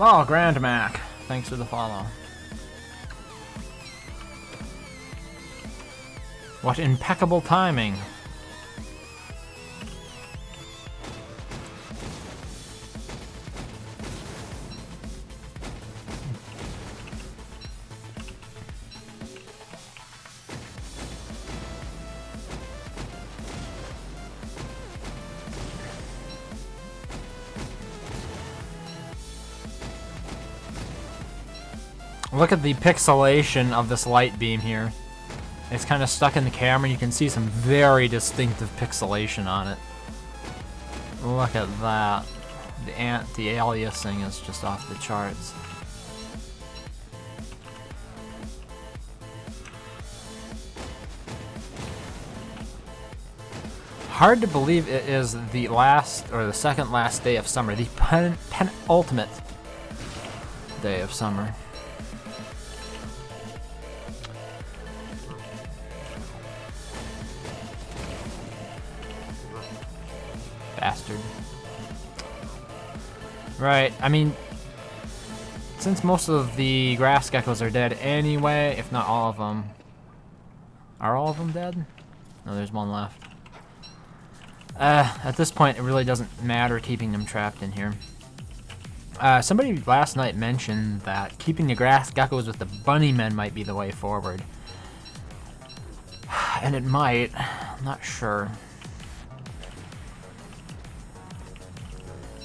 Oh, Grand Mac. Thanks for the follow. What impeccable timing. Look at the pixelation of this light beam here. It's kind of stuck in the camera. You can see some very distinctive pixelation on it. Look at that. The anti-aliasing is just off the charts. Hard to believe it is the last, or the second last day of summer. The penultimate day of summer. Bastard. Right, I mean, since most of the grass geckos are dead anyway, if not all of them. Are all of them dead? No, there's one left. At this point, it really doesn't matter keeping them trapped in here. Somebody last night mentioned that keeping the grass geckos with the bunny men might be the way forward. And it might. I'm not sure.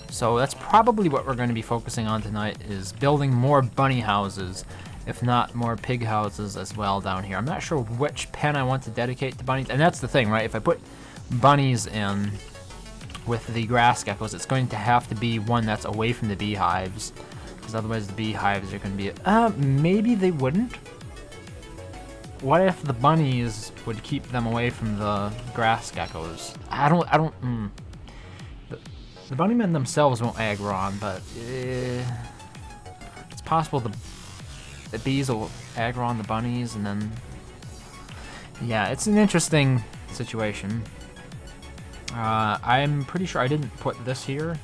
So that's probably what we're going to be focusing on tonight, is building more bunny houses, if not more pig houses as well down here. I'm not sure which pen I want to dedicate to bunnies, and that's the thing, right? If I put bunnies in with the grass geckos, it's going to have to be one that's away from the beehives, because otherwise the beehives are going to be... maybe they wouldn't. What if the bunnies would keep them away from the grass geckos? The bunnymen themselves won't aggro on, but it's possible the bees will aggro on the bunnies, and then... Yeah, it's an interesting situation. I'm pretty sure I didn't put this here,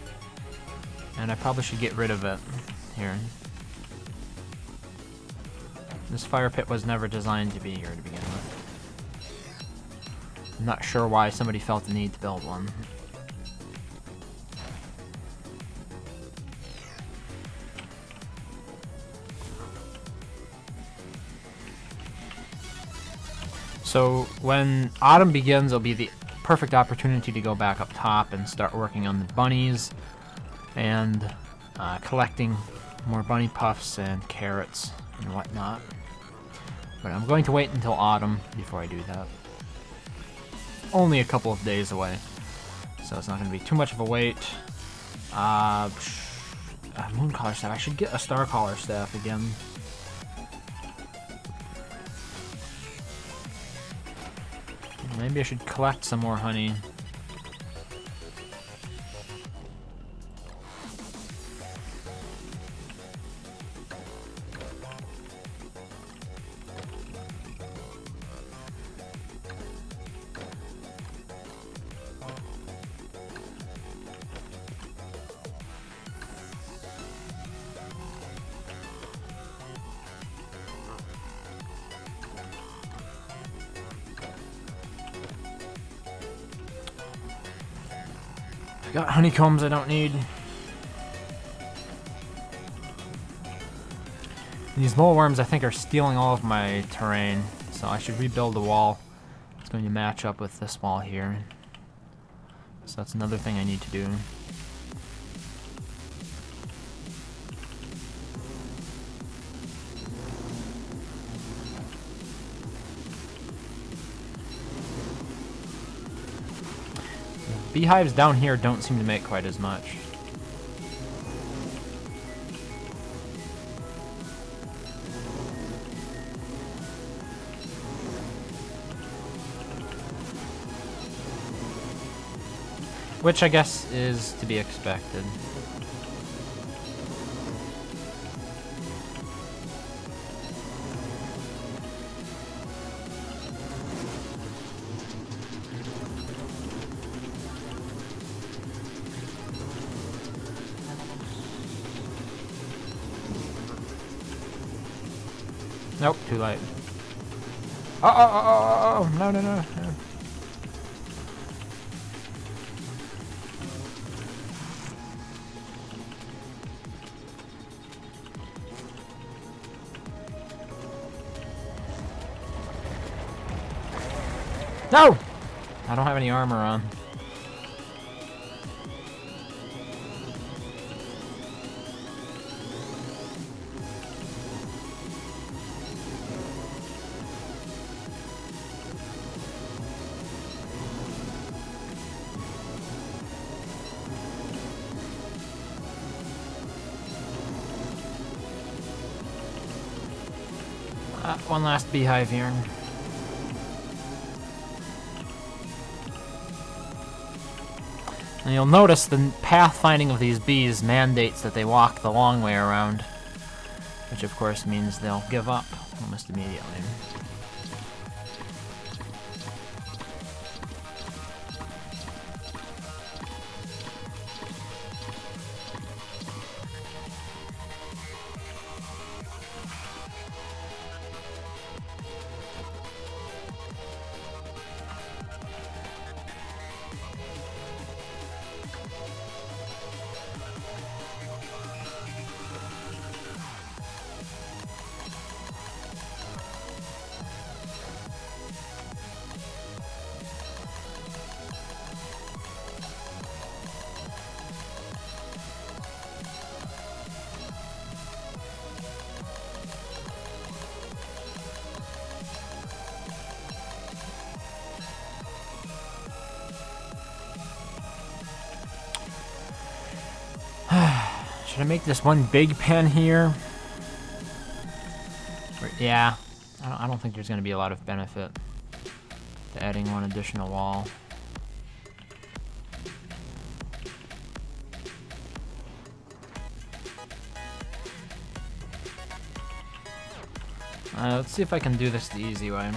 and I probably should get rid of it here. This fire pit was never designed to be here to begin with. I'm not sure why somebody felt the need to build one. So when autumn begins, it'll be the perfect opportunity to go back up top and start working on the bunnies and collecting more bunny puffs and carrots and whatnot. But I'm going to wait until autumn before I do that. Only a couple of days away, so it's not going to be too much of a wait. Mooncaller staff. I should get a Starcaller staff again. Maybe I should collect some more honey. I got honeycombs I don't need. These mole worms, I think, are stealing all of my terrain, so I should rebuild the wall. It's going to match up with this wall here. So that's another thing I need to do. Beehives down here don't seem to make quite as much. Which I guess is to be expected. Nope, too late. Oh, no, no, no, no. No! I don't have any armor on. One last beehive here. And you'll notice the pathfinding of these bees mandates that they walk the long way around, which of course means they'll give up almost immediately. Should I make this one big pen here? Yeah, I don't think there's going to be a lot of benefit to adding one additional wall. Let's see if I can do this the easy way.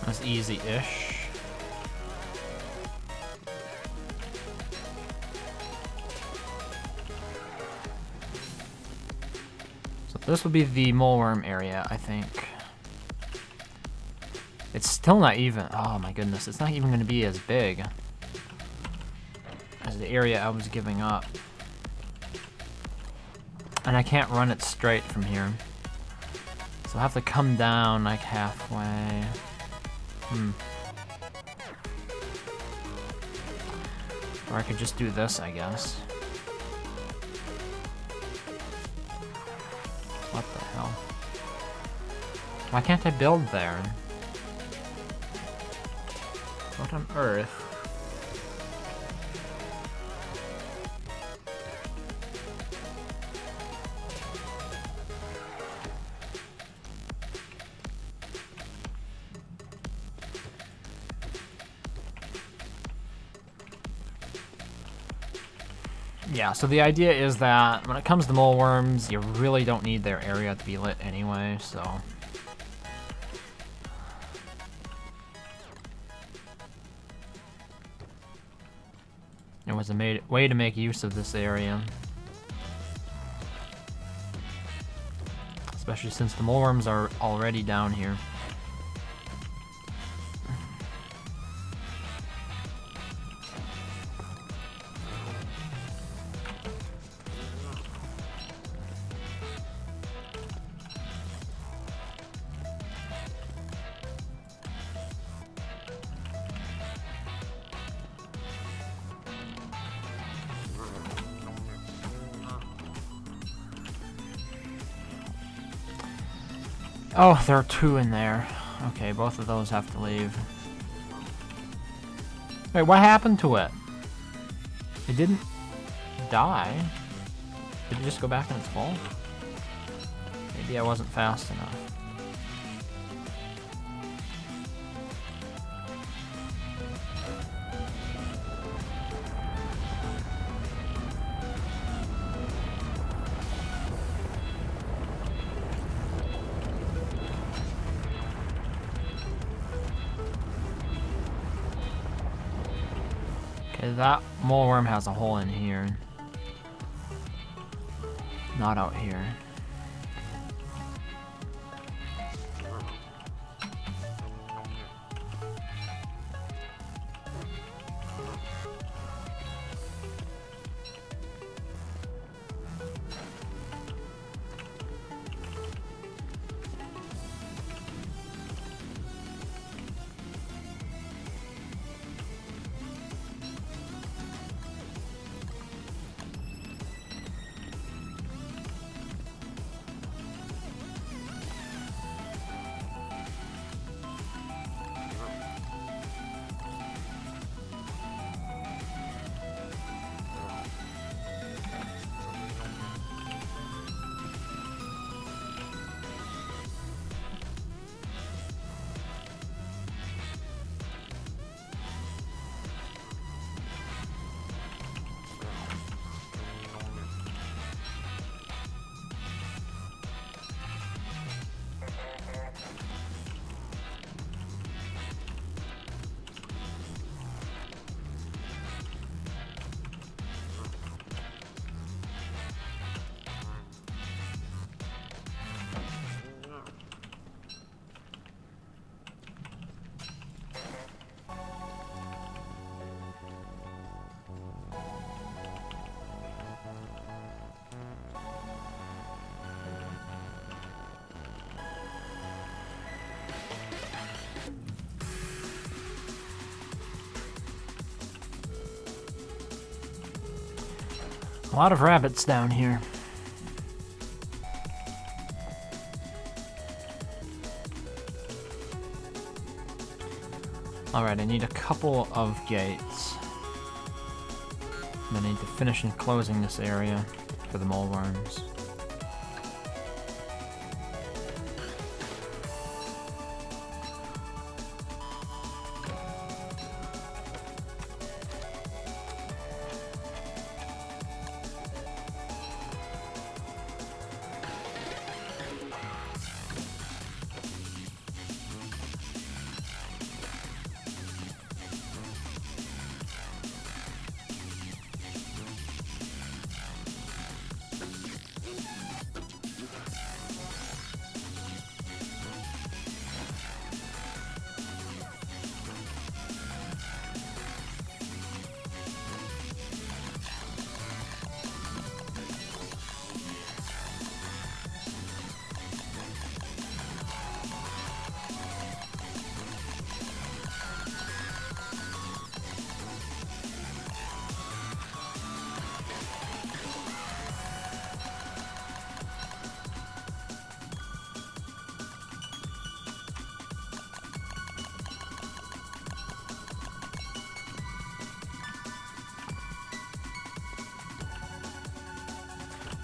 That's easy-ish. So this will be the moleworm area, I think. It's still not even, oh my goodness, it's not even going to be as big as the area I was giving up. And I can't run it straight from here. So I'll have to come down like halfway. Or I could just do this, I guess. What the hell? Why can't I build there? What on earth? Yeah, so the idea is that when it comes to moleworms, you really don't need their area to be lit anyway, so... It was a way to make use of this area. Especially since the moleworms are already down here. Oh, there are two in there. Okay, both of those have to leave. Wait, what happened to it? It didn't die. Did it just go back in its hole? Maybe I wasn't fast enough. Okay, that mole worm has a hole in here. Not out here. A lot of rabbits down here. Alright, I need a couple of gates. I need to finish enclosing this area for the mole worms.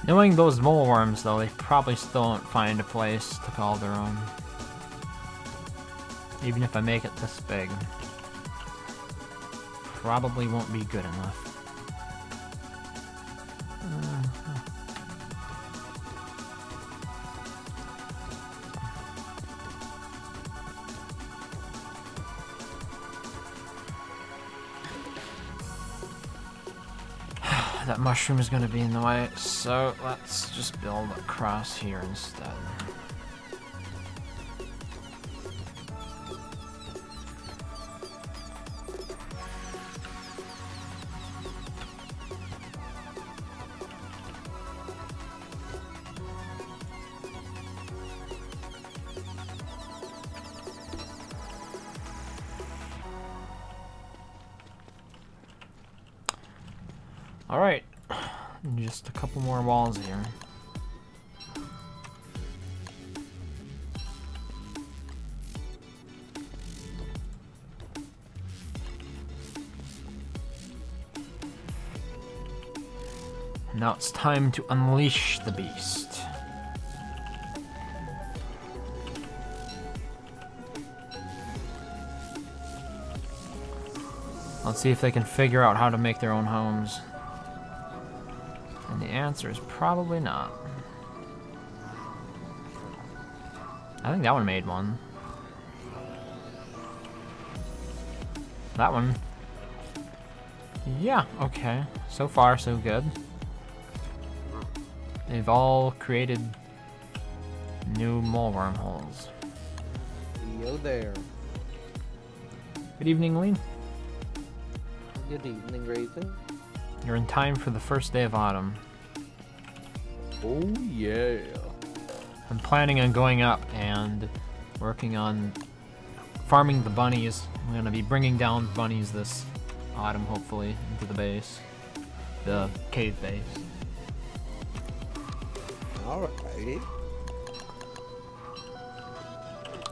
Knowing those mole worms, though, they probably still won't find a place to call their own. Even if I make it this big. Probably won't be good enough. That mushroom is going to be in the way, so let's just build across here instead. Alright, just a couple more walls here. Now it's time to unleash the beast. Let's see if they can figure out how to make their own homes. And the answer is probably not. I think that one made one. Yeah, okay. So far, so good. They've all created new mole wormholes. Yo there. Good evening, Lean. Good evening, Raven. You're in time for the first day of autumn. Oh yeah. I'm planning on going up and working on farming the bunnies. I'm gonna be bringing down bunnies this autumn, hopefully, into the base. The cave base. Alrighty.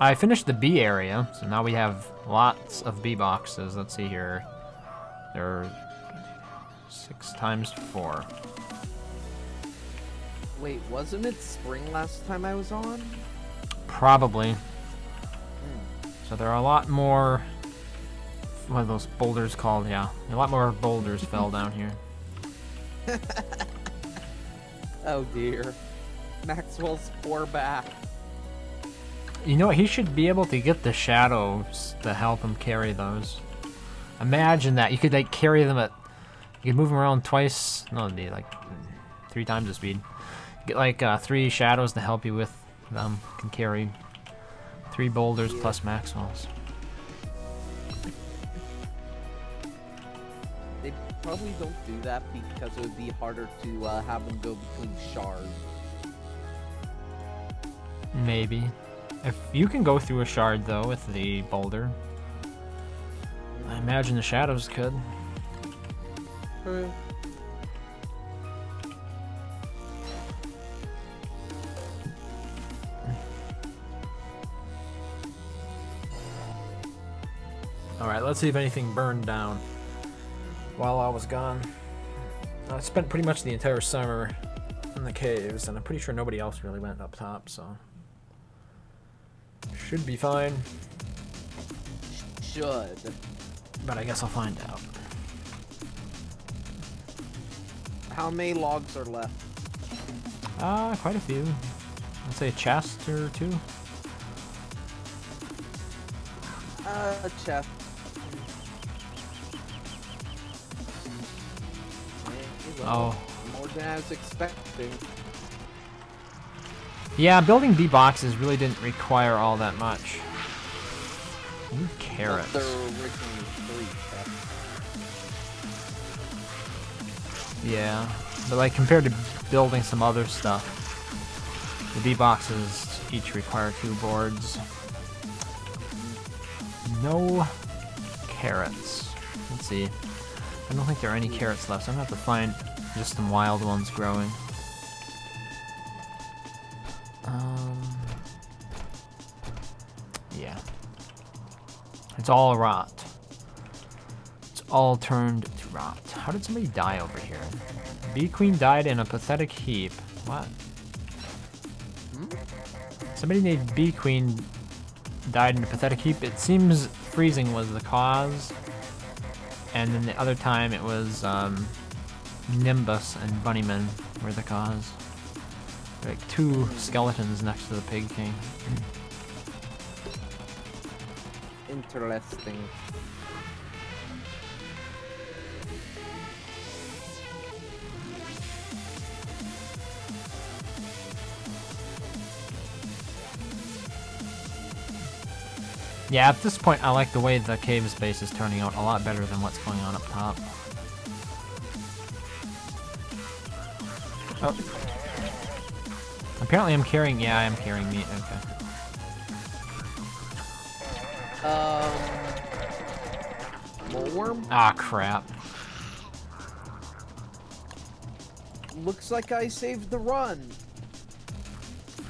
I finished the bee area, so now we have lots of bee boxes. Let's see here. There are 6 times 4. Wait, wasn't it spring last time I was on? Probably. So there are a lot more. What are those boulders called? Yeah, a lot more boulders fell down here. Oh dear. Maxwell's poor back. You know what? He should be able to get the shadows to help him carry those. Imagine that. You could like carry them at. You could move them around twice. No, it'd be like 3 times the speed. Get like 3 shadows to help you with them. Can carry 3 boulders plus Maxwell's. They probably don't do that because it would be harder to have them go between shards. Maybe. If you can go through a shard though with the boulder, I imagine the shadows could. Alright, let's see if anything burned down while I was gone. I spent pretty much the entire summer in the caves, and I'm pretty sure nobody else really went up top, so should be fine. Should. But I guess I'll find out. How many logs are left? Quite a few. I'd say a chest or 2. A chest. Oh. More than I was expecting. Yeah, building bee boxes really didn't require all that much. Ooh, carrots. There were originally 3 chests. Yeah, but like compared to building some other stuff, the bee boxes each require 2 boards. No carrots. Let's see. I don't think there are any carrots left, so I'm gonna have to find just some wild ones growing. Yeah. It's all rot. It's all turned to rot. How did somebody die over here? Bee Queen died in a pathetic heap. What? Somebody named Bee Queen died in a pathetic heap. It seems freezing was the cause. And then the other time it was Nimbus and Bunnyman were the cause. Like 2 skeletons next to the Pig King. Interesting. Yeah, at this point I like the way the cave space is turning out a lot better than what's going on up top. Oh. Apparently I'm carrying, yeah, I am carrying meat, okay. Moleworm? Ah, crap. Looks like I saved the run.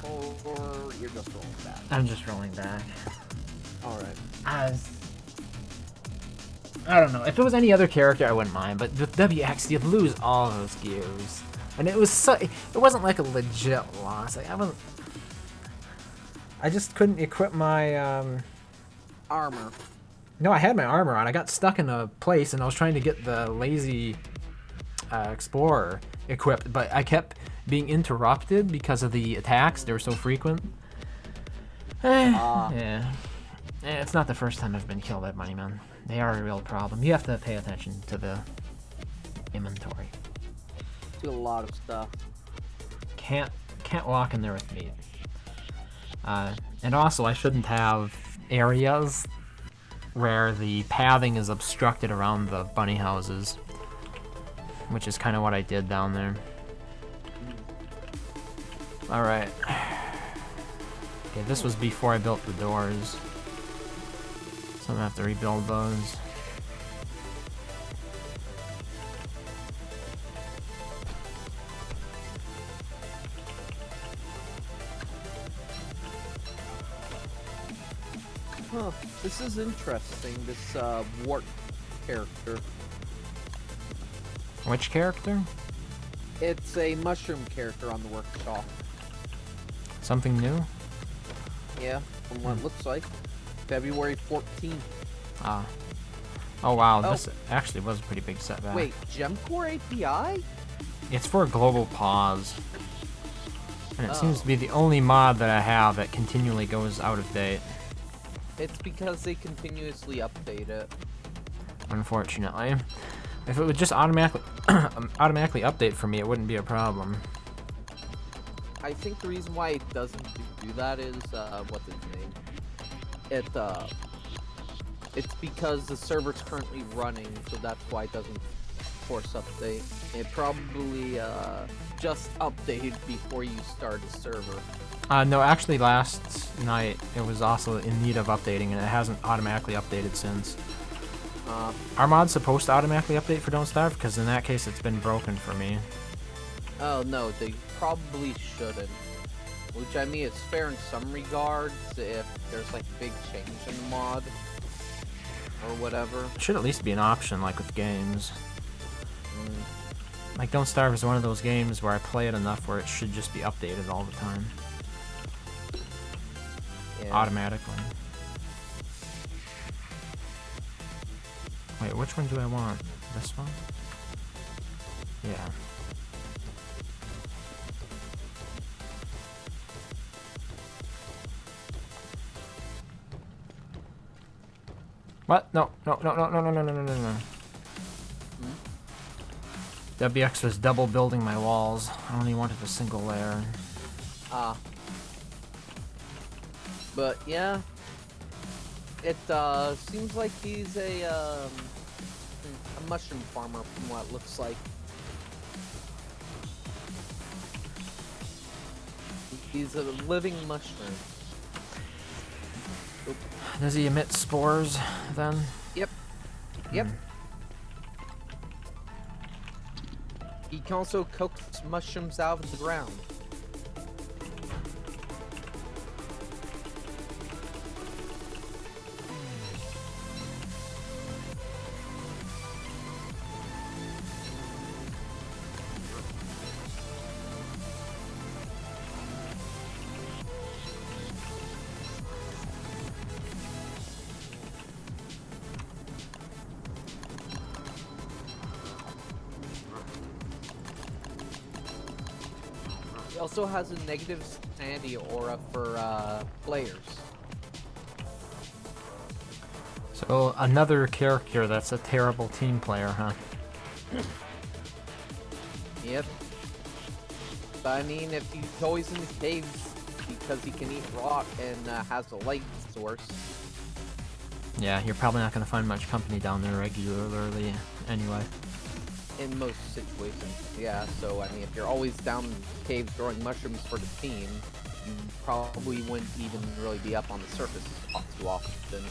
Or you're just rolling back. I'm just rolling back. Alright. I don't know. If it was any other character, I wouldn't mind. But with WX, you'd lose all those gears, and it was so. It wasn't like a legit loss. Like, I just couldn't equip my Armor. No, I had my armor on. I got stuck in a place, and I was trying to get the lazy explorer equipped, but I kept being interrupted because of the attacks. They were so frequent. Yeah. It's not the first time I've been killed by Bunnymen. They are a real problem. You have to pay attention to the inventory. Do a lot of stuff. Can't walk in there with meat. And also, I shouldn't have areas where the pathing is obstructed around the bunny houses, which is kind of what I did down there. All right. Okay, this was before I built the doors, so I'm gonna have to rebuild those. Huh. This is interesting, this Wart character. Which character? It's a mushroom character on the workshop. Something new? Yeah, from what it looks like. February 14th. Ah. Oh wow, Oh. this actually was a pretty big setback. Wait, GemCore API? It's for global pause. And it Oh. seems to be the only mod that I have that continually goes out of date, It's because they continuously update it. unfortunately. If it would just automatically update for me, it wouldn't be a problem. I think the reason why it doesn't do that is, what's its name? It's because the server's currently running, so that's why it doesn't force update. It probably, just updated before you start a server. No, actually last night it was also in need of updating, and it hasn't automatically updated since. Are mods supposed to automatically update for Don't Starve? Because in that case, it's been broken for me. Oh no, they probably shouldn't. Which, I mean, it's fair in some regards if there's like big change in the mod or whatever. It should at least be an option, like with games. Like Don't Starve is one of those games where I play it enough where it should just be updated all the time, Yeah. automatically. Wait, which one do I want? This one? Yeah. What? No, no, no, no, no, no, no, no, no, no, no. WX was double building my walls. I only wanted a single layer. But yeah, it seems like he's a mushroom farmer from what it looks like. He's a living mushroom. Does he emit spores then? Yep. Yep. He can also coax mushrooms out of the ground. He also has a negative sanity aura for players. So another character that's a terrible team player, huh? Yep. But I mean, if he's always in the caves because he can eat rock and has a light source. Yeah, you're probably not going to find much company down there regularly anyway. In most situations, yeah. So I mean, if you're always down in the caves growing mushrooms for the team, you probably wouldn't even really be up on the surface too often.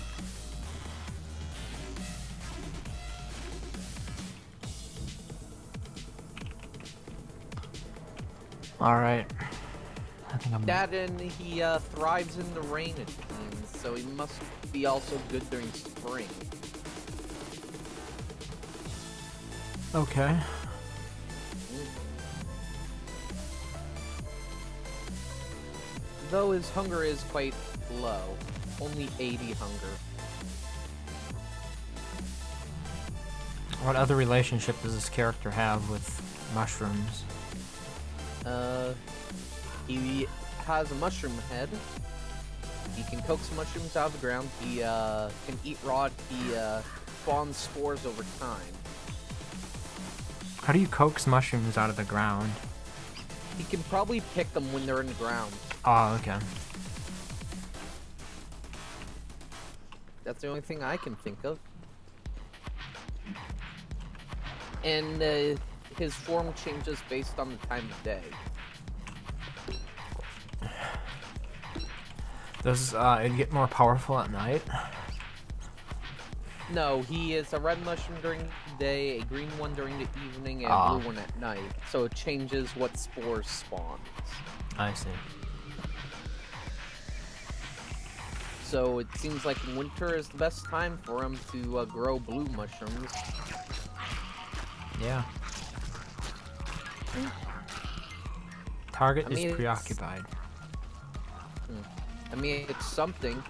Alright. I think I'm... That and he thrives in the rain, it seems, so he must be also good during spring. Okay. Though his hunger is quite low, only 80 hunger. What other relationship does this character have with mushrooms? He has a mushroom head. He can coax mushrooms out of the ground. He can eat raw. He spawns spores over time. How do you coax mushrooms out of the ground? You can probably pick them when they're in the ground. Oh, okay. That's the only thing I can think of. And his form changes based on the time of day. Does it get more powerful at night? No, he is a red mushroom during the day, a green one during the evening, and a blue one at night. So it changes what spores spawns. I see. So it seems like winter is the best time for him to grow blue mushrooms. Yeah. Target I mean, is preoccupied. I mean, it's something.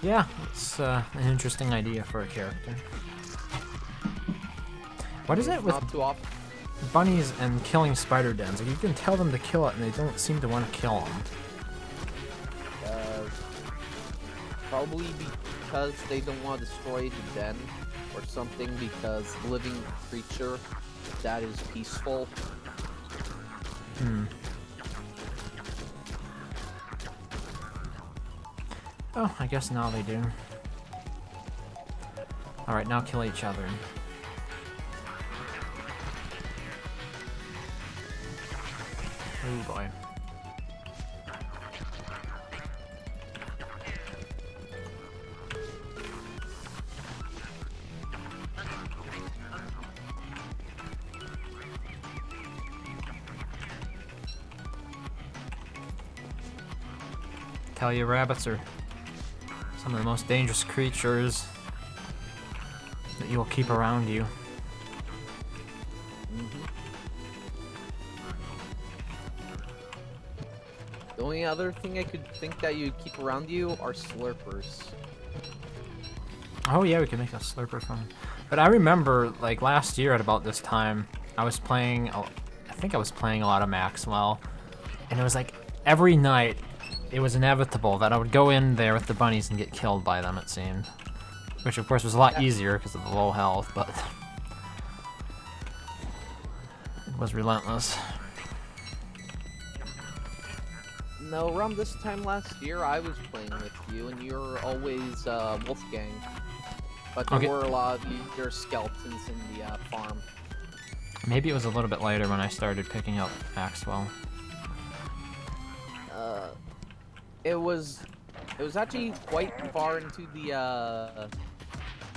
Yeah, it's an interesting idea for a character. What is it with Not too often. bunnies and killing spider dens? Like, you can tell them to kill it, and they don't seem to want to kill them. Probably because they don't want to destroy the den, or something. Because living creature that is peaceful. Oh, I guess now they do. Alright, now kill each other. Oh boy. Tell you, rabbits are some of the most dangerous creatures that you'll keep around you. The only other thing I could think that you'd keep around you are slurpers. Oh yeah, we can make a slurper from it. But I remember, like, last year at about this time, I was playing, I think I was playing a lot of Maxwell, and it was like every night it was inevitable that I would go in there with the bunnies and get killed by them, it seemed. Which of course was a lot easier because of the low health, but it was relentless. No, around this time last year, I was playing with you, and you were always Wolfgang. But there were a lot of your skeletons in the farm. Maybe it was a little bit later when I started picking up Maxwell. It was actually quite far into the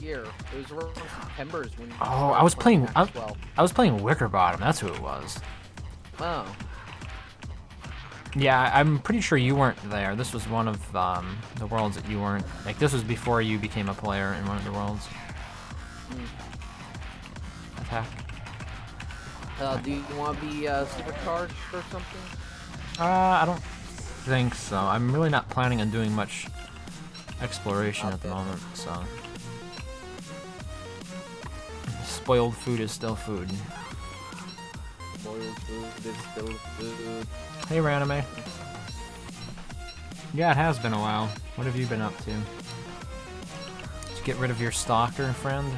year. It was around September when. Oh, I was playing. Maxwell. I was playing Wickerbottom. That's who it was. Oh. Yeah, I'm pretty sure you weren't there. This was one of the worlds that you weren't. Like, this was before you became a player in one of the worlds. Attack. Do you want to be supercharged or something? I don't think so. I'm really not planning on doing much exploration at the moment, so. Spoiled food is still food. Spoiled food is still food. Hey, Ranime. Yeah, it has been a while. What have you been up to? Did you get rid of your stalker, friend?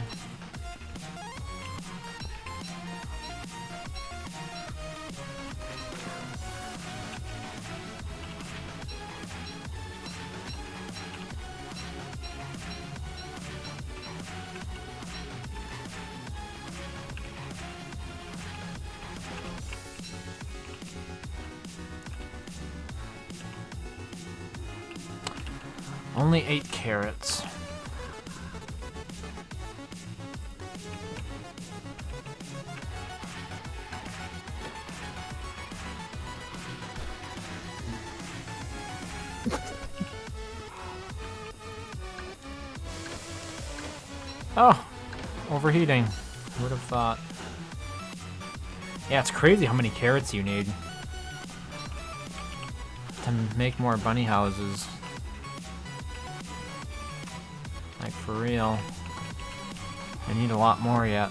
Only 8 carrots. Oh, overheating. Would have thought. Yeah, it's crazy how many carrots you need to make more bunny houses. Like, for real. I need a lot more yet.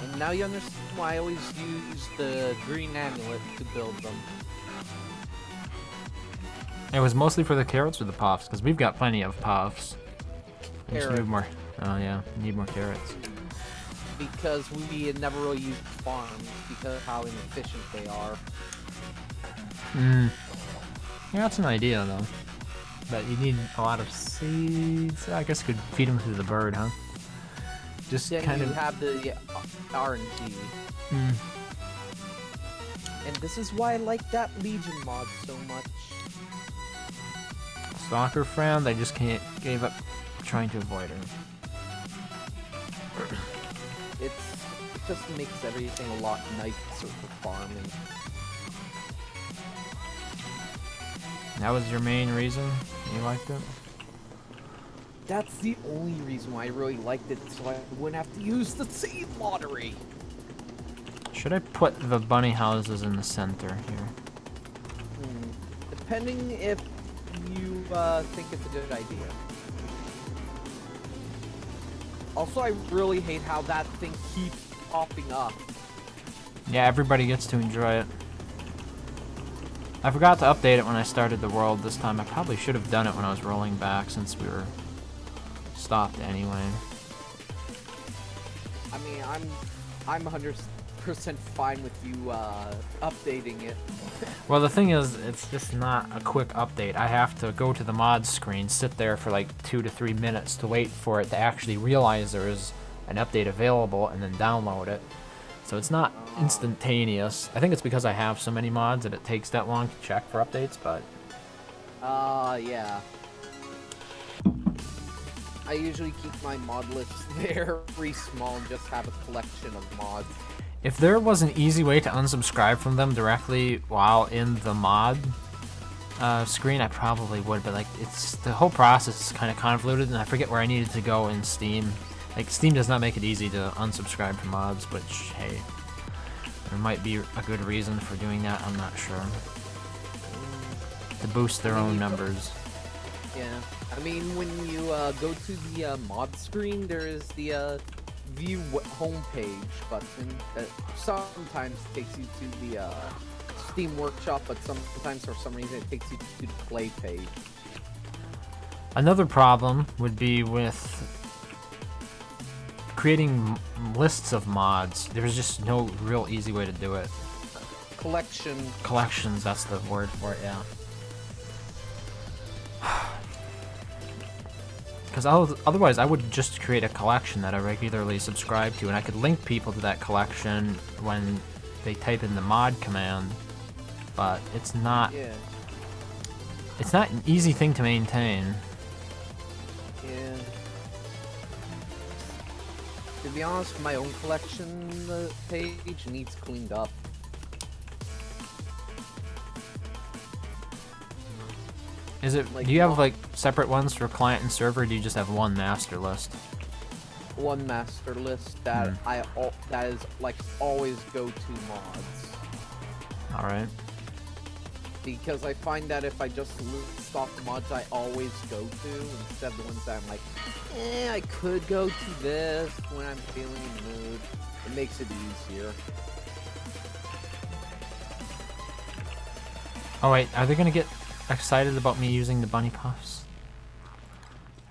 And now you understand why I always use the green amulet to build them. It was mostly for the carrots or the puffs, because we've got plenty of puffs. I just need more Oh yeah, need more carrots. Because we never really used farms because of how inefficient they are. Hmm. Yeah, that's an idea though. But you need a lot of seeds. I guess you could feed them to the bird, huh? Just Then kind you of. have the RNG. Hmm. And this is why I like that Legion mod so much. Stalker frowned. I just can't gave up trying to avoid her. It just makes everything a lot nicer for farming. That was your main reason you liked it? That's the only reason why I really liked it, so I wouldn't have to use the seed lottery. Should I put the bunny houses in the center here? Depending if you think it's a good idea. Also, I really hate how that thing keeps popping up. Yeah, everybody gets to enjoy it. I forgot to update it when I started the world this time. I probably should have done it when I was rolling back since we were stopped anyway. I mean, I'm 100% fine with you updating it. Well, the thing is, it's just not a quick update. I have to go to the mods screen, sit there for like 2 to 3 minutes to wait for it to actually realize there is an update available and then download it. So it's not instantaneous. I think it's because I have so many mods that it takes that long to check for updates, but... Yeah. I usually keep my mod list very small and just have a collection of mods. If there was an easy way to unsubscribe from them directly while in the mod screen, I probably would, but like the whole process is kind of convoluted, and I forget where I needed to go in Steam. Like, Steam does not make it easy to unsubscribe from mods, which, hey, there might be a good reason for doing that, I'm not sure. To boost their own numbers. Yeah, I mean, when you go to the mod screen, there is the view homepage button that sometimes takes you to the Steam Workshop, but sometimes for some reason it takes you to the play page. Another problem would be with creating lists of mods. There's just no real easy way to do it. Collections, that's the word for it, yeah. Because otherwise I would just create a collection that I regularly subscribe to, and I could link people to that collection when they type in the mod command, but it's not... Yeah. It's not an easy thing to maintain. Yeah. To be honest, my own collection page needs cleaned up. Is it? Like, do you have like separate ones for client and server? Or do you just have one master list? One master list that that is like always go-to mods. All right. Because I find that if I just list off the mods I always go to, instead of the ones that I'm like, I could go to this when I'm feeling in the mood, it makes it easier. Oh wait, are they gonna get excited about me using the bunny puffs?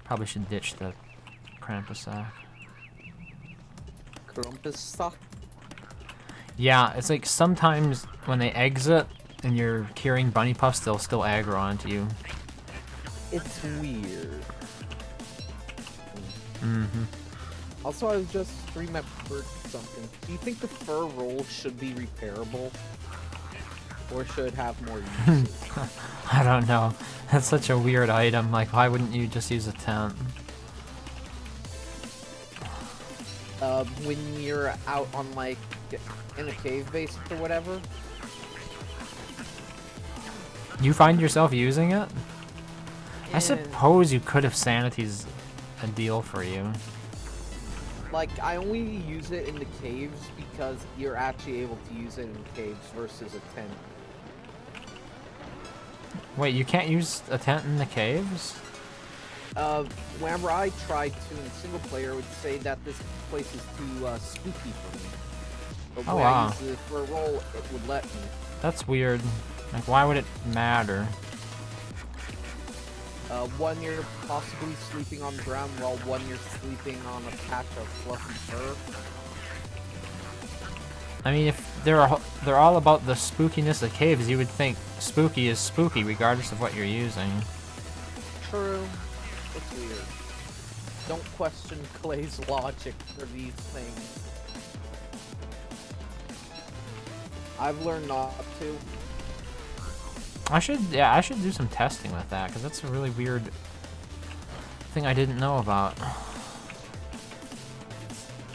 Probably should ditch the Krampus sack. Krampus suck. Yeah, it's like sometimes when they exit and you're carrying bunny puffs, they'll still aggro onto you. It's weird. Mm-hmm. Also, I was just remembered something. Do you think the fur roll should be repairable? Or should it have more uses? I don't know. That's such a weird item. Like, why wouldn't you just use a tent? When you're out on, like, in a cave base or whatever? You find yourself using it? I Yeah. suppose you could if sanity's a deal for you. Like, I only use it in the caves because you're actually able to use it in caves versus a tent. Wait, you can't use a tent in the caves? Whenever I tried to in single player, it would say that this place is too spooky for me. But Oh, when wow. I use it for a roll, it would let me. That's weird. Like, why would it matter? One you're possibly sleeping on the ground, while one you're sleeping on a patch of fluffy fur. I mean, if they're all about the spookiness of caves, you would think spooky is spooky regardless of what you're using. True. It's weird. Don't question Clay's logic for these things. I've learned not to. I should do some testing with that, because that's a really weird thing I didn't know about.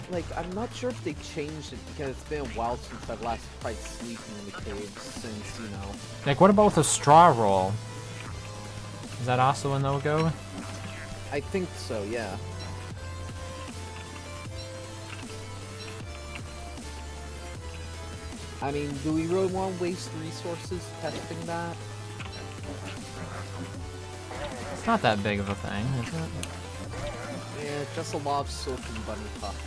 Like, I'm not sure if they changed it because it's been a while since I've last tried sleeping in the caves since, you know. Like, what about with a straw roll? Is that also a no-go? I think so, yeah. I mean, do we really want to waste resources testing that? It's not that big of a thing, is it? Yeah, just a lot of silk and bunny puff.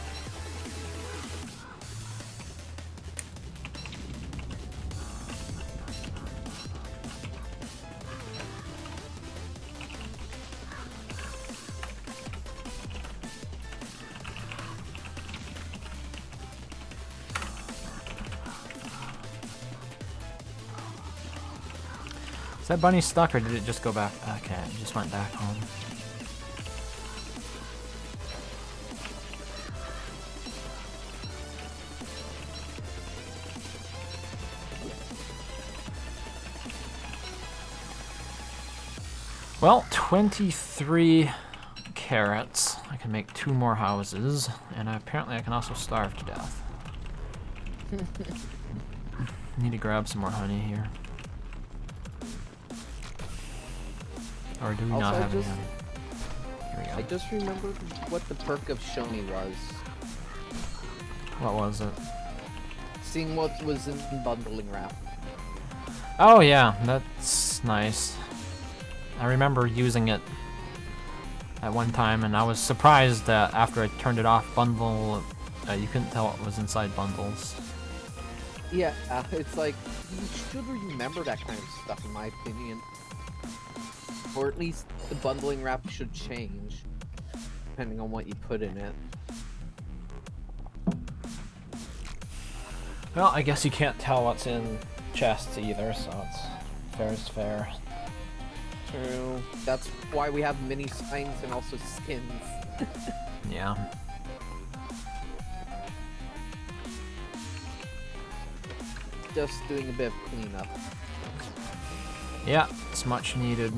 Is that bunny stuck, or did it just go back? Okay, it just went back home. Well, 23 carrots. I can make 2 more houses, and apparently I can also starve to death. Need to grab some more honey here. Or do we Also, not have any just- honey? Here we go. I just remembered what the perk of Shoni was. What was it? Seeing what was in bundling wrap. Oh yeah, that's nice. I remember using it at one time, and I was surprised that after I turned it off, you couldn't tell what was inside bundles. Yeah, it's like, you should remember that kind of stuff in my opinion. Or at least the bundling wrap should change, depending on what you put in it. Well, I guess you can't tell what's in chests either, so it's fair is fair. True. That's why we have mini signs and also skins. Yeah. Just doing a bit of cleanup. Yeah, it's much needed.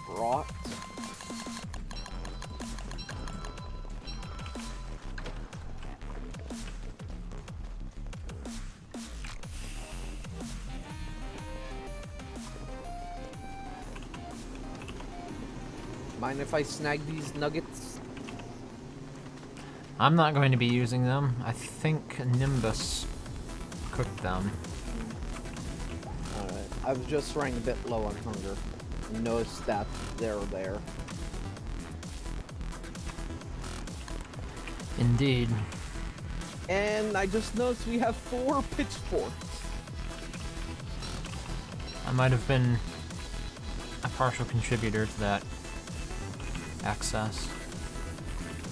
Rot. Mind if I snag these nuggets? I'm not going to be using them. I think Nimbus cooked them. Alright, I was just running a bit low on hunger. Noticed that they're there. Indeed. And I just noticed we have 4 pitchforks. I might have been a partial contributor to that excess.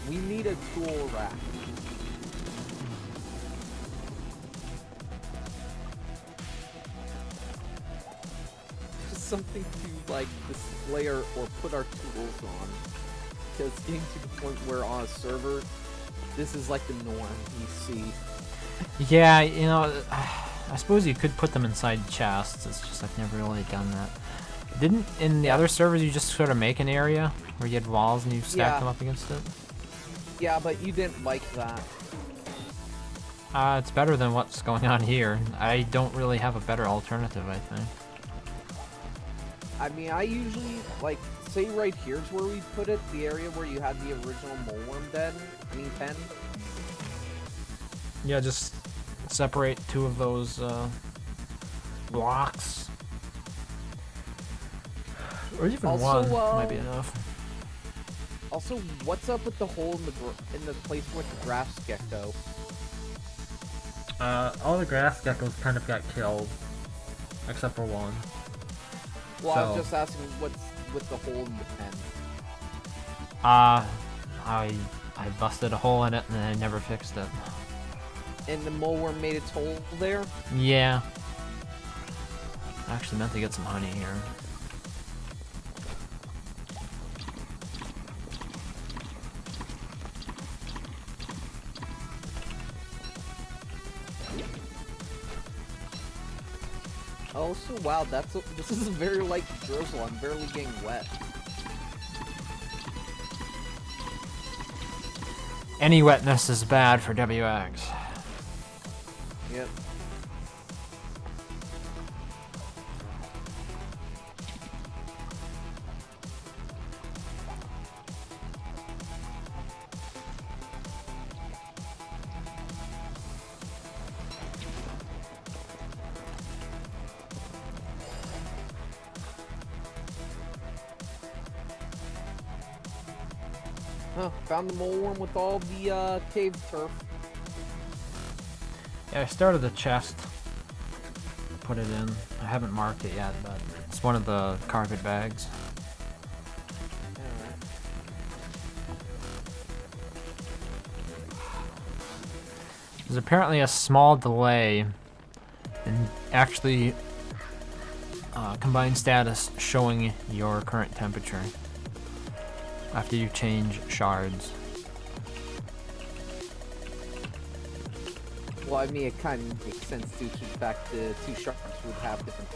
We need a tool rack. Just something to like display or put our tools on. Because it's getting to the point where on a server, this is like the norm you see. Yeah, you know, I suppose you could put them inside chests. It's just I've never really done that. Didn't in the other servers you just sort of make an area where you had walls and you stacked them up against it? Yeah, but you didn't like that. It's better than what's going on here. I don't really have a better alternative, I think. I mean, I usually, like, say right here's where we put it, the area where you had the original moleworm pen. Yeah, just separate 2 of those blocks. Or even Also, one might be enough. Also, what's up with the hole in the place with the grass gecko? All the grass geckos kind of got killed, except for one. Well, I was So- just asking what's with the hole in the pen. I busted a hole in it and I never fixed it. And the moleworm made its hole there? Yeah. I actually meant to get some honey here. Oh, so wow, this is a very light drizzle. I'm barely getting wet. Any wetness is bad for WX. Yep. Huh, found the moleworm with all the cave turf. Yeah, I started the chest. Put it in. I haven't marked it yet, but it's one of the carpet bags. Alright. There's apparently a small delay in actually combined status showing your current temperature after you change shards. Well, I mean, it kind of makes sense due to the fact the two shards would have different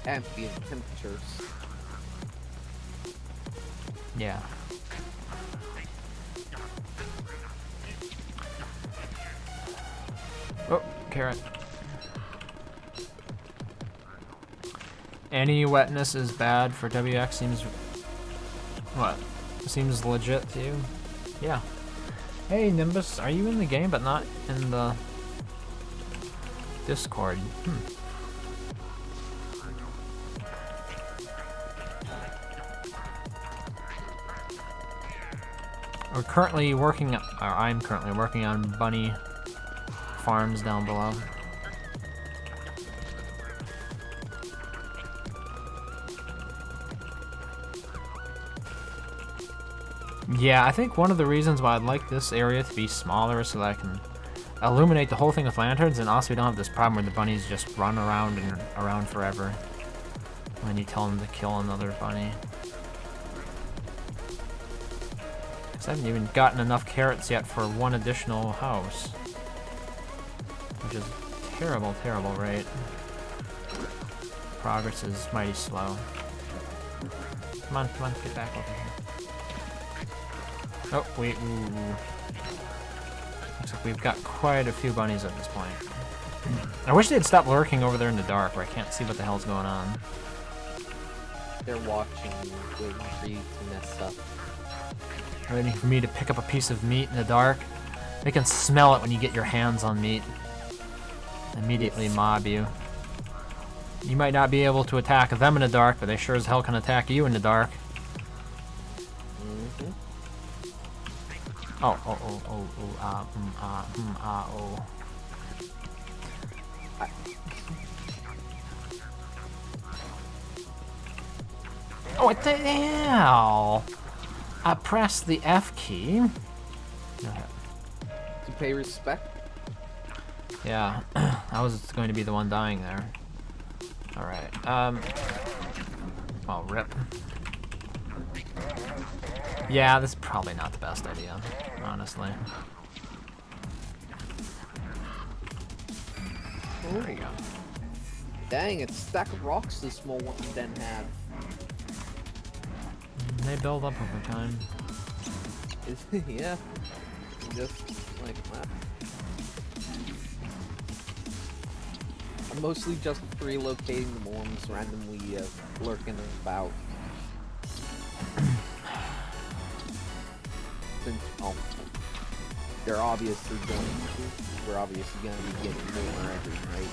ambient temperatures. Yeah. Oh, carrot. Any wetness is bad for WX seems... What? Seems legit to you? Yeah. Hey, Nimbus, are you in the game but not in the Discord? We're currently working, or I'm currently working on bunny farms down below. Yeah, I think one of the reasons why I'd like this area to be smaller is so that I can illuminate the whole thing with lanterns, and also we don't have this problem where the bunnies just run around and around forever when you tell them to kill another bunny. Because I haven't even gotten enough carrots yet for one additional house, which is terrible, terrible rate. Progress is mighty slow. Come on, get back over here. Oh, wait, ooh. Looks like we've got quite a few bunnies at this point. I wish they'd stop lurking over there in the dark where I can't see what the hell's going on. They're watching you, waiting for you to mess up. Waiting for me to pick up a piece of meat in the dark. They can smell it when you get your hands on meat. Immediately mob you. You might not be able to attack them in the dark, but they sure as hell can attack you in the dark. Oh, oh. Oh, what the hell? I pressed the F key. Okay. To pay respect? Yeah, I was going to be the one dying there. Alright, oh, rip. Yeah, this is probably not the best idea, honestly. There you go. Dang, it's a stack of rocks this small one then had. They build up over time. Yeah. Just like that. I'm mostly just relocating the worms randomly lurking about. Since, they're obviously we're obviously going to be getting more every night.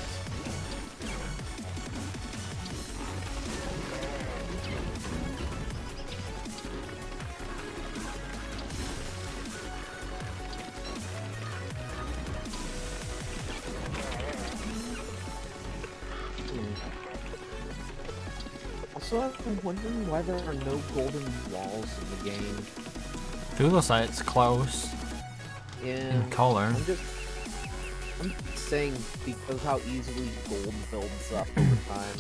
Also, I'm wondering why there are no golden walls in the game. Thulecite's close Yeah, in color. I'm saying because how easily gold builds up over time.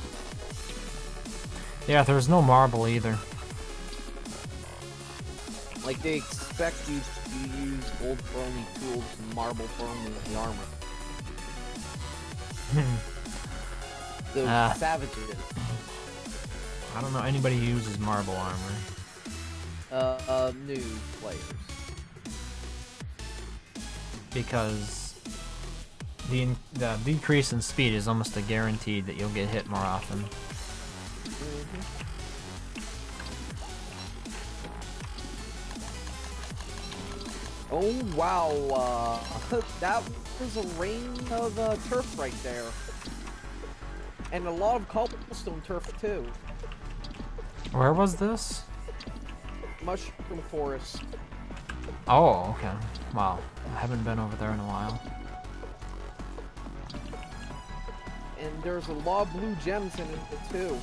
Yeah, there's no marble either. Like, they expect you to use gold for only tools and marble for only the armor. Those savages. I don't know anybody who uses marble armor. New players. Because the decrease in speed is almost a guaranteed that you'll get hit more often. Oh wow, that was a rain of turf right there. And a lot of cobblestone turf too. Where was this? Mushroom forest. Oh, okay. Wow. I haven't been over there in a while. And there's a lot of blue gems in it too.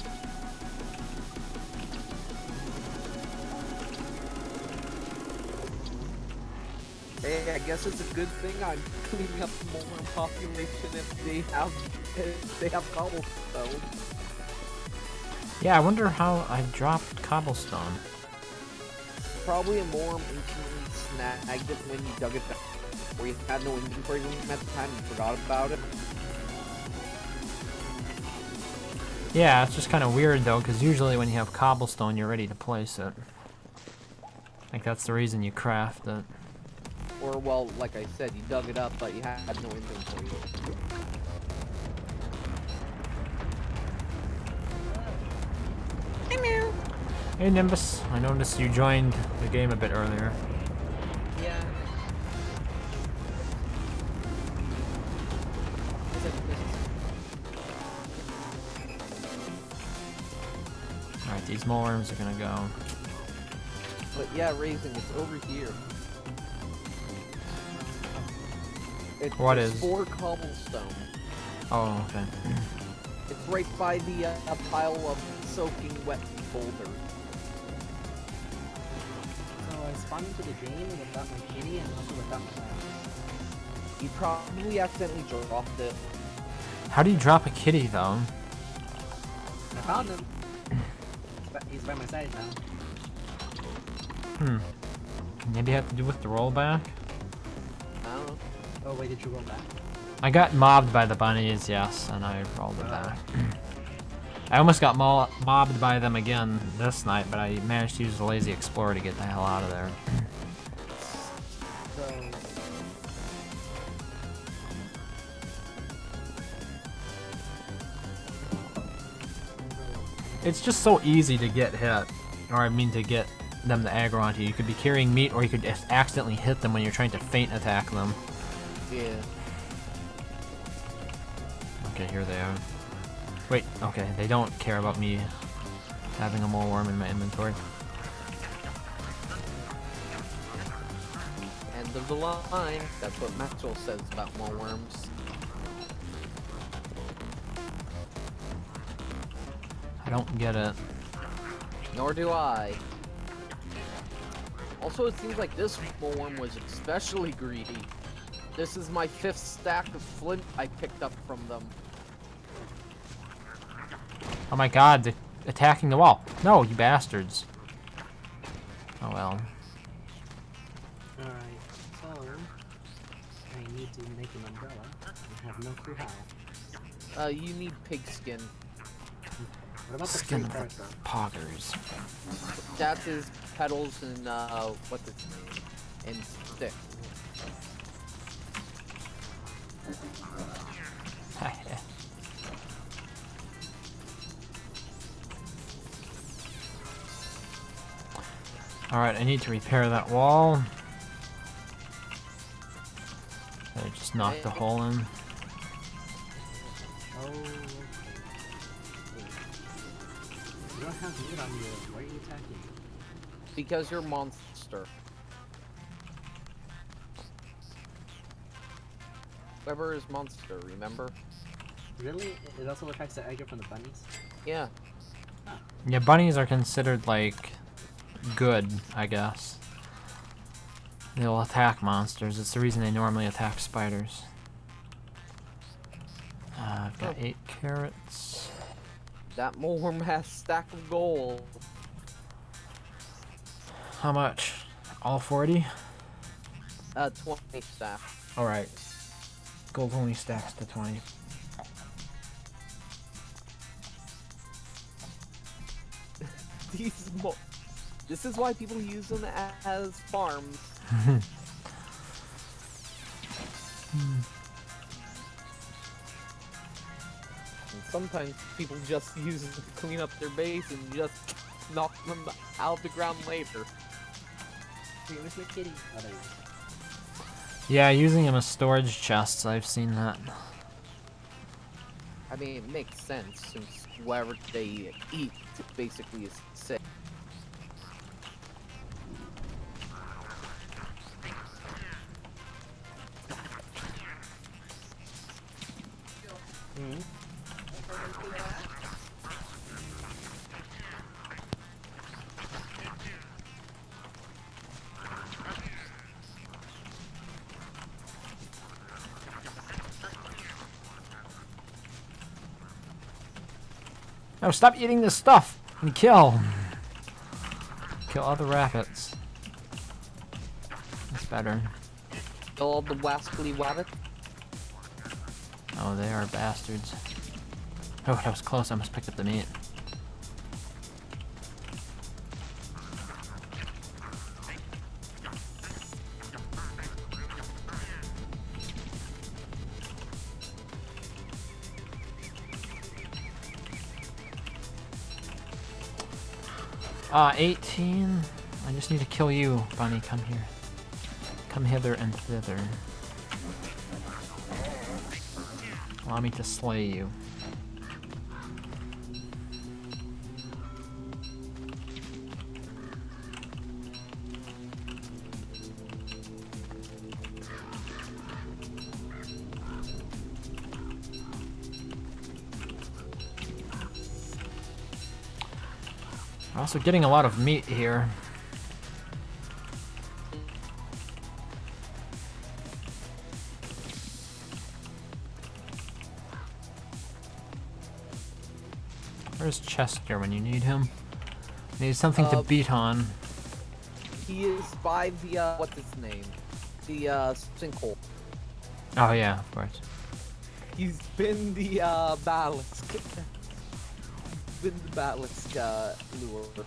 Hey, I guess it's a good thing I'm cleaning up the Molten population if they have cobblestone. Yeah, I wonder how I dropped cobblestone. Probably a more instantly snagged it when you dug it down, where you had no inventory room at the time and forgot about it. Yeah, it's just kind of weird though, because usually when you have cobblestone, you're ready to place it. I think that's the reason you craft it. Or, well, like I said, you dug it up, but you had no inventory. Hey Nimbus, I noticed you joined the game a bit earlier. Yeah. Alright, these moleworms are gonna go. But yeah, Raising, it's over here. What it's is? 4 cobblestone. Oh, okay. It's right by the pile of soaking wet boulders. So I spawned into the game without my kitty and also without my mouse. You probably accidentally dropped it. How do you drop a kitty though? I found him. He's by my side now. Maybe have to do with the rollback? I don't know. Oh wait, did you roll back? I got mobbed by the bunnies, yes, and I rolled it back. I almost got mobbed by them again this night, but I managed to use the Lazy Explorer to get the hell out of there. So It's just so easy to get hit, or I mean to get them to aggro onto you. You could be carrying meat, or you could just accidentally hit them when you're trying to feint attack them. Yeah. Okay, here they are. Wait, okay, they don't care about me having a mole worm in my inventory. End of the line. That's what Maxwell says about mole-worms. I don't get it. Nor do I. Also, it seems like this mole-worm was especially greedy. This is my 5th stack of flint I picked up from them. Oh my god, they're attacking the wall. No, you bastards. Oh well. alright, so I need to make an umbrella. I have no clue how. You need pigskin. What about the Skin tree of first the though? poggers. That's his petals and what's its name? And stick. Alright, I need to repair that wall. I just knocked a hole in. Oh, okay. You don't have meat on you. Why are you attacking? Because you're a monster. Weber is monster, remember? Really? It also attracts the aggro from the bunnies? Yeah. Ah, Yeah, bunnies are considered like good, I guess. They'll attack monsters. It's the reason they normally attack spiders. I've got 8 carrots. That Mulworm has stack of gold. How much? All 40? 20 stack. Alright. Gold only stacks to 20. This is why people use them as farms. And sometimes people just use it to clean up their base and just knock them out of the ground later. Where's my kitty? Oh, there you go. Yeah, using them as storage chests, I've seen that. I mean, it makes sense since whatever they eat basically is sick. No, stop eating this stuff and kill. Kill all the rabbits. That's better. All the wascally wabbit. Oh, they are bastards. Oh, that was close. I almost picked up the meat. Ah, 18. I just need to kill you, Bunny. Come here. Come hither and thither. Allow me to slay you. We're also getting a lot of meat here. Where's Chester when you need him? Need something to beat on. He is by the, what's his name? The, sinkhole. Oh yeah, of course. He's been the, Basilisk. Been the Basilisk, lure.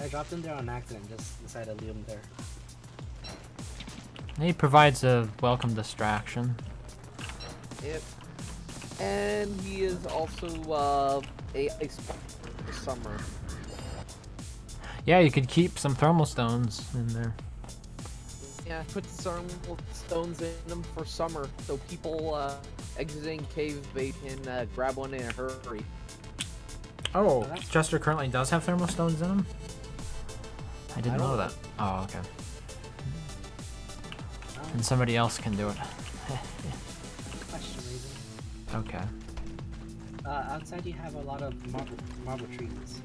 I dropped him there on accident, just decided to leave him there. He provides a welcome distraction. Yep. And he is also, a spot for summer. Yeah, you could keep some thermal stones in there. Yeah, put some stones in them for summer, so people, exiting cave bait can, grab one in a hurry. Oh, Chester currently does have thermal stones in him? I didn't know that. Oh, okay. And somebody else can do it. Question reason. Okay. Outside you have a lot of marble trees.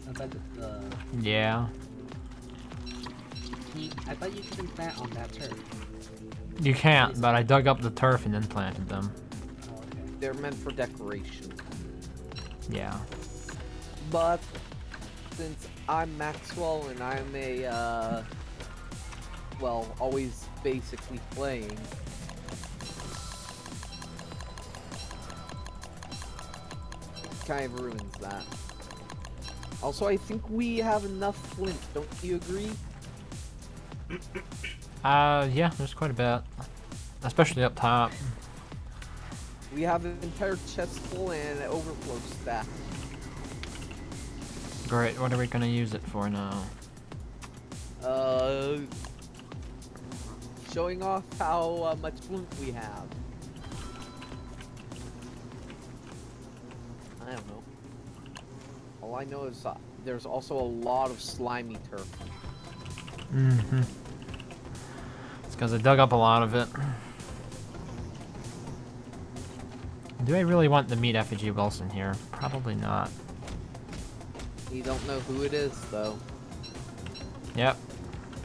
Outside the Yeah. I thought you couldn't plant on that turf. You can't, but I dug up the turf and then planted them. Oh, okay. They're meant for decoration. Yeah. But since I'm Maxwell and I'm a, well, always basically playing, it kind of ruins that. Also, I think we have enough flint, don't you agree? Yeah, there's quite a bit. Especially up top. We have an entire chest full and an overflow stack. Great, what are we gonna use it for now? Showing off how much flint we have. I don't know. All I know is there's also a lot of slimy turf. Mm-hmm. It's because I dug up a lot of it. Do I really want to meet Effigy Wilson here? Probably not. You don't know who it is, though. Yep.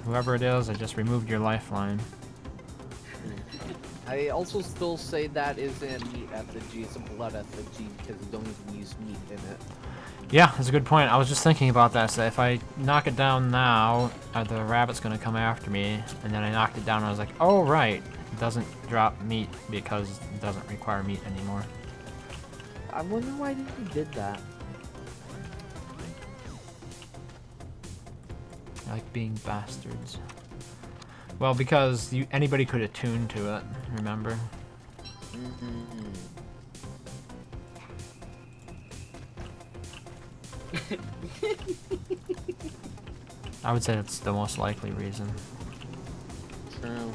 Whoever it is, I just removed your lifeline. I also still say that isn't a meat effigy, it's a blood effigy because you don't even use meat in it. Yeah, that's a good point. I was just thinking about that. So if I knock it down now, are the rabbits going to come after me? And then I knocked it down and I was like, oh, right. It doesn't drop meat because it doesn't require meat anymore. I wonder why you did that. I like being bastards. Well, because anybody could attune to it, remember? I would say that's the most likely reason. True.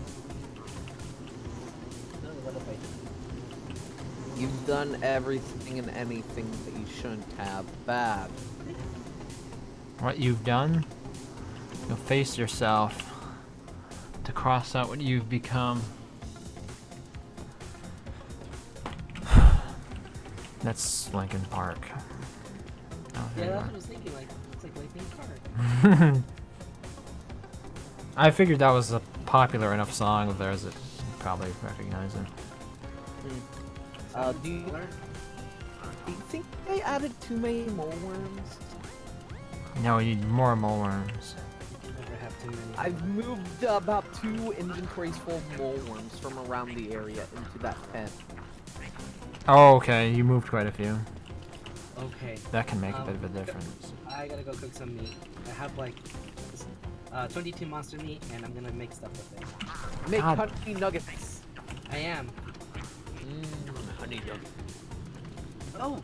You've done everything and anything that you shouldn't have. Bad. What you've done, you'll face yourself to cross out what you've become. That's Linkin Park. Oh, Yeah, there that's what you I was thinking. Like, it's like Lightning Park. are. I figured that was a popular enough song of theirs that you'd probably recognize it. Do you think they added too many mole worms? No, we need more mole worms. Never have too many. I've moved about 2 inventories full of mole worms from around the area into that pen. Oh, okay, you moved quite a few. Okay. That can make a bit of a difference. I gotta go cook some meat. I have like 22 monster meat, and I'm gonna make stuff with it. Make God. honey nuggets. I am. Honey nuggets. Oh,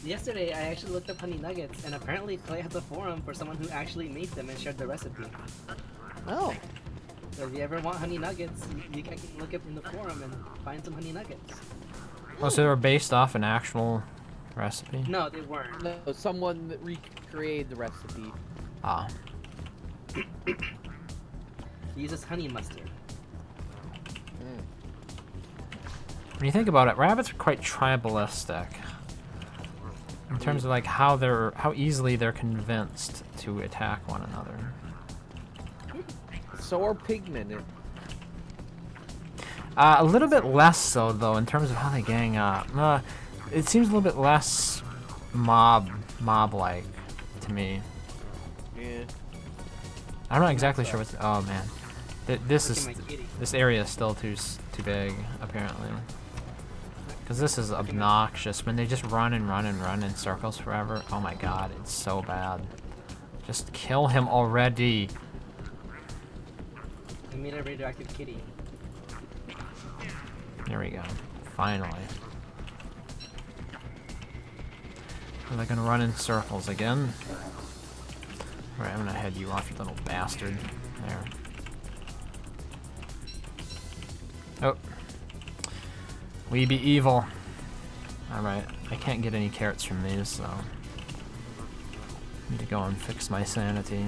yesterday I actually looked up honey nuggets, and apparently Clay has a forum for someone who actually made them and shared the recipe. Oh. So if you ever want honey nuggets, you can look up in the forum and find some honey nuggets. Oh, so they were based off an actual recipe? No, they weren't. No, someone that recreated the recipe. Ah. He uses honey mustard. When you think about it, rabbits are quite tribalistic. In terms of like how easily they're convinced to attack one another. So are pigmen. A little bit less so though, in terms of how they gang up. It seems a little bit less mob-like to me. Yeah. I'm not exactly sure what's. Oh man, this Look is at my kitty. this area is still too big apparently. Because this is obnoxious when they just run and run and run in circles forever. Oh my god, it's so bad. Just kill him already. I made a radioactive kitty. There we go. Finally. Are they gonna run in circles again? Alright, I'm gonna head you off, you little bastard. There. Oh. We be evil. Alright, I can't get any carrots from these, so... Need to go and fix my sanity.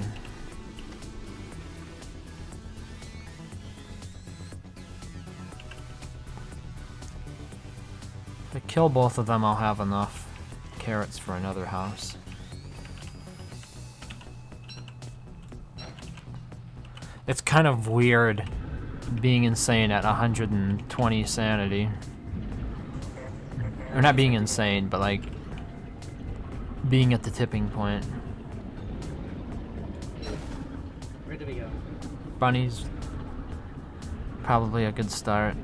If I kill both of them, I'll have enough carrots for another house. It's kind of weird being insane at 120 sanity. Or not being insane, but like being at the tipping point. Where do we go? Bunnies, probably a good start.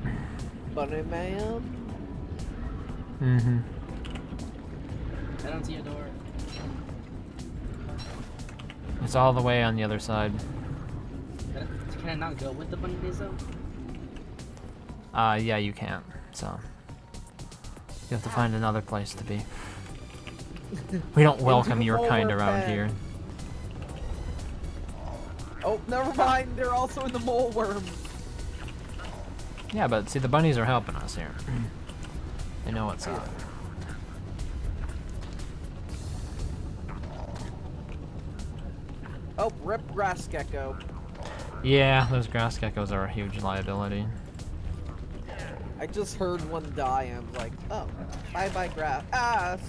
Bunny man. Mm-hmm. I don't see a door. It's all the way on the other side. Can I not go with the bunnies though? Yeah, you can't. So you have to find another place to be. We don't welcome your kind around here. Oh, never mind. They're also in the mole worm. Yeah, but see, the bunnies are helping us here. They know what's up. Oh, rip grass gecko. Yeah, those grass geckos are a huge liability. I just heard one die and I was like, oh, bye bye grass.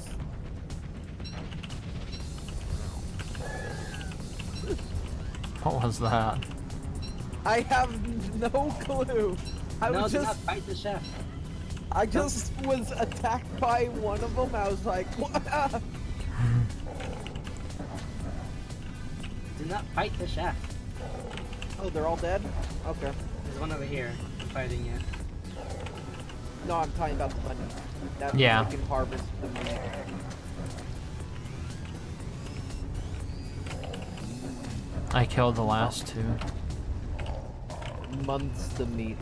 What was that? I have no clue. I No, was do not just fight the chef. I just was attacked by one of them. I was like, what? Do not fight the chef. Oh, they're all dead? Okay. There's one over here. I'm fighting it. No, I'm talking about the bunny. That Yeah. can harvest the meat. I killed the last two. Months the meat.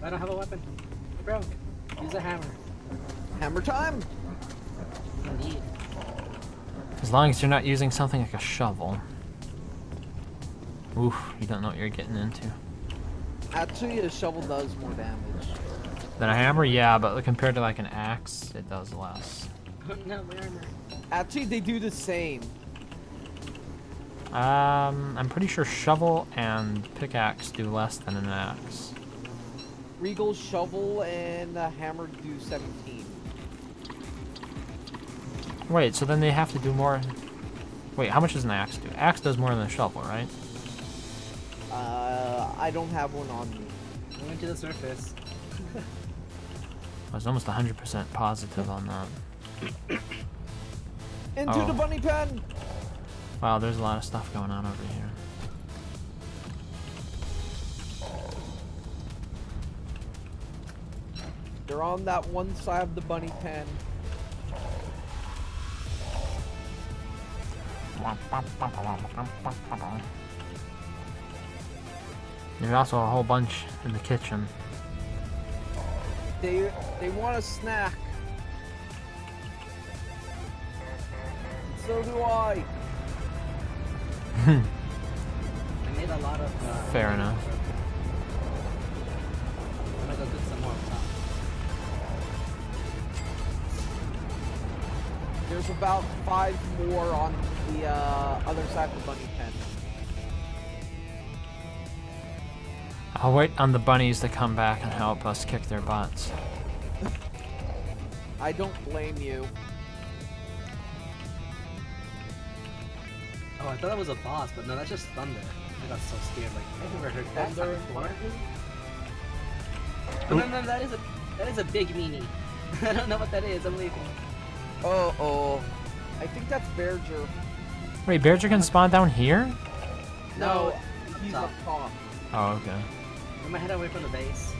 I don't have a weapon. Bro, use a hammer. Hammer time! Indeed. As long as you're not using something like a shovel. Oof, you don't know what you're getting into. Actually, a shovel does more damage. Then a hammer, yeah, but compared to like an axe, it does less. No, my armor. Actually, they do the same. I'm pretty sure shovel and pickaxe do less than an axe. Regal shovel and hammer do 17. Wait, so then they have to do more. Wait, how much does an axe do? Axe does more than a shovel, right? I don't have one on me. I went to the surface. I was almost 100% positive on that. Into Oh. the bunny pen! Wow, there's a lot of stuff going on over here. They're on that one side of the bunny pen. There's also a whole bunch in the kitchen. They want a snack. And so do I. I made a lot of. Fair enough. I'm gonna go cook some more on top. There's about 5 more on the other side of the bunny pen. I'll wait on the bunnies to come back and help us kick their butts. I don't blame you. Oh, I thought that was a boss, but no, that's just thunder. I got so scared. Like I never heard that Thunder. before. Oh, no, that is a big meanie. I don't know what that is. I'm leaving. Oh. I think that's Berger. Wait, Bearger can spawn down here? No, up he's top. up top. Oh, okay. I'm gonna head away from the base.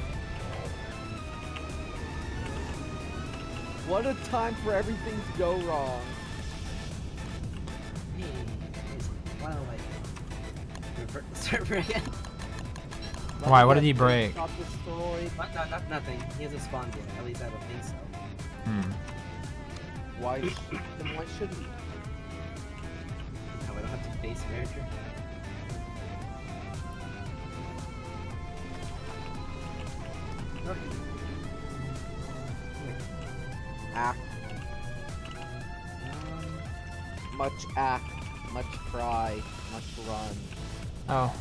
What a time for everything to go wrong. Hey, why don't I revert the server again? Why? What did he break? Got destroyed. What? No, nothing. He hasn't spawned yet. At least I don't think so. Hmm. Why? Then why should he? No, I don't have to face Manager. Act. Much act. Much cry. Much run. Oh,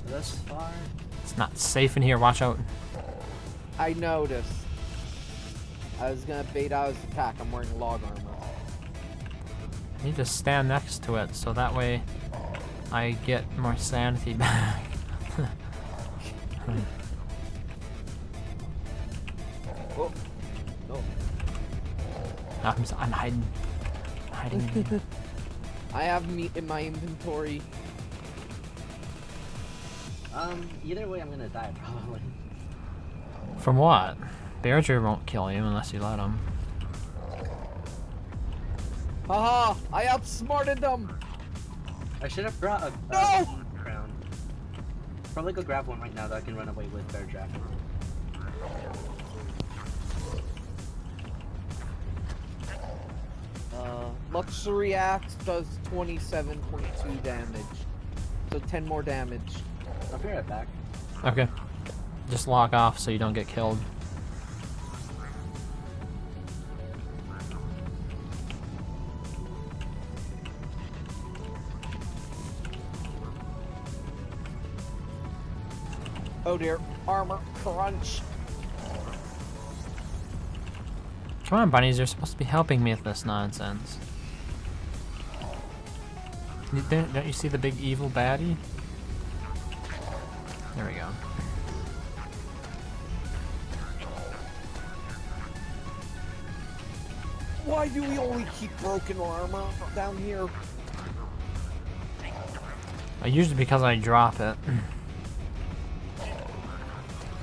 Thus far, it's not safe in here. Watch out. I noticed. I was gonna bait out his attack. I'm wearing log armor. I need to stand next to it so that way I get more sanity back. Oh. No. I'm hiding. Hiding. I have meat in my inventory. either way, I'm gonna die probably. From what? Bearger won't kill you unless you let him. Haha! I outsmarted them! I should have brought a No! crown. Probably go grab one right now that I can run away with Bear Jack. Luxury Axe does 27.2 damage. So 10 more damage. I'll be right back. Okay. Just log off so you don't get killed. Oh dear, armor crunch. Come on, bunnies, you're supposed to be helping me with this nonsense. Don't you see the big evil baddie? There we go. Why do we only keep broken armor down here? Usually because I drop it.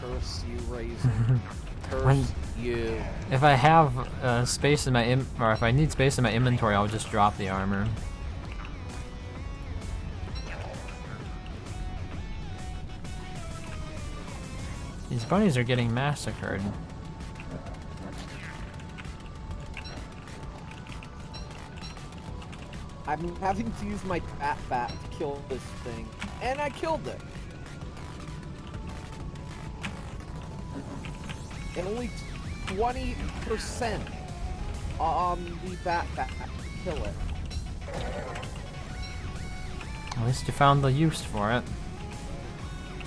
Curse you, Raisin. Curse When- you. If I have space in my or if I need space in my inventory, I'll just drop the armor. These bunnies are getting massacred. I'm having to use my bat to kill this thing, and I killed it. And only 20% on the bat to kill it. At least you found the use for it.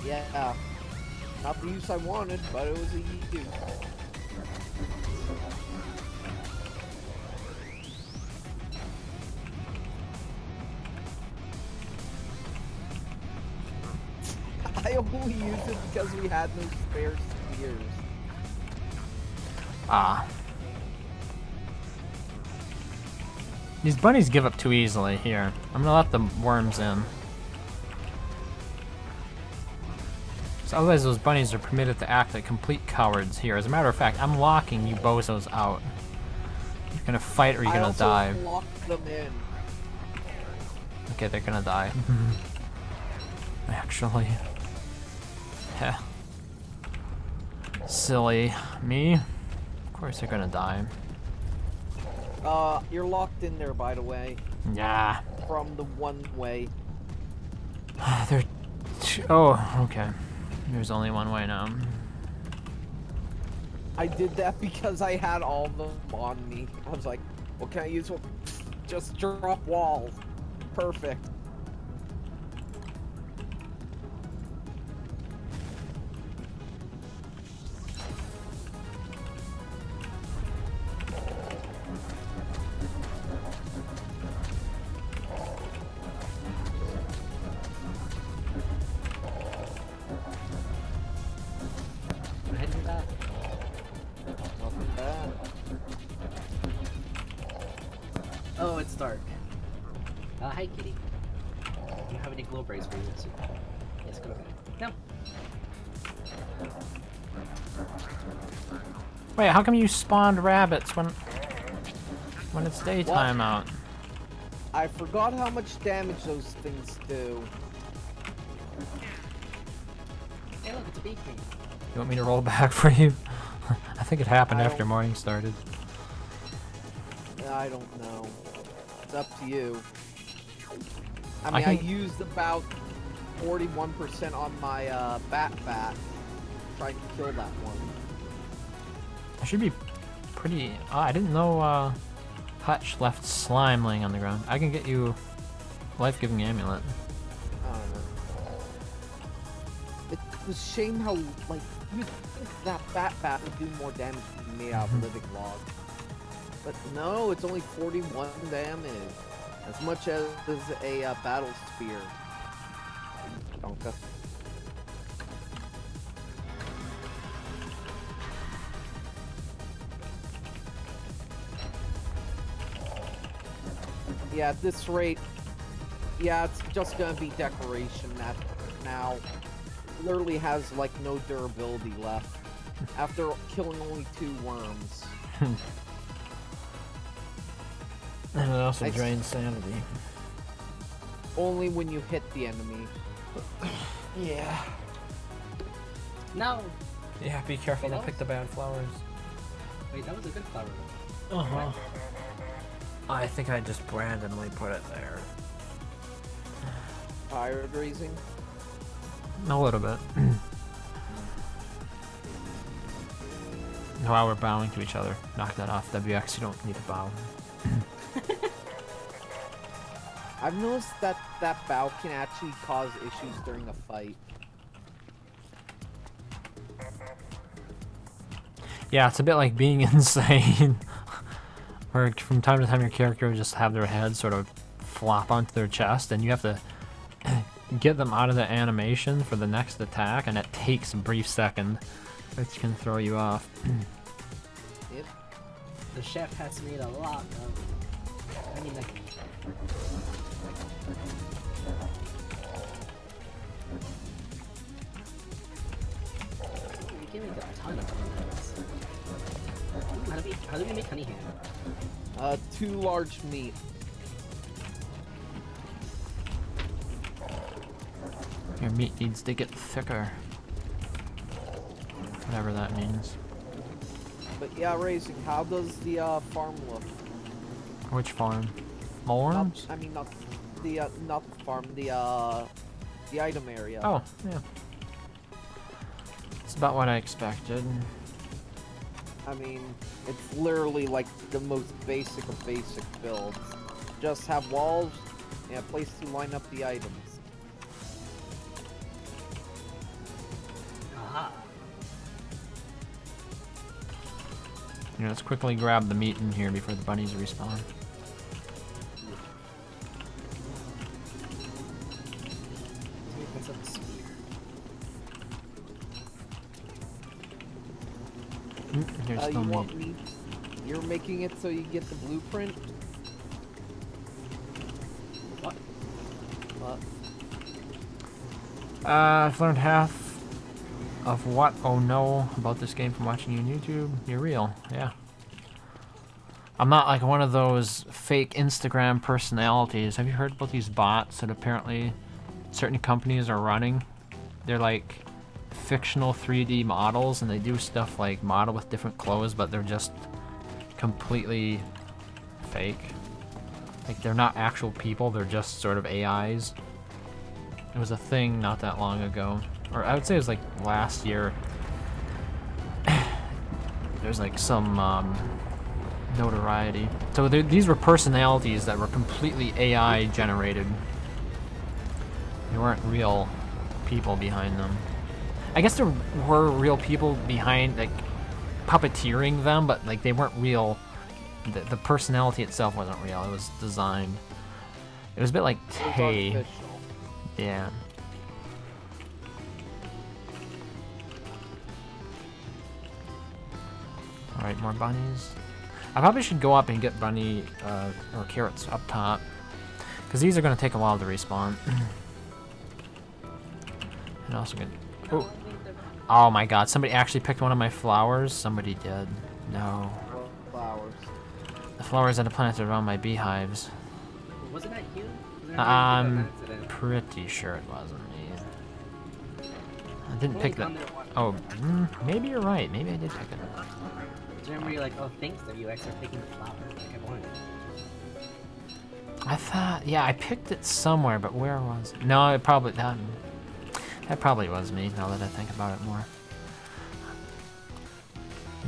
Yeah, not the use I wanted, but it was a use. I only used it because we had no spare spears. Ah. These bunnies give up too easily here. I'm gonna let the worms in. So otherwise those bunnies are permitted to act like complete cowards here. As a matter of fact, I'm locking you bozos out. You're gonna fight or you're gonna die. I also locked them in. Okay, they're gonna die. Actually. Heh. Silly me. Of course they're gonna die. You're locked in there, by the way. Yeah. From the one way. They're... Oh, okay. There's only one way now. I did that because I had all of them on me. I was like, what can I use? Just drop walls. Perfect. I'm heading back. Nothing bad. Oh, it's dark. Hi, kitty. Do you have any glow brace for you? Yes, go ahead. No. Wait, how come you spawned rabbits when it's daytime out? I forgot how much damage those things do. Hey, look, it's a beacon. You want me to roll back for you? I think it happened I after don't- morning started. I don't know. It's up to you. I I mean, I can- used about 41% on my bat. Trying to kill that one. I should be pretty... Oh, I didn't know Hutch left slime laying on the ground. I can get you life-giving amulet. I don't know. It's a shame how, like, you'd think that bat would do more damage than me out of living log. But no, it's only 41 damage. As much as a battle spear. Donka. Yeah, at this rate, yeah, it's just gonna be decoration that now. Literally has like no durability left after killing only 2 worms. And it also I- drains sanity. Only when you hit the enemy. Yeah. No! Yeah, be careful, Wait, don't that pick the bad flowers. Wait, that was a good flower though. Uh-huh. I think I just randomly put it there. Fire raising. A little bit. While we're bowing to each other. Knock that off, WX, you don't need to bow. I've noticed that that bow can actually cause issues during a fight. Yeah, it's a bit like being insane. Where from time to time your character will just have their head sort of flop onto their chest, and you have to get them out of the animation for the next attack, and it takes a brief second, which can throw you off. Yep. The chef has made a lot of honey nuggets. You can make a ton of honey nuggets. How do we make honey ham? Too large meat. Your meat needs to get thicker. Whatever that means. But yeah, Racing, how does the farm look? Which farm? Moleworms? I mean, not the farm, the item area. Oh, yeah. It's about what I expected. I mean, it's literally like the most basic of basic builds. Just have walls and a place to line up the items. Aha. You know, let's quickly grab the meat in here before the bunnies respawn. Here's You still want meat. me? You're making it so you get the blueprint? What? What? I've learned half of what oh no about this game from watching you on YouTube. You're real, yeah. I'm not like one of those fake Instagram personalities. Have you heard about these bots that apparently certain companies are running? They're like fictional 3D models, and they do stuff like model with different clothes, but they're just completely fake. Like, they're not actual people, they're just sort of AIs. It was a thing not that long ago, or I would say it was like last year. There's like some notoriety. So these were personalities that were completely AI generated. There weren't real people behind them. I guess there were real people behind, like, puppeteering them, but like they weren't real. The personality itself wasn't real. It was designed. It was a bit like Tay. Artificial. Yeah. Alright, more bunnies. I probably should go up and get bunny or carrots up top, because these are going to take a while to respawn. And also good. Oh. Oh my god, somebody actually picked one of my flowers? Somebody did. No. Flowers. The flowers that are planted around my beehives. Wasn't that you? I'm pretty sure it wasn't me. I didn't pick that. Oh, maybe you're right. Maybe I did pick it. Do you remember you're like, oh, thanks that you extra picking the flower? Like, I wanted. I thought, yeah, I picked it somewhere, but where was it? No, it probably, that probably was me, now that I think about it more.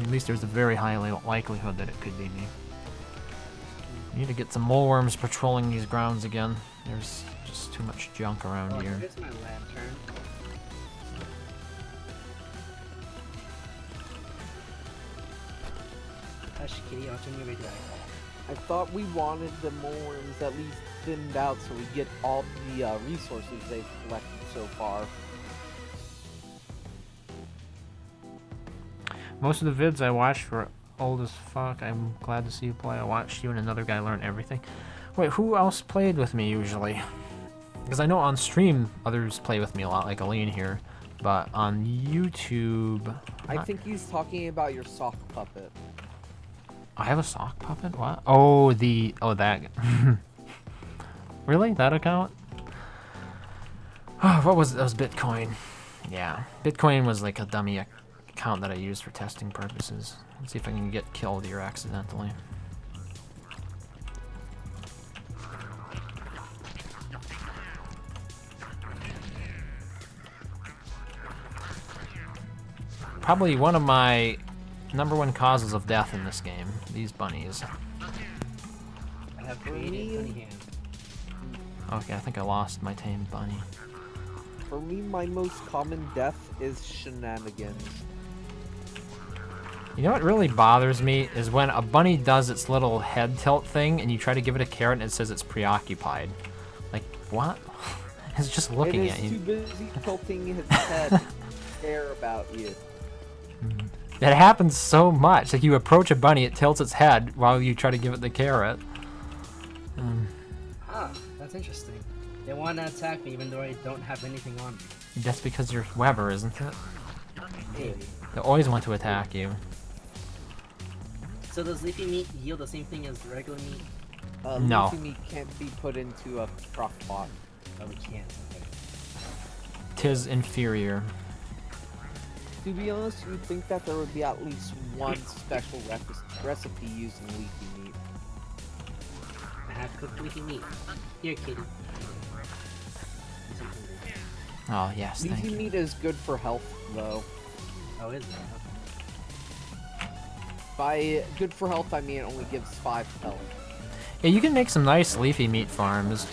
At least there's a very high likelihood that it could be me. Need to get some moleworms patrolling these grounds again. There's just too much junk around here. Here's my lantern. Hush, kitty, I'll turn you right back. I thought we wanted the moleworms at least thinned out so we get all the resources they've collected so far. Most of the vids I watched were old as fuck. I'm glad to see you play. I watched you and another guy learn everything. Wait, who else played with me usually? Because I know on stream others play with me a lot, like Aline here. But on YouTube... I think he's talking about your sock puppet. I have a sock puppet? What? Oh, that... Really? That account? Oh, what was it? That was Bitcoin. Yeah. Bitcoin was like a dummy account that I used for testing purposes. Let's see if I can get killed here accidentally. Probably one of my #1 causes of death in this game. These bunnies. I have created funny hands. Okay, I think I lost my tamed bunny. For me, my most common death is shenanigans. You know what really bothers me is when a bunny does its little head tilt thing and you try to give it a carrot and it says it's preoccupied. Like, what? It's just looking it at is too you. busy tilting his head to care about you. That happens so much. Like, you approach a bunny, it tilts its head while you try to give it the carrot. Huh, that's interesting. They want to attack me even though I don't have anything on me. That's because you're Weber, isn't it? Maybe. They always want to attack you. So does leafy meat yield the same thing as regular meat? No. Leafy meat can't be put into a crock pot. Oh, we can't. Okay. Tis inferior. To be honest, you'd think that there would be at least one special recipe using leafy meat. I have cooked leafy meat. Here, kitty. Something good. Oh, yes, thank Leafy you. meat is good for health, though. Oh, is it? By good for health, I mean it only gives 5 health. Yeah, you can make some nice leafy meat farms.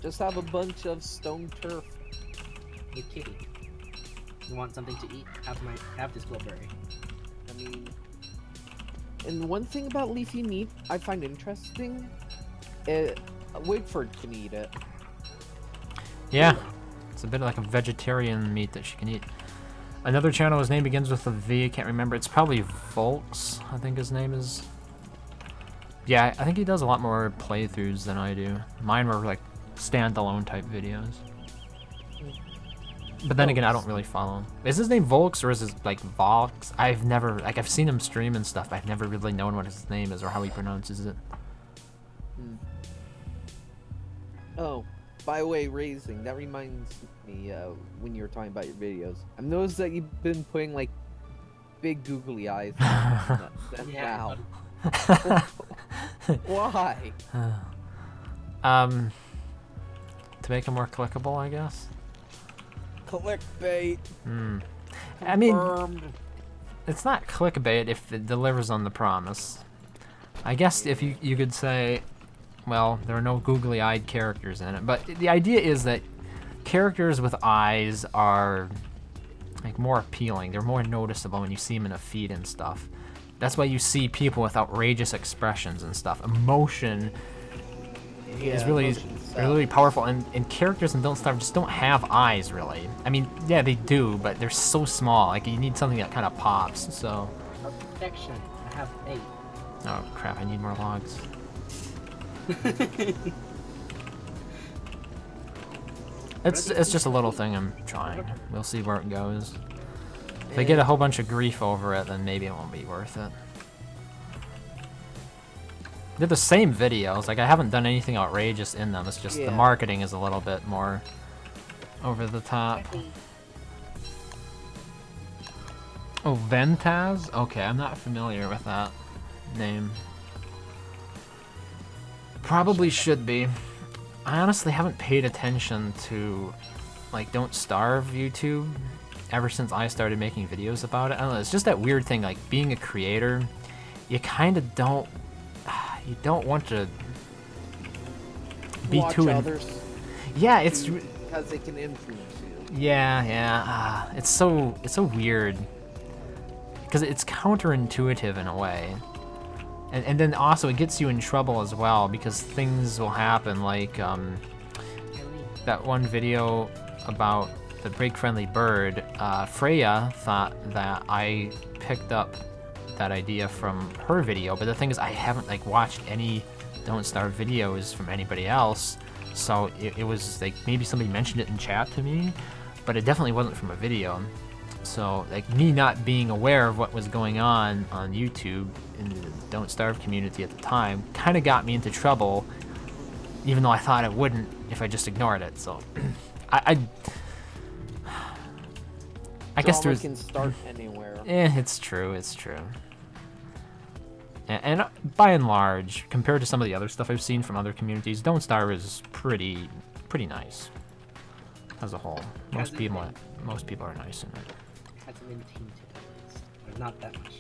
Just have a bunch of stone turf. Hey, kitty. You want something to eat? Have this blueberry. I mean, and one thing about leafy meat I find interesting, Wigford can eat it. Yeah, it's a bit like a vegetarian meat that she can eat. Another channel, his name begins with a V, I can't remember. It's probably Volks, I think his name is. Yeah, I think he does a lot more playthroughs than I do. Mine were like standalone type videos. But then again, I don't really follow him. Is his name Volks or is his like Vox? I've never, like, I've seen him stream and stuff, but I've never really known what his name is or how he pronounces it. Oh, by the way, Raising, that reminds me, when you were talking about your videos, I've noticed that you've been putting, like, big googly eyes on them Yeah. now. Why? To make him more clickable, I guess. Clickbait. I mean, Confirmed. it's not clickbait if it delivers on the promise. I guess if you could say, well, there are no googly-eyed characters in it, but the idea is that characters with eyes are like more appealing. They're more noticeable when you see them in a feed and stuff. That's why you see people with outrageous expressions and stuff. Emotion is really powerful, and characters in Don't Starve just don't have eyes, really. I mean, yeah, they do, but they're so small. Like, you need something that kind of pops, so... Perfection. I have 8. Oh, crap, I need more logs. It's just a little thing I'm trying. We'll see where it goes. If I get a whole bunch of grief over it, then maybe it won't be worth it. They're the same videos. Like, I haven't done anything outrageous in them. It's just the marketing is a little bit more over the top. Oh, Ventaz? Okay, I'm not familiar with that name. Probably should be. I honestly haven't paid attention to, like, Don't Starve YouTube ever since I started making videos about it. I don't know, it's just that weird thing, like, being a creator, you kind of don't... You don't want to be Watch too... others. Yeah, it's... Because they can influence you. Yeah. It's so weird. Because it's counterintuitive in a way. And then also it gets you in trouble as well, because things will happen like that one video about the break-friendly bird. Freya thought that I picked up that idea from her video, but the thing is I haven't like watched any Don't Starve videos from anybody else, so it was like maybe somebody mentioned it in chat to me, but it definitely wasn't from a video. So like me not being aware of what was going on YouTube in the Don't Starve community at the time kind of got me into trouble, even though I thought it wouldn't if I just ignored it. So I guess Drama there's can start anywhere. it's true. And by and large, compared to some of the other stuff I've seen from other communities, Don't Starve is pretty nice as a whole. Most people are nice in it. Hasn't been tainted, at least. Or not that much.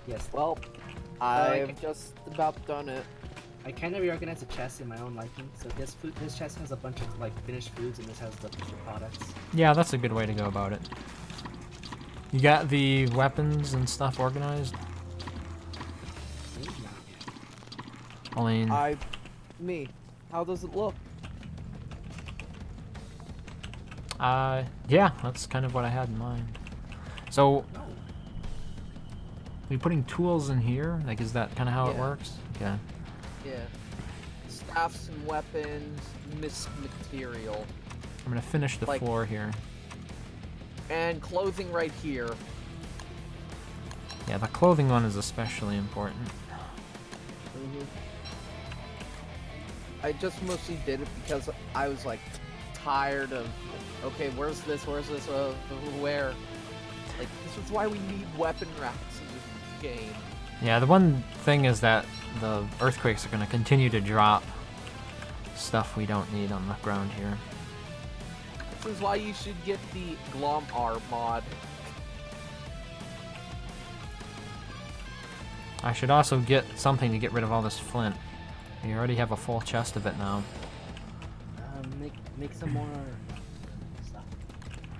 Yes. Well, I've just about done it. I kind of reorganized the chest in my own liking. So this chest has a bunch of like finished foods, and this has the products. Yeah, that's a good way to go about it. You got the weapons and stuff organized? Only Me. How does it look? yeah, that's kind of what I had in mind. So, we putting tools in here? Like, is that kind of how it Yeah. works? Okay. Yeah. Staffs and weapons, missed material, I'm gonna finish the Like- floor here. and clothing right here. Yeah, the clothing one is especially important. I just mostly did it because I was like tired of, okay, where's this, where? Like, this is why we need weapon racks in this game. Yeah, the one thing is that the earthquakes are gonna continue to drop stuff we don't need on the ground here. This is why you should get the Glom R mod. I should also get something to get rid of all this flint. We already have a full chest of it now. Make some more stuff.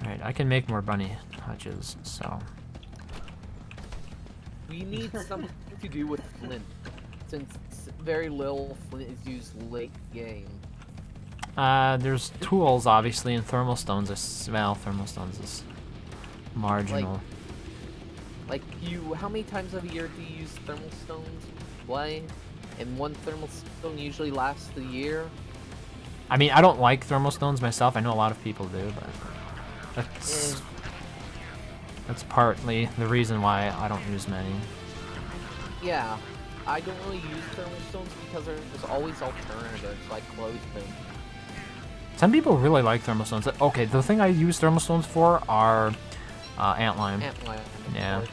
Alright, I can make more bunny hutches, so... We need something to do with flint, since very little flint is used late game. There's tools, obviously, and thermal stones are... Well, thermal stones is marginal. Like how many times of a year do you use thermal stones to play? And one thermal stone usually lasts a year. I mean, I don't like thermal stones myself. I know a lot of people do, but that's partly the reason why I don't use many. Yeah, I don't really use thermal stones because there's always alternatives like clothing. Some people really like thermal stones. Okay, the thing I use thermal stones for are antlion. Antlion, of Yeah. course.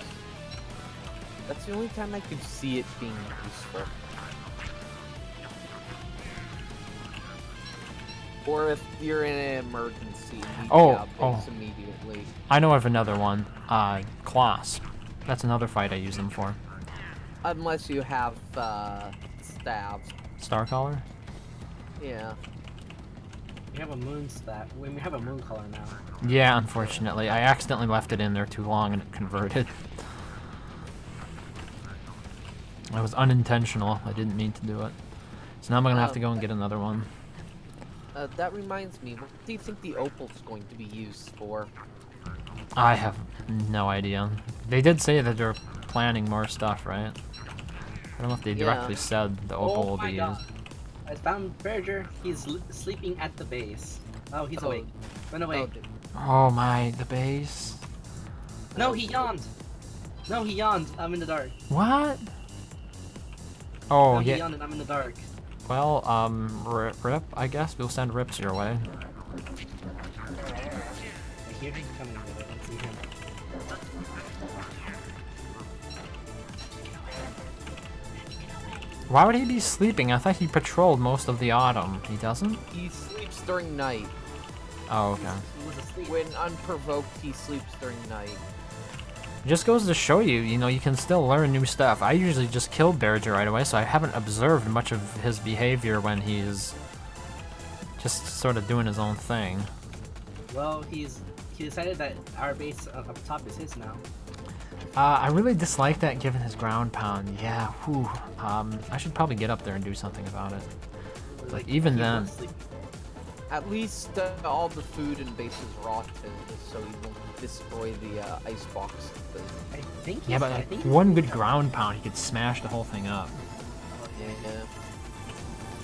That's the only time I could see it being useful. Or if you're in an emergency, you need base immediately. I know of another one. Kloss. That's another fight I use them for. Unless you have stabs. Starcaller? Yeah. We have a moon stat. We have a moon color now. Yeah, unfortunately. I accidentally left it in there too long and it converted. It was unintentional. I didn't mean to do it. So now I'm gonna have to go and get another one. That reminds me, what do you think the opal's going to be used for? I have no idea. They did say that they're planning more stuff, right? I don't know if they directly said the opal will be used. I found Berger. He's sleeping at the base. Oh, he's Oh. awake. Run away. Oh, Oh my, the base. No, he yawned. No, he yawned. I'm in the dark. What? Oh, no, he yeah. yawned and I'm in the dark. Well, Rip, I guess. We'll send Rips your way. I hear him coming, but I don't see him. Why would he be sleeping? I thought he patrolled most of the autumn. He doesn't? he sleeps during night. Oh, okay. He was asleep. When unprovoked, he sleeps during night. It just goes to show you, you can still learn new stuff. I usually just kill Berger right away, so I haven't observed much of his behavior when he's just sort of doing his own thing. Well, he decided that our base up top is his now. I really dislike that given his ground pound. Yeah, whew. I should probably get up there and do something about it. Like, even he then... was sleeping. At least all the food and base is rotten, so he won't destroy the ice box. I think. Yeah, but I like, think one good ground pound, he could smash the whole thing up. Yeah. Is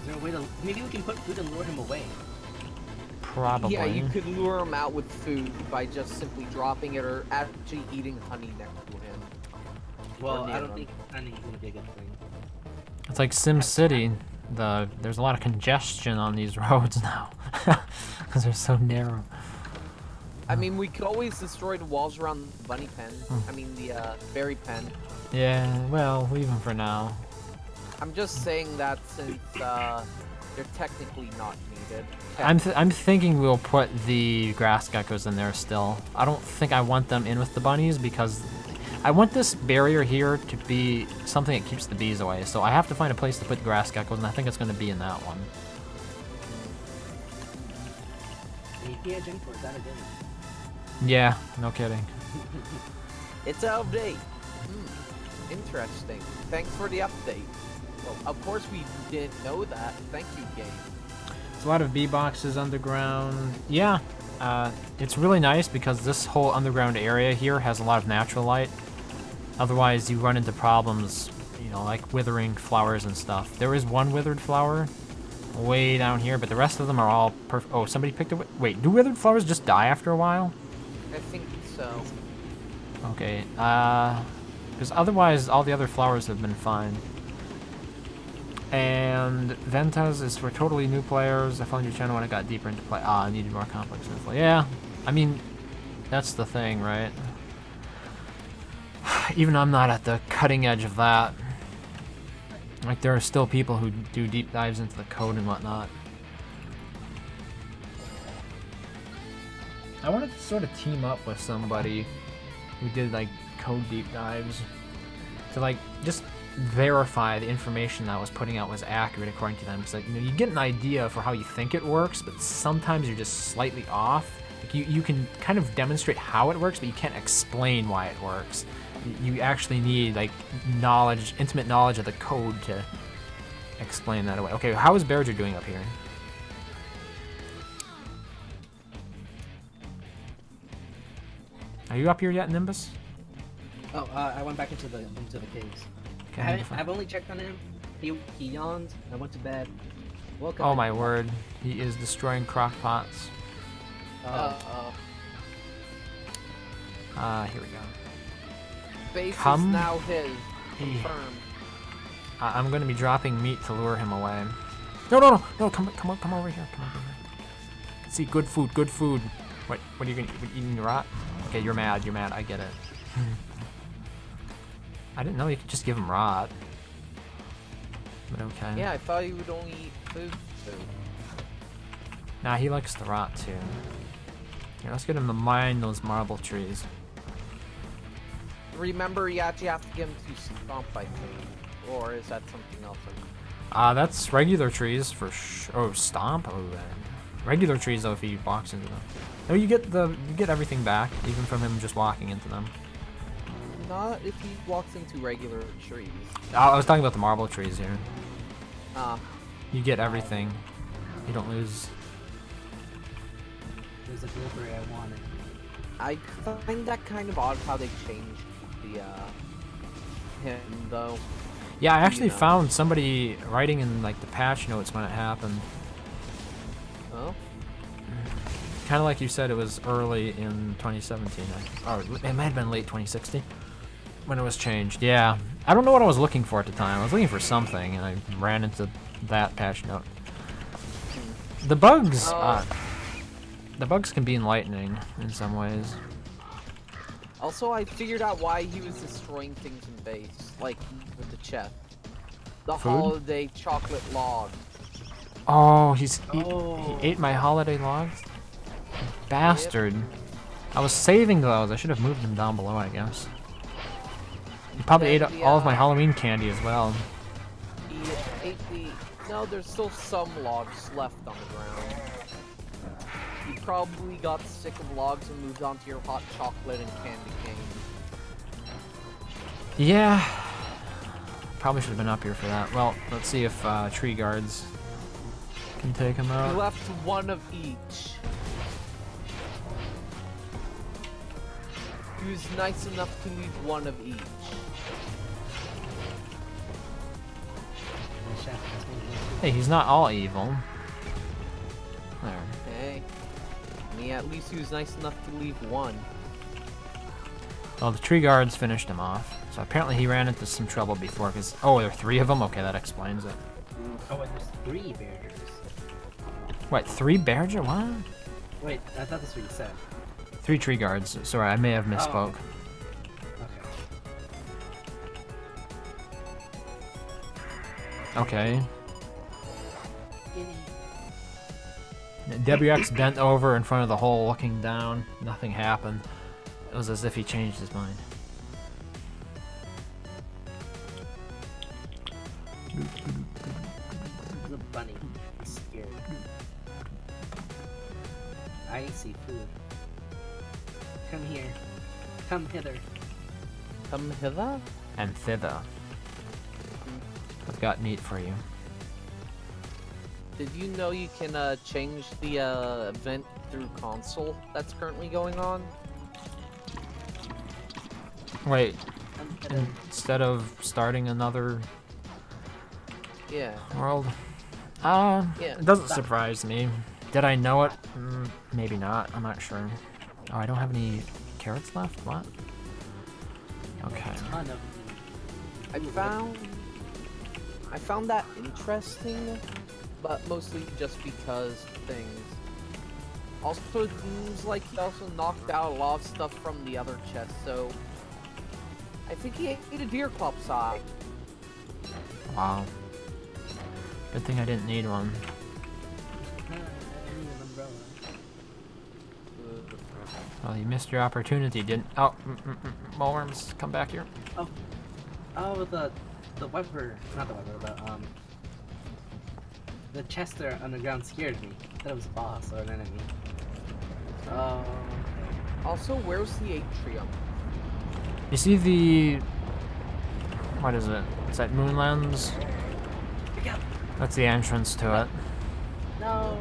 there a way to? Maybe we can put food and lure him away. Probably. Yeah, you could lure him out with food by just simply dropping it or actually eating honey next to him. Well, near I don't him. think honey is gonna be a good thing. It's like Sim City. There's a lot of congestion on these roads now because they're so narrow. I mean, we could always destroy the walls around the bunny pen. I mean, the berry pen. Yeah, well, leave them for now. I'm just saying that since they're technically not needed. I'm thinking we'll put the grass geckos in there still. I don't think I want them in with the bunnies because I want this barrier here to be something that keeps the bees away, so I have to find a place to put grass geckos, and I think it's going to be in that one. API Gen 4, is that a good one? Yeah, no kidding. It's out of date. Interesting. Thanks for the update. Well, of course we didn't know that. Thank you, game. There's a lot of bee boxes underground. Yeah, it's really nice because this whole underground area here has a lot of natural light. Otherwise, you run into problems, you know, like withering flowers and stuff. There is one withered flower way down here, but the rest of them are all perfect. Oh, somebody picked it. Wait, do withered flowers just die after a while? I think so. Okay, because otherwise all the other flowers have been fine. And Ventas is for totally new players. I found your channel when I got deeper into play. I needed more complex info. Yeah, I mean, that's the thing, right? Even I'm not at the cutting edge of that. Like, there are still people who do deep dives into the code and whatnot. I wanted to sort of team up with somebody who did, like, code deep dives to, like, just verify the information that I was putting out was accurate according to them. Because, like, you know, you get an idea for how you think it works, but sometimes you're just slightly off. Like, you can kind of demonstrate how it works, but you can't explain why it works. You actually need, like, knowledge, intimate knowledge of the code to explain that away. Okay, how is Berger doing up here? Are you up here yet, Nimbus? Oh, I went back into the caves. Okay, I've only checked on him. He yawned. I went to bed. Woke up. oh my word, he is destroying crockpots. Here we go. Base Come. is now his. Confirmed. I'm gonna be dropping meat to lure him away. No, come over here, come over here. See, good food, good food. What are you gonna eating the rot? Okay, you're mad, I get it. I didn't know you could just give him rot. But okay. Yeah, I thought he would only eat food. Nah, he likes the rot too. Here, let's get him to mine those marble trees. Remember, you actually have to get him to stomp, I think. Or is that something else? That's regular trees for stomp. Regular trees though if he walks into them. No, you get everything back, even from him just walking into them. Not if he walks into regular trees. I was talking about the marble trees here. Ah. You get everything. You don't lose. There's a blueberry I wanted. I find that kind of odd how they changed the him though. Yeah, I actually You know. found somebody writing in like the patch notes when it happened. Oh. Kind of like you said, it was early in 2017. Or it might have been late 2016 when it was changed. Yeah, I don't know what I was looking for at the time. I was looking for something, and I ran into that patch note. The bugs, the bugs can be enlightening in some ways. Also, I figured out why he was destroying things in base, like with the chest. The Food? holiday chocolate log. Oh, he Oh. ate my holiday logs. Bastard. I was saving those. I should have moved them down below, I guess. He probably Then ate the, all of my Halloween candy as well. He ate the. No, there's still some logs left on the ground. You probably got sick of logs and moved on to your hot chocolate and candy cane. Yeah. Probably should have been up here for that. Well, let's see if tree guards can take him You out. left one of each. He was nice enough to leave one of each. The chef has one of those. Hey, he's not all evil. There. Hey. I mean, at least he was nice enough to leave one. Well, the tree guards finished him off. So apparently he ran into some trouble before, because... Oh, there are 3 of them? Okay, that explains it. Oh, and there's 3 bears. What, 3 Berger? What? Wait, I thought that's what you said. 3 tree guards. Sorry, I may have misspoke. Okay. Okay. WX bent over in front of the hole looking down. Nothing happened. It was as if he changed his mind. bunny. I'm scared. I see food. Come here. Come hither. Come hither. And thither. I've got meat for you. Did you know you can change the event through console that's currently going on? Wait, Come hither. instead of starting another Yeah. world? Yeah, It doesn't that- surprise me. Did I know it? Maybe not. I'm not sure. Oh, I don't have any carrots left? What? Okay. Ton of I found that interesting, but mostly just because things. Also, it seems like he also knocked out a lot of stuff from the other chest, so I think he ate a deer club side. Wow. Good thing I didn't need one. I need an umbrella. Well, you missed your opportunity, didn't? Oh, Mulworms, come back here. Oh, the Weber, not the Weber, the Chester underground scared me. I thought it was a boss or an enemy. Oh, Also, where's the atrium? You see the... What is it? Is that Moonlands? pick up! That's the entrance to it. No!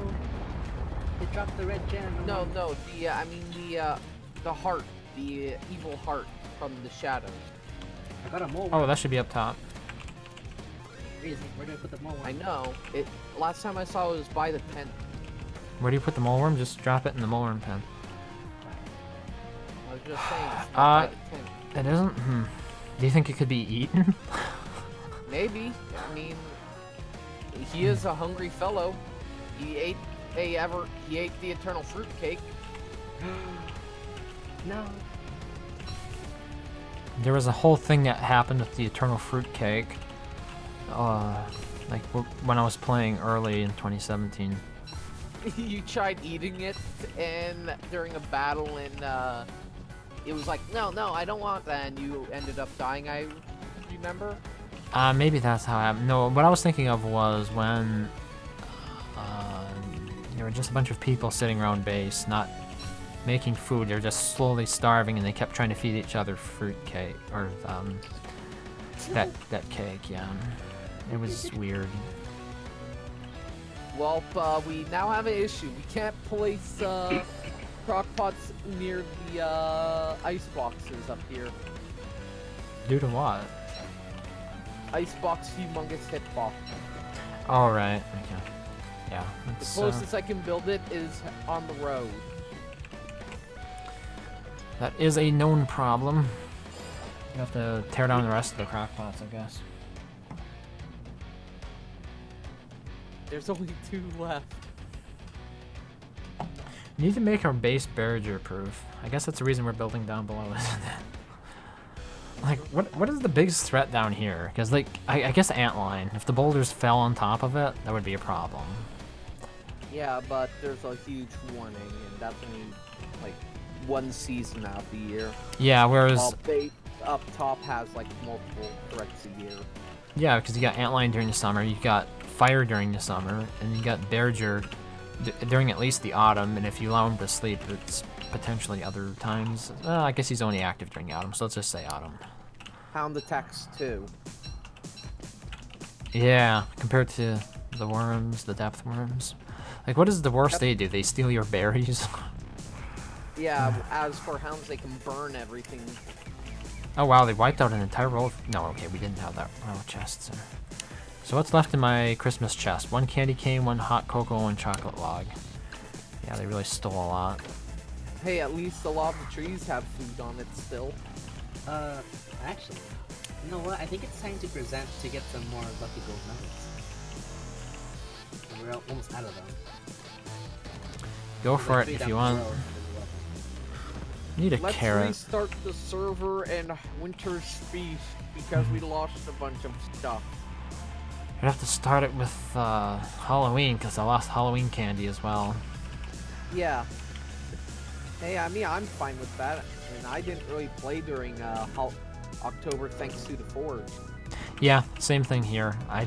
It dropped the red gem. No, the I mean the heart, the evil heart from the shadows. I got a mole. Oh, that should be up top. Crazy. Where do I put the mole? I know it. Last time I saw it was by the tent. Where do you put the Mulworm? Just drop it in the Mulworm pen. I was just saying, it's by the tent. It isn't? Do you think it could be eaten? Maybe. I mean, he is a hungry fellow. He ate he ate the eternal fruit cake. No. There was a whole thing that happened with the Eternal Fruit Cake. Like when I was playing early in 2017. You tried eating it, and during a battle, and it was like, no, I don't want that, and you ended up dying. I remember. Maybe that's how it happened. No, what I was thinking of was when there were just a bunch of people sitting around base, not making food. They were just slowly starving, and they kept trying to feed each other fruit cake or that cake. Yeah, it was weird. Well, we now have an issue. We can't place crock pots near the ice boxes up here. Due to what? Icebox humongous hitbox. All right. Okay. Yeah. The It's, closest I can build it is on the road. that is a known problem. You have to tear down the rest of the crockpots, I guess. There's only 2 left. We need to make our base barrier proof. I guess that's the reason we're building down below, isn't it? Like, what is the biggest threat down here? Because, like, I guess antline. If the boulders fell on top of it, that would be a problem. Yeah, but there's a huge warning, and that's only like 1 season out of the year. Yeah, whereas... While base up top has like multiple threats a year. Yeah, because you got antline during the summer, you got fire during the summer, and you got Berger during at least the autumn, and if you allow him to sleep, it's potentially other times. I guess he's only active during the autumn, so let's just say autumn. Hound attacks too. Yeah, compared to the worms, the depth worms. Like, what is the worst they do? They steal your berries? Yeah, as for hounds, they can burn everything. Oh wow, they wiped out an entire row of... No, okay, we didn't have that row of chests. So what's left in my Christmas chest? 1 candy cane, 1 hot cocoa, 1 chocolate log. Yeah, they really stole a lot. Hey, at least a lot of the trees have food on it still. Actually, you know what? I think it's time to present to get some more lucky gold nuggets. We're almost out of them. Go There's for like it 3 if down you want. below. Need a Let's carrot. restart the server and Winter's Feast because we lost a bunch of stuff. I'd have to start it with Halloween, because I lost Halloween candy as well. Yeah. Hey, I mean, I'm fine with that. And I didn't really play during October thanks to the Forge. Yeah, same thing here. I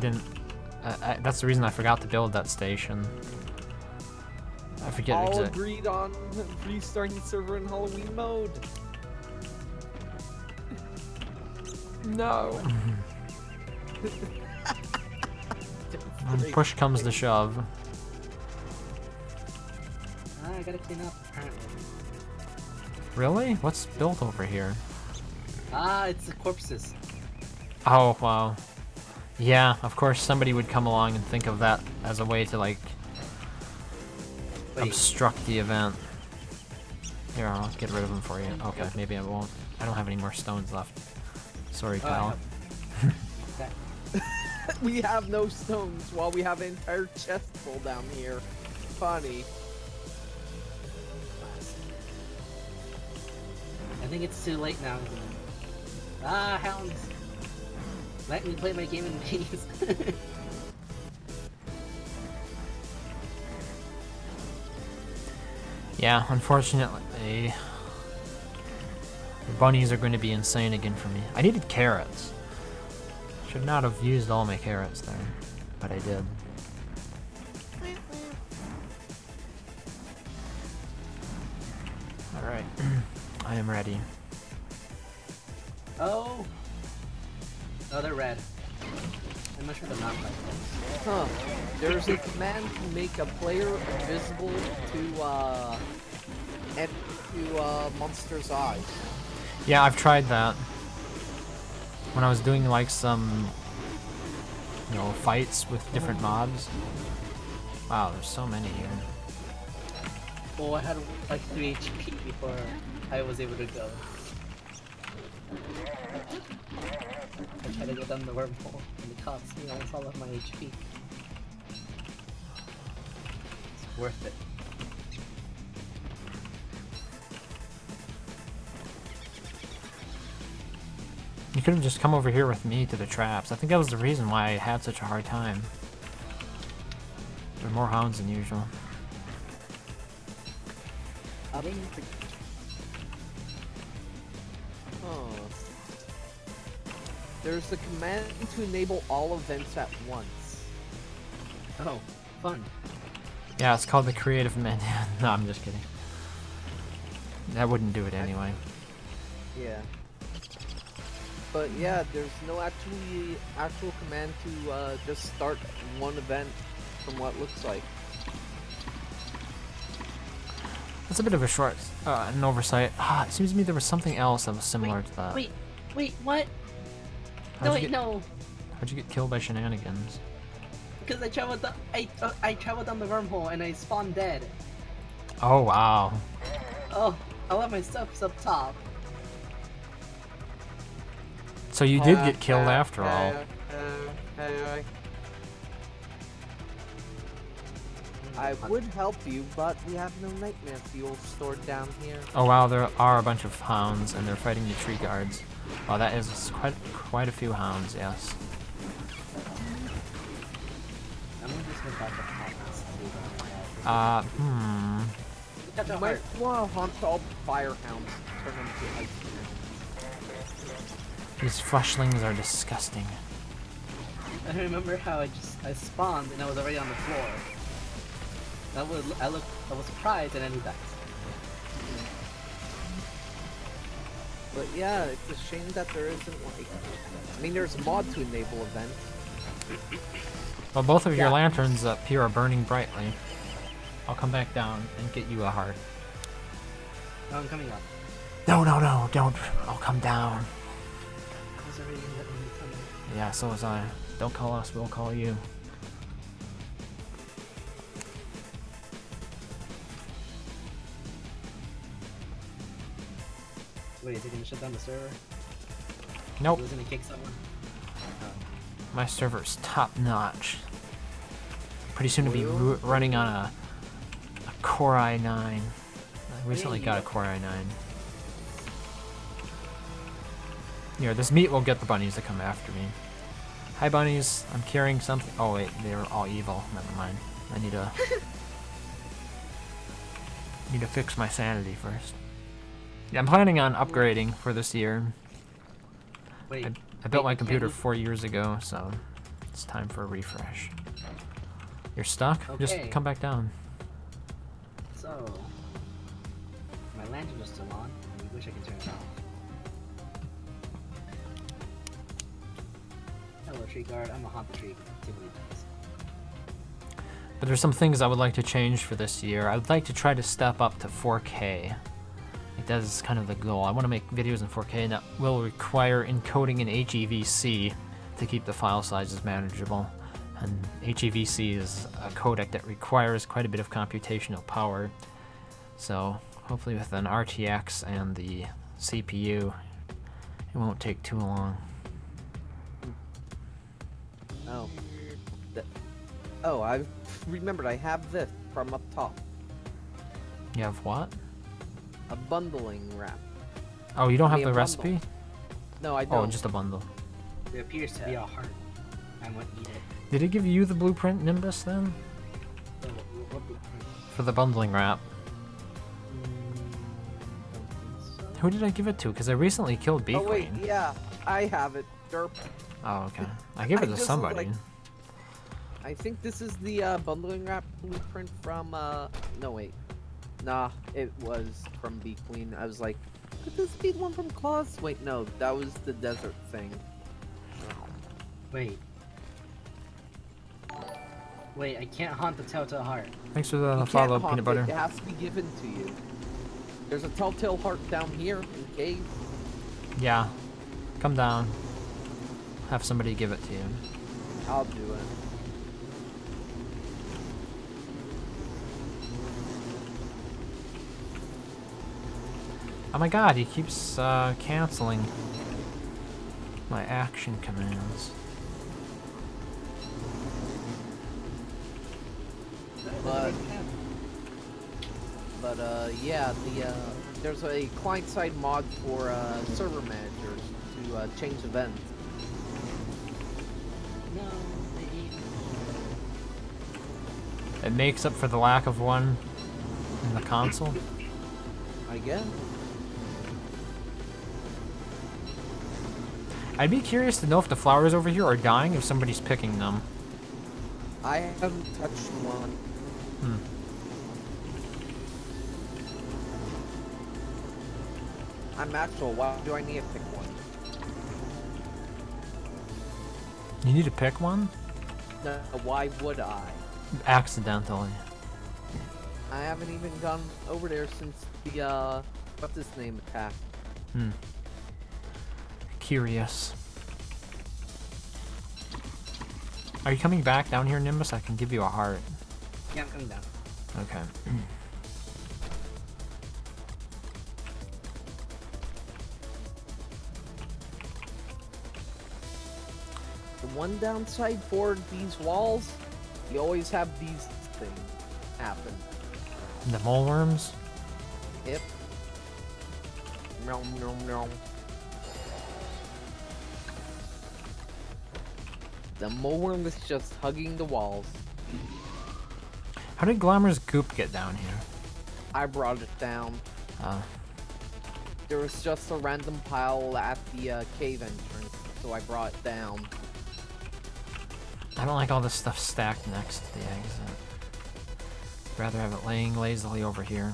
That's the reason I forgot to build that station. I forget All exactly. agreed on restarting the server in Halloween mode. No. When push comes to shove. I gotta clean up, apparently. Really? What's built over here? Ah, it's the corpses. Oh, wow. Yeah, of course somebody would come along and think of that as a way to, like, Wait, obstruct the event. Here, I'll get rid of them for you. Okay, maybe I won't. I don't have any more stones left. Sorry, Oh, I pal. that, We have no stones while we have an entire chest full down here. Funny. I think it's too late now. Ah, hounds! Let me play my game in peace. Yeah, unfortunately, the bunnies are going to be insane again for me. I needed carrots. Should not have used all my carrots there, but I did. Alright, I am ready. Oh! Oh, they're red. I'm not sure they're not like this. Huh. There's a command to make a player invisible to monster's eyes. Yeah, I've tried that. When I was doing like some, you know, fights with different mobs. Wow, there's so many here. Oh, I had like 3 HP before I was able to go. I tried to go down the wormhole and it cost me almost all of my HP. It's worth it. You could have just come over here with me to the traps. I think that was the reason why I had such a hard time. There are more hounds than usual. I didn't think. Oh. There's a command to enable all events at once. Oh, fun. Yeah, it's called the creative menu. No, I'm just kidding. That wouldn't do it anyway. Yeah. But yeah, there's no actual command to just start one event from what it looks like. That's a bit of a short, an oversight. Ah, it seems to me there was something else that was similar to that. Wait, what? How'd No, you wait, get- no. How'd you get killed by shenanigans? Because I traveled down, I traveled down the wormhole and I spawned dead. Oh, wow. Oh, all of my stuff's up top. So you did get killed after all. I would help you, but we have no nightmare fuel stored down here. Oh wow, there are a bunch of hounds, and they're fighting the tree guards. Wow, that is quite a few hounds, yes. I'm gonna just head back to the house. Catch a You might heart. want to hunt all firehounds, turn them to ice. These fleshlings are disgusting. I remember how I spawned and I was already on the floor. I was surprised and then he died. But yeah, it's a shame that there isn't like. I mean, there's a mod to enable events. Well, both of your Yeah. lanterns up here are burning brightly. I'll come back down and get you a heart. Oh, I'm coming up. No, don't. I'll come down. I was already in the tunnel. Yeah, so was I. Don't call us, we'll call you. Wait, is he gonna shut down the server? Nope, He was gonna kick someone? my server's top notch. Pretty soon to be running on a Core i9. I recently got a Core i9. Here, this meat will get the bunnies to come after me. Hi bunnies, I'm carrying something. Oh wait, they're all evil. Never mind. I need to fix my sanity first. Yeah, I'm planning on upgrading for this year. Wait. I built my wait, computer can't 4 years ago, so It's time for a refresh. You're stuck? Just Okay. come back down. So, my lantern is still on. I wish I could turn it off. Hello, tree guard. I'm a haunt the tree. See what he does. But there's some things I would like to change for this year. I would like to try to step up to 4K. Like that is kind of the goal. I want to make videos in 4K, and that will require encoding in HEVC to keep the file sizes manageable. And HEVC is a codec that requires quite a bit of computational power. So hopefully with an RTX and the CPU, it won't take too long. Oh. Oh, I've remembered I have this from up top. You have what? A bundling wrap. Oh, you don't I have mean, the a recipe? No, I don't. Oh, just a bundle. There appears to be a heart. I want to eat it. Did it give you the blueprint, Nimbus, then? So, what blueprint? For the bundling wrap? Don't think so. Who did I give it to? Because I recently killed Bee Oh wait, Queen. yeah, I have it. Derp. Oh, okay. I gave it I to just, somebody. like- I think this is the bundling wrap blueprint from. No wait, nah, it was from Bee Queen. I was like, could this be the one from Claus? Wait, no, that was the desert thing. Wait. Wait, I can't haunt the telltale heart. Thanks for You the can't follow, haunt Peanut Butter. It has to be given to you. There's a telltale heart down here in cave. Yeah. Come down. Have somebody give it to you. I'll do it. Oh my god, he keeps canceling my action commands. But yeah, there's a client-side mod for server managers to change events. No, they eat. It makes up for the lack of one in the console. I guess. I'd be curious to know if the flowers over here are dying if somebody's picking them. I haven't touched one. Hmm. I'm actual. Why do I need to pick one? You need to pick one? No, why would I? Accidentally. I haven't even gone over there since the what's his name attack. Hmm. Curious. Are you coming back down here, Nimbus? I can give you a heart. Yeah, I'm coming down. Okay. The one downside for these walls, you always have these things happen. The mole worms? Yep. Nom nom nom. The moleworm is just hugging the walls. How did Glamour's goop get down here? I brought it down. Uh, There was just a random pile at the cave entrance, so I brought it down. I don't like all this stuff stacked next to the exit. Rather have it laying lazily over here.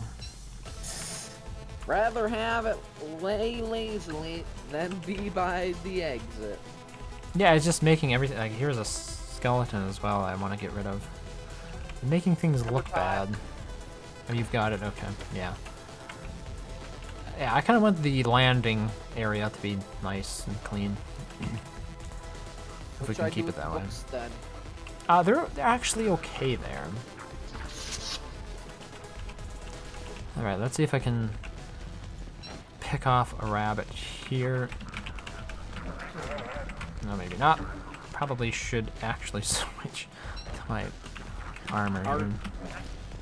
Rather have it lay lazily than be by the exit. Yeah, it's just making everything. Like, here's a skeleton as well I want to get rid of. Making things look bad. Oh, you've got it? Okay, yeah. Yeah, I kind of want the landing area to be nice and clean. If we Which can I keep do it that way. with books, then. They're actually okay there. Alright, let's see if I can pick off a rabbit here. No, maybe not. Probably should actually switch to my armor. Our- even.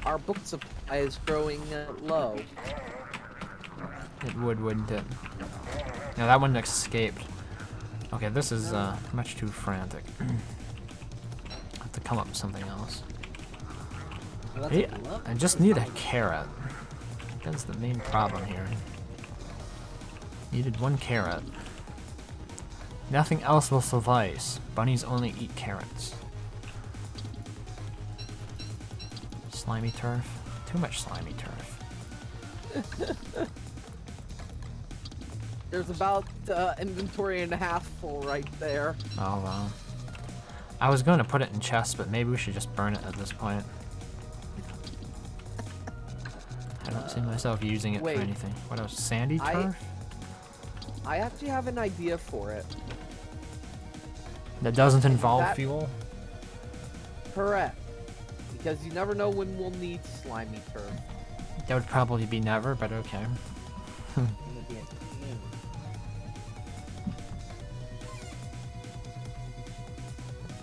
Our book supply is growing low. It would, wouldn't it? No, that one escaped. Okay, this is much too frantic. I have to come up with something else. Oh, that's Hey, a glove? I just need a carrot. That's the main problem here. Needed one carrot. Nothing else will suffice. Bunnies only eat carrots. Slimy turf. Too much slimy turf. There's about inventory and a half full right there. Oh wow. I was going to put it in chests, but maybe we should just burn it at this point. I don't see myself using it wait. for anything. What else? Sandy turf? I actually have an idea for it. That doesn't involve that- fuel? Correct. Because you never know when we'll need slimy turf. That would probably be never, but okay.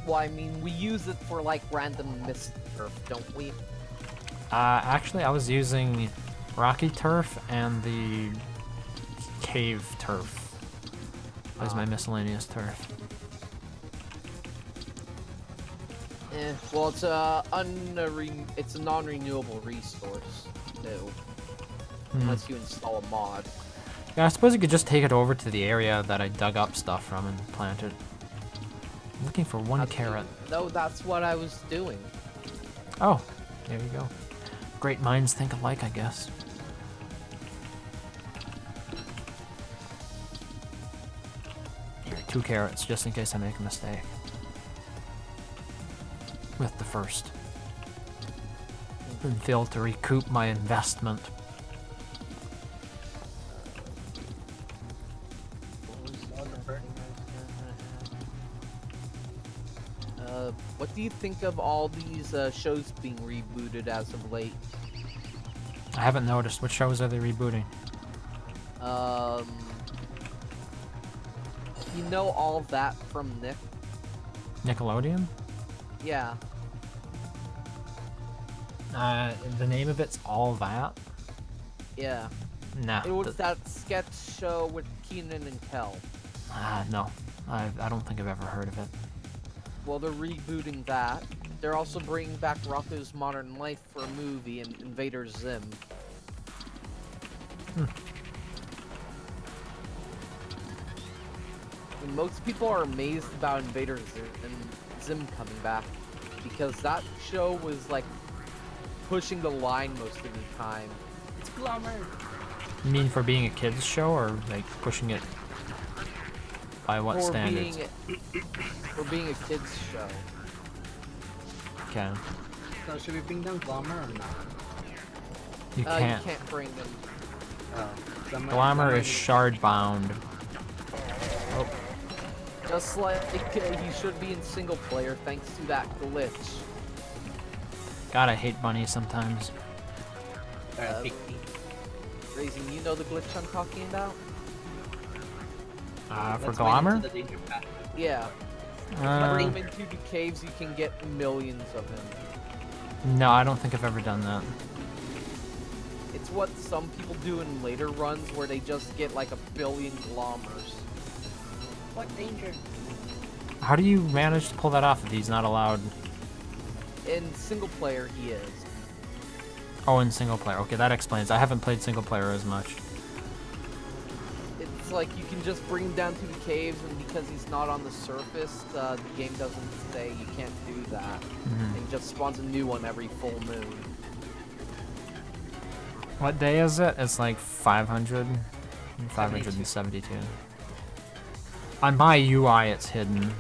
Well, I mean, we use it for like random mist turf, don't we? Actually, I was using rocky turf and the cave turf as my miscellaneous turf. Well, it's a non-renewable resource too, unless you install a mod. Yeah, I suppose you could just take it over to the area that I dug up stuff from and plant it. I'm looking for one carrot. No, that's what I was doing. Oh, there you go. Great minds think alike, I guess. Here, 2 carrots, just in case I make a mistake. With the first. And fail to recoup my investment. What do you think of all these shows being rebooted as of late? I haven't noticed. Which shows are they rebooting? You know all of that from Nick? Nickelodeon? Yeah. The name of it's All That? Yeah. Nah. It was that sketch show with Keenan and Kel. No. I don't think I've ever heard of it. Well, they're rebooting that. They're also bringing back Rocko's Modern Life for a movie and Invader Zim. And most people are amazed about Invader Zim coming back because that show was like pushing the line most of the time. It's Glummer. You mean for being a kids show or like pushing it by what for standards? For being a kids show. Okay. So should we bring down Glummer or not? You can't. You can't bring them. Glamour is shard bound. Oh, Just like he should be in single player thanks to that glitch. God, I hate bunnies sometimes. Raising, you know the glitch I'm talking about? For Let's Glamour? wait until the danger path. Yeah. Bring him into the caves, you can get millions of him. No, I don't think I've ever done that. It's what some people do in later runs where they just get like 1 billion glommers. What danger? How do you manage to pull that off if he's not allowed? In single player, he is. Oh, in single player. Okay, that explains. I haven't played single player as much. It's like you can just bring him down to the caves, and because he's not on the surface, the game doesn't say you can't do that. It just spawns a new one every full moon. What day is it? It's like 500? 572. On my UI, it's hidden.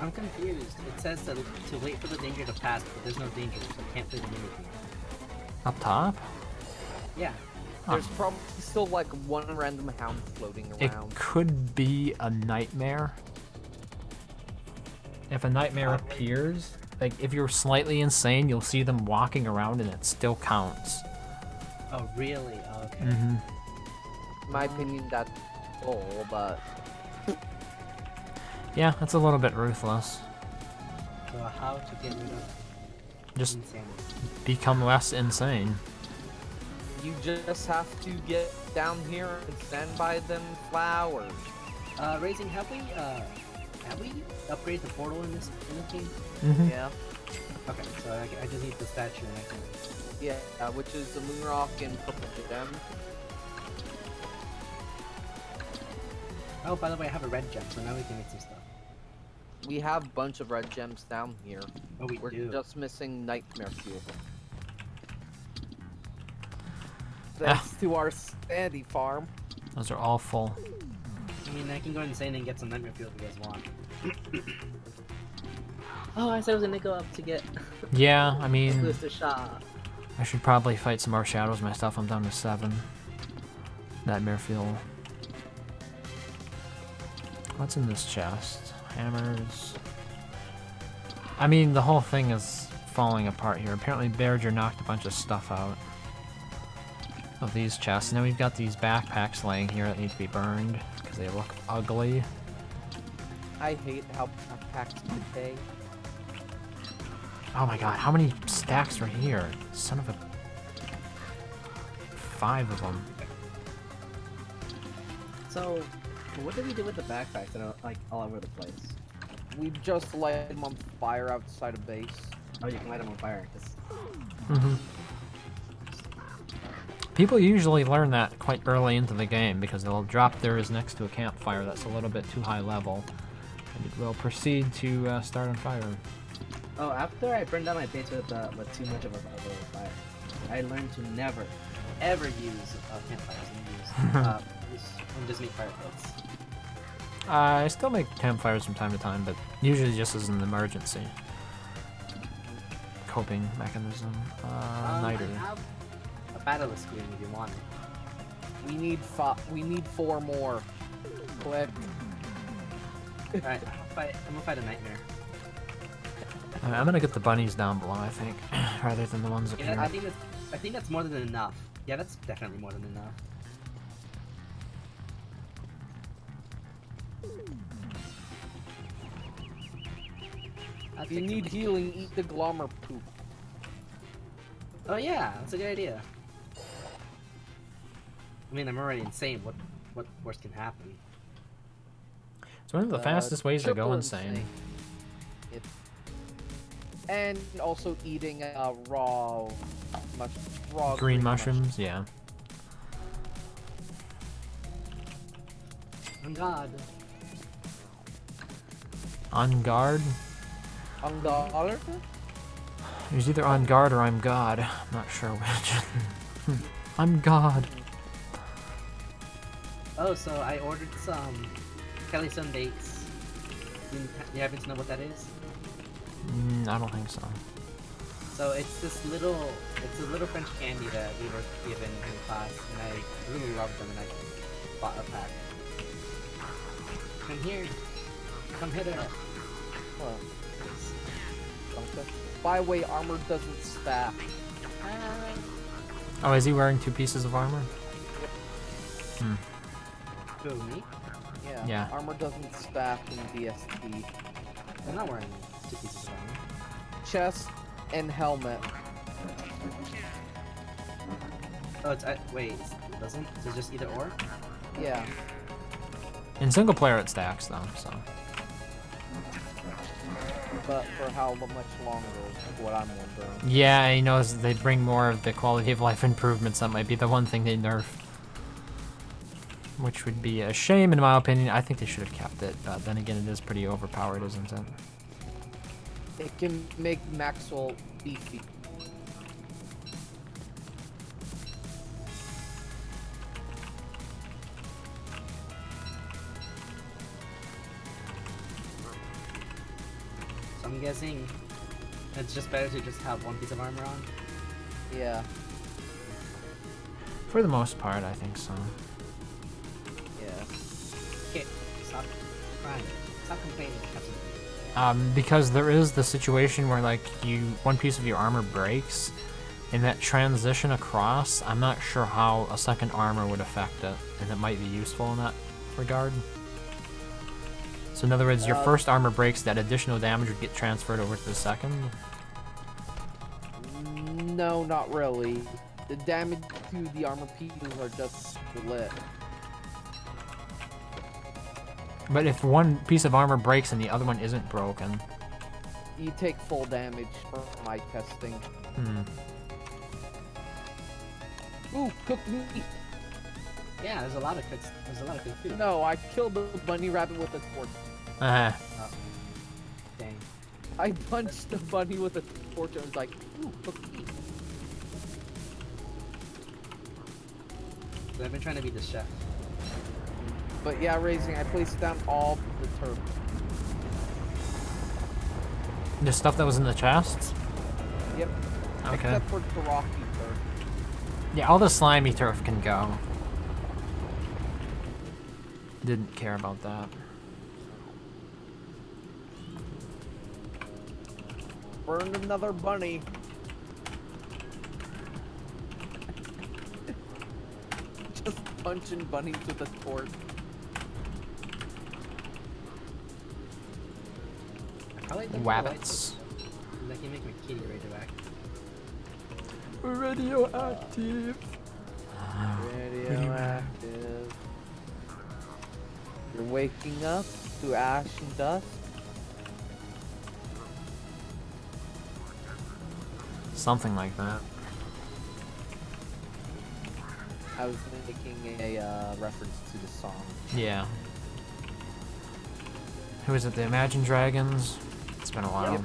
I'm confused. It says to wait for the danger to pass, but there's no danger, so I can't play the minigame. Up top? Yeah. There's probably still like one random hound floating It around. could be a nightmare. If a nightmare appears, like if you're slightly insane, you'll see them walking around and it still counts. Oh, really? Oh, okay. In my opinion, that's cool, but Yeah, that's a little bit ruthless. So how to get rid of Just insanity? become less insane. you just have to get down here and stand by them flowers. Raising, have we upgraded the portal in this game? Yeah. Okay, so I just need the statue and I can... Yeah, which is the Moonrock and Purple Gem. Oh, by the way, I have a red gem, so now we can make some stuff. We have a bunch of red gems down here. Oh, We're do. just missing nightmare fuel. Ah. Thanks to our sandy farm. Those are all full. I mean, I can go insane and get some nightmare fuel if you guys want. Oh, I said I was gonna go up to get Yeah, I mean, booster shot. I should probably fight some more shadows myself. I'm down to 7. Nightmare fuel. What's in this chest? Hammers. I mean, the whole thing is falling apart here. Apparently, Bearger knocked a bunch of stuff out of these chests. And then we've got these backpacks laying here that need to be burned because they look ugly. I hate how packs decay. Oh my god, how many stacks are here? Son of a... 5 of them. So, what did we do with the backpacks that are like all over the place? We just light them on fire outside of base. Oh, you can light them on fire. People usually learn that quite early into the game because they'll drop theirs next to a campfire that's a little bit too high level. And it will proceed to start on fire. Oh, after I burned down my base with too much of a fire, I learned to never, ever use campfires and just make fire pits. I still make campfires from time to time, but usually just as an emergency. Coping mechanism. Niter. I have a battle screen if you want it. We need 4 more. Click. Alright, I'm gonna fight a nightmare. I'm gonna get the bunnies down below, I think, rather than the ones up Yeah, here. I think that's more than enough. Yeah, that's definitely more than enough. If you need healing, eat the glommer poop. Oh yeah, that's a good idea. I mean, I'm already insane. What worse can happen? It's one of the fastest ways to go triple insane. It, and also eating raw Green mushrooms, yeah. On God. On guard? On guard? It was either on guard or I'm God. I'm not sure which. I'm God. Oh, so I ordered some Kelly Sun dates. You happen to know what that is? I don't think so. So it's a little French candy that we were given in class, and I really loved them, and I bought a pack. Come here. Come hit her. Well, by the way, armor doesn't stack. Oh, is he wearing 2 pieces of armor? Who, me? Yeah. Armor doesn't stack in DST. I'm not wearing 2 pieces of armor. Chest and helmet. Oh, wait, it doesn't? So it's just either or? Yeah. In single player it stacks though, so. But for how much longer is what I'm wondering. Yeah, he knows they bring more of the quality of life improvements. That might be the one thing they nerf. Which would be a shame in my opinion. I think they should have kept it, but then again it is pretty overpowered, isn't it? It can make Maxwell beefy. So I'm guessing it's just better to just have 1 piece of armor on? Yeah. For the most part, I think so. Yeah. Okay, stop crying. Stop complaining. Because there is the situation where like one piece of your armor breaks, and that transition across, I'm not sure how a second armor would affect it, and it might be useful in that regard. So in other words, your first armor breaks, that additional damage would get transferred over to the second? No, not really. The damage to the armor pieces are just split. But if one piece of armor breaks and the other one isn't broken... You take full damage from my testing. Hmm. Ooh, cooked meat! Yeah, there's a lot of good. There's a lot of good food. No, I killed the bunny rabbit with a torch. Uh, Oh. Dang. I punched the bunny with a torch and was like, ooh, cookie. So I've been trying to be the chef. But yeah, Raising, I placed down all the turf. the stuff that was in the chests? Yep. Okay. Except for Karaki turf. Yeah, all the slimy turf can go. Didn't care about that. Burned another bunny. Just punching bunnies with a torch. I like the Wabbits. Like you make my kitty radioactive. Radioactive. Radioactive. You're waking up to ash and dust. Something like that. I was making a reference to the song. Yeah. Who is it? The Imagine Dragons? It's been a while. Yep.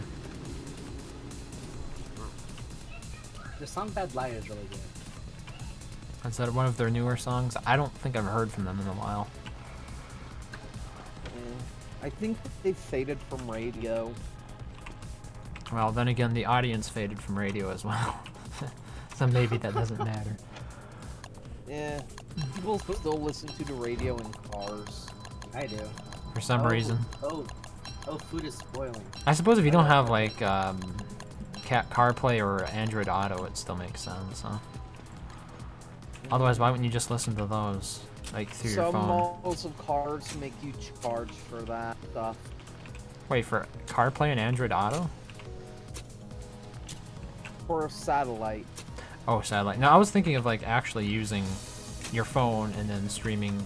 The song Bad Liar is really good. Is that one of their newer songs? I don't think I've heard from them in a while. I think they faded from radio. Well, then again, the audience faded from radio as well. So maybe that doesn't matter. Yeah, people still listen to the radio in cars. I do. For some reason. Oh, food is spoiling. I suppose if you don't have, like, CarPlay or Android Auto, it still makes sense, huh? Otherwise, why wouldn't you just listen to those, like, through your Some phone? models of cars make you charge for that stuff. Wait, for CarPlay and Android Auto? For a satellite. Oh, satellite. No, I was thinking of, like, actually using your phone and then streaming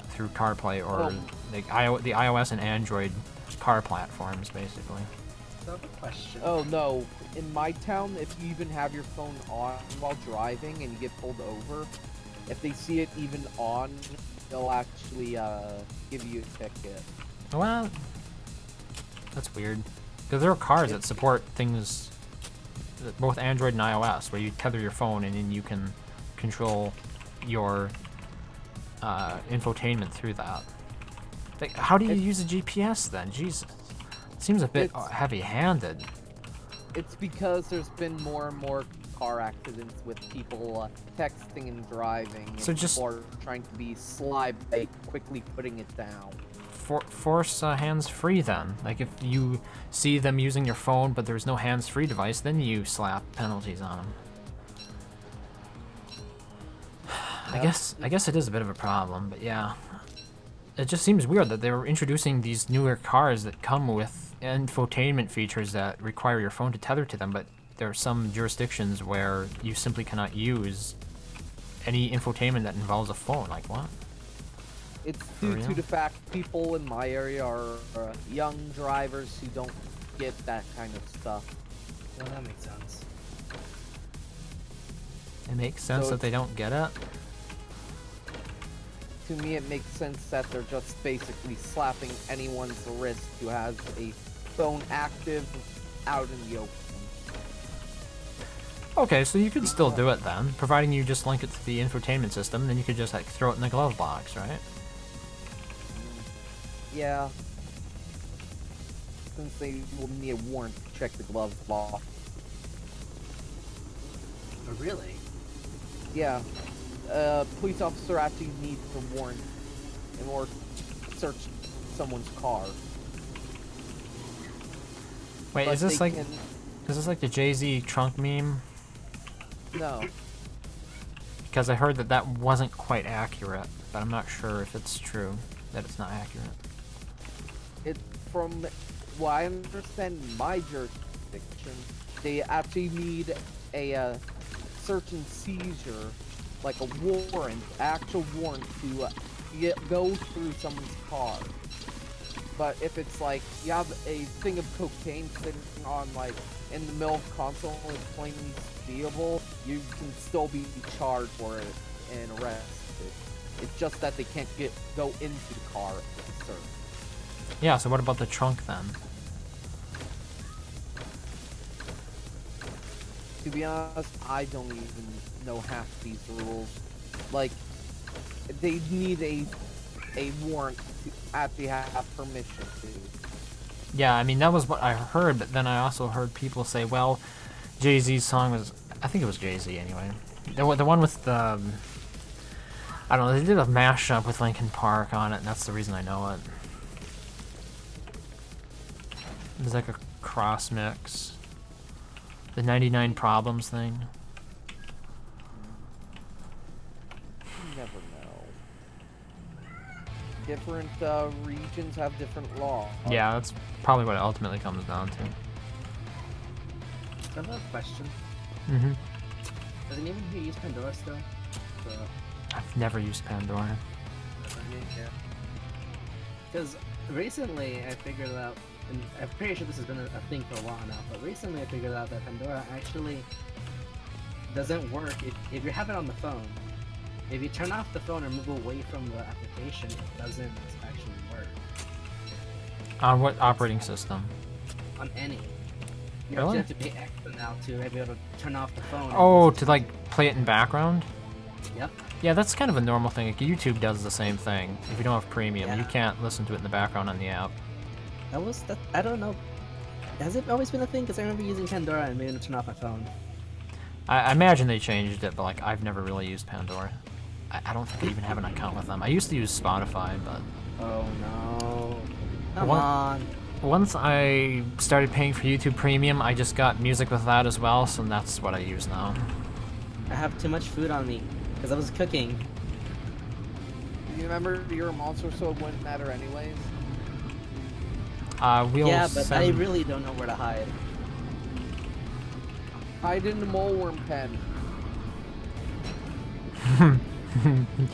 through CarPlay or like the iOS and Android car platforms, basically. So I have a question. Oh no, in my town, if you even have your phone on while driving and you get pulled over, if they see it even on, they'll actually give you a ticket. Well, that's weird. Because there are cars that support things, both Android and iOS, where you tether your phone and then you can control your infotainment through that. Like, how do you use a GPS then? Jesus. It seems a bit heavy-handed. It's because there's been more and more car accidents with people texting and driving. So and just- people are trying to be sly by quickly putting it down. Force hands-free then. Like, if you see them using your phone but there's no hands-free device, then you slap penalties on them. I guess it is a bit of a problem, but yeah. It just seems weird that they were introducing these newer cars that come with infotainment features that require your phone to tether to them, but there are some jurisdictions where you simply cannot use any infotainment that involves a phone. Like, what? It's For due real? to the fact people in my area are young drivers who don't get that kind of stuff. Well, that makes sense. It makes sense So that they don't get it. To me, it makes sense that they're just basically slapping anyone's wrist who has a phone active out in the open. Okay, so you could still do it then, providing you just link it to the infotainment system, then you could just like throw it in the glove box, right? Yeah. Since they will need a warrant to check the glove box. Oh, really? Yeah. Police officer actually needs a warrant in order to search someone's car. Wait, But is this they like can- the Jay-Z trunk meme? No. Because I heard that wasn't quite accurate, but I'm not sure if it's true that it's not accurate. It from what I understand in my jurisdiction, they actually need a search and seizure, like a warrant, actual warrant to go through someone's car. But if it's like you have a thing of cocaine sitting on like in the middle of console and it's plainly stealable, you can still be charged for it and arrested. it. It's just that they can't go into the car to search. Yeah, so what about the trunk then? To be honest, I don't even know half these rules. Like, they need a warrant to actually have permission to. Yeah, I mean, that was what I heard, but then I also heard people say, well, Jay-Z's song was... I think it was Jay-Z anyway. The one with the... I don't know, they did a mashup with Linkin Park on it, and that's the reason I know it. It was like a cross mix. The 99 Problems thing. You never know. Different regions have different laws. Yeah, that's probably what it ultimately comes down to. I have a question. Mm-hmm. Does anyone here use Pandora still? I've never used Pandora. Because recently I figured out, and I'm pretty sure this has been a thing for a while now, but recently I figured out that Pandora actually doesn't work if you have it on the phone. If you turn off the phone or move away from the application, it doesn't actually work. On what operating system? On any. You Really? actually have to pay extra now to be able to turn off the phone. Oh, to like play it in background? Yep. Yeah, that's kind of a normal thing. Like, YouTube does the same thing. If you don't have premium, Yeah. you can't listen to it in the background on the app. That I don't know. Has it always been a thing? Because I remember using Pandora and being able to turn off my phone. I imagine they changed it, but like I've never really used Pandora. I don't think I even have an account with them. I used to use Spotify, but Oh no. Come What? on. once I started paying for YouTube Premium, I just got music with that as well, so that's what I use now. I have too much food on me. Because I was cooking. You remember you're a monster, so it wouldn't matter anyways? We'll Yeah, but I send... really don't know where to hide. Hide in the moleworm pen.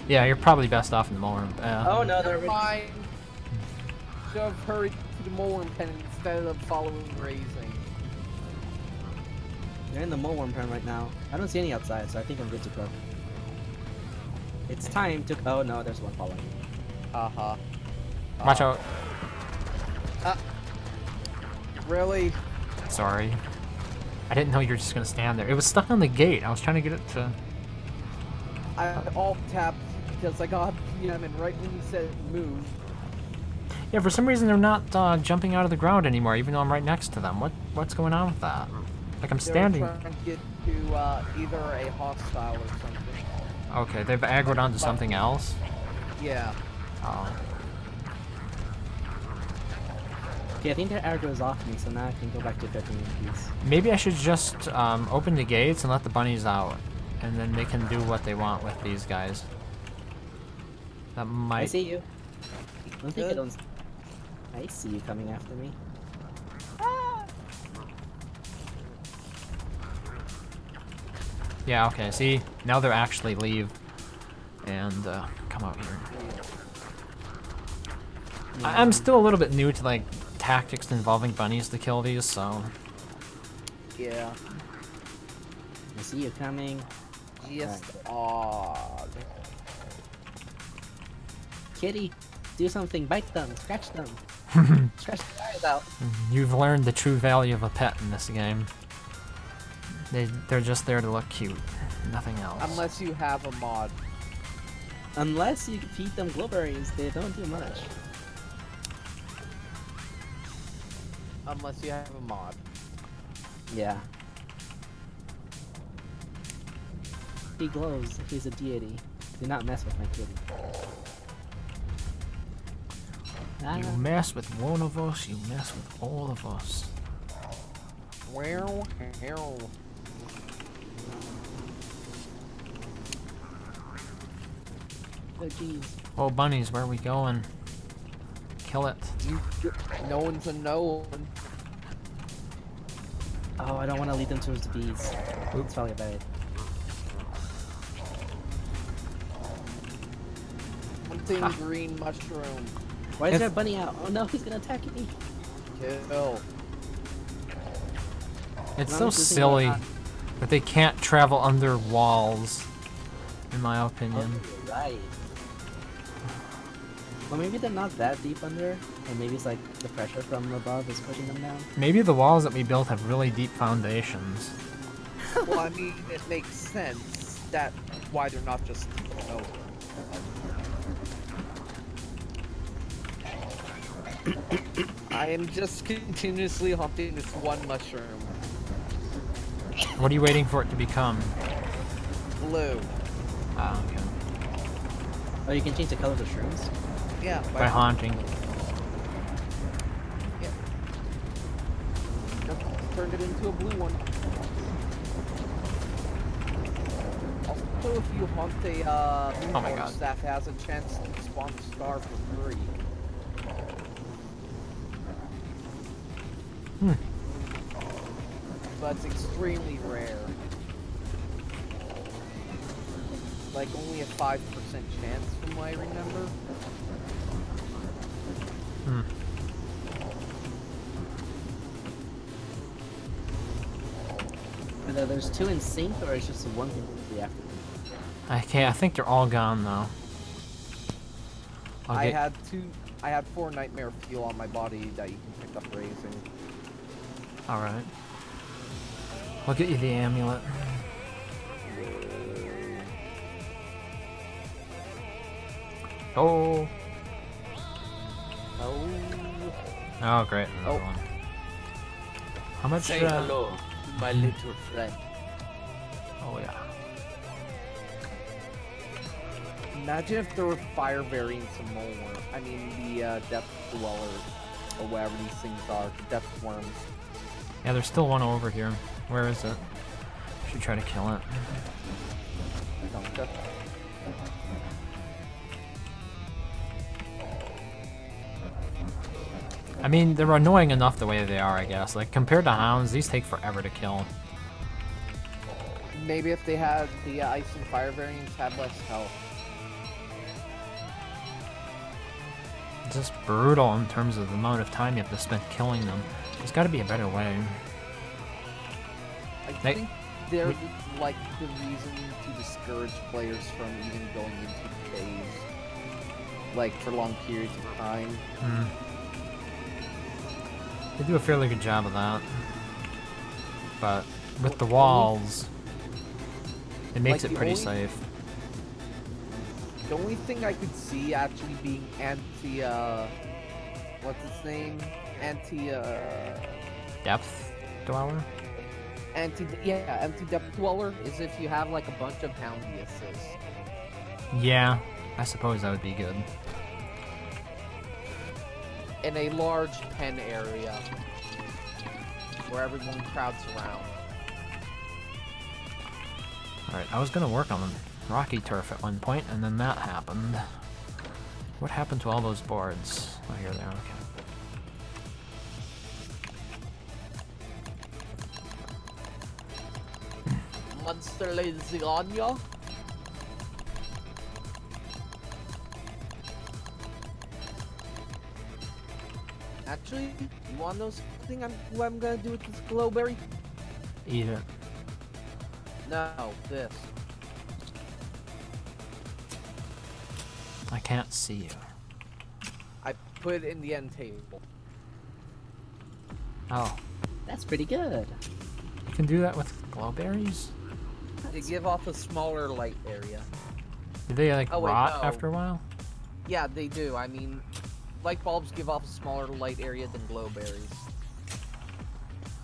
Yeah, you're probably best off in the moleworm. Oh no, they're Never mind. Should have hurried to the moleworm pen instead of following Raising. they're in the moleworm pen right now. I don't see any outside, so I think I'm good to cook. It's time to. Oh no, there's one following. Uh-huh. Watch out. Really? Sorry. I didn't know you were just gonna stand there. It was stuck on the gate. I was trying to get it to... I alt-tapped because I got PM and right when you said move, Yeah, for some reason they're not jumping out of the ground anymore, even though I'm right next to them. What's going on with that? Like I'm they were standing... trying to get to either a hostile or something. Okay, they've aggroed onto something else? Yeah. Oh. Okay, I think their aggro is off me, so now I can go back to cooking in peace. Maybe I should just open the gates and let the bunnies out. And then they can do what they want with these guys. That might... I see you. Don't think I Good. don't. I see you coming after me. Yeah, okay, see? Now they're actually leave. And come out here. I'm still a little bit new to like tactics involving bunnies to kill these, so... Yeah. I see you coming. Just odd. Kitty, do something. Bite them. Scratch them. Scratch the tires out. You've learned the true value of a pet in this game. They're just there to look cute. Nothing else. Unless you have a mod. Unless you feed them glowberries, they don't do much. Unless you have a mod. Yeah. He glows. He's a deity. Do not mess with my kitty. Ah, You mess with one of us, you mess with all of us. Well, hell. oh jeez. Oh, bunnies, where are we going? Kill it. No one's a no one. Oh, I don't want to lead them towards the bees. Oop. It's probably bad. Hunting Ha. green mushroom. Why is If- there a bunny out? Oh no, he's gonna attack me. Kill. It's Not so losing silly my- that they can't travel under walls, in my opinion. Oh, right. Well, maybe they're not that deep under, and maybe it's like the pressure from above is pushing them down. Maybe the walls that we built have really deep foundations. Well, I mean, it makes sense that why they're not just over. I am just continuously hunting this one mushroom. What are you waiting for it to become? Blue. Ah, okay. Oh, you can change the colors of shrooms? Yeah, By haunting. Yeah. Just turned it into a blue one. Also, if you hunt a blue Oh my horse, God. that has a chance to spawn a star for free. But it's extremely rare. Like only a 5% chance from what I remember. Hmm. Whether there's two in sync or it's just one completely after. Okay, I think they're all gone though. I had 4 nightmare fuel on my body that you can pick up raising. Alright. I'll get you the amulet. Oh. Oh. Oh, great. Another Oh. one. How much? Say hello to my little friend. Oh, yeah. Imagine if there were fire variants of more. I mean, the depth dwellers, or whatever these things are, the depth worms. Yeah, there's still one over here. Where is it? Should try to kill it. Don't I mean, they're annoying enough the way they are, I guess. Like, compared to hounds, these take forever to kill. Maybe if they had the ice and fire variants had less health. It's just brutal in terms of the amount of time you have to spend killing them. There's got to be a better way. I They- think they're like the reason to discourage players from even going into caves, like for long periods of time. Hmm. They do a fairly good job of that. But with the walls, it makes Like, it the pretty only- safe. The only thing I could see actually being anti, what's its name? Depth dweller? Anti-depth dweller is if you have like a bunch of Houndiuses. Yeah, I suppose that would be good. In a large pen area where everyone crowds around. Alright, I was gonna work on Rocky Turf at one point, and then that happened. What happened to all those boards? Oh, here they are, okay. Monster lasagna. Actually, you want to know something? What I'm gonna do with this glowberry? Eat it. No, this. I can't see you. I put it in the end table. Oh, That's pretty good. you can do that with glowberries? They give off a smaller light area. Do they like Oh, wait, rot no. after a while? Yeah, they do. I mean, light bulbs give off a smaller light area than glowberries.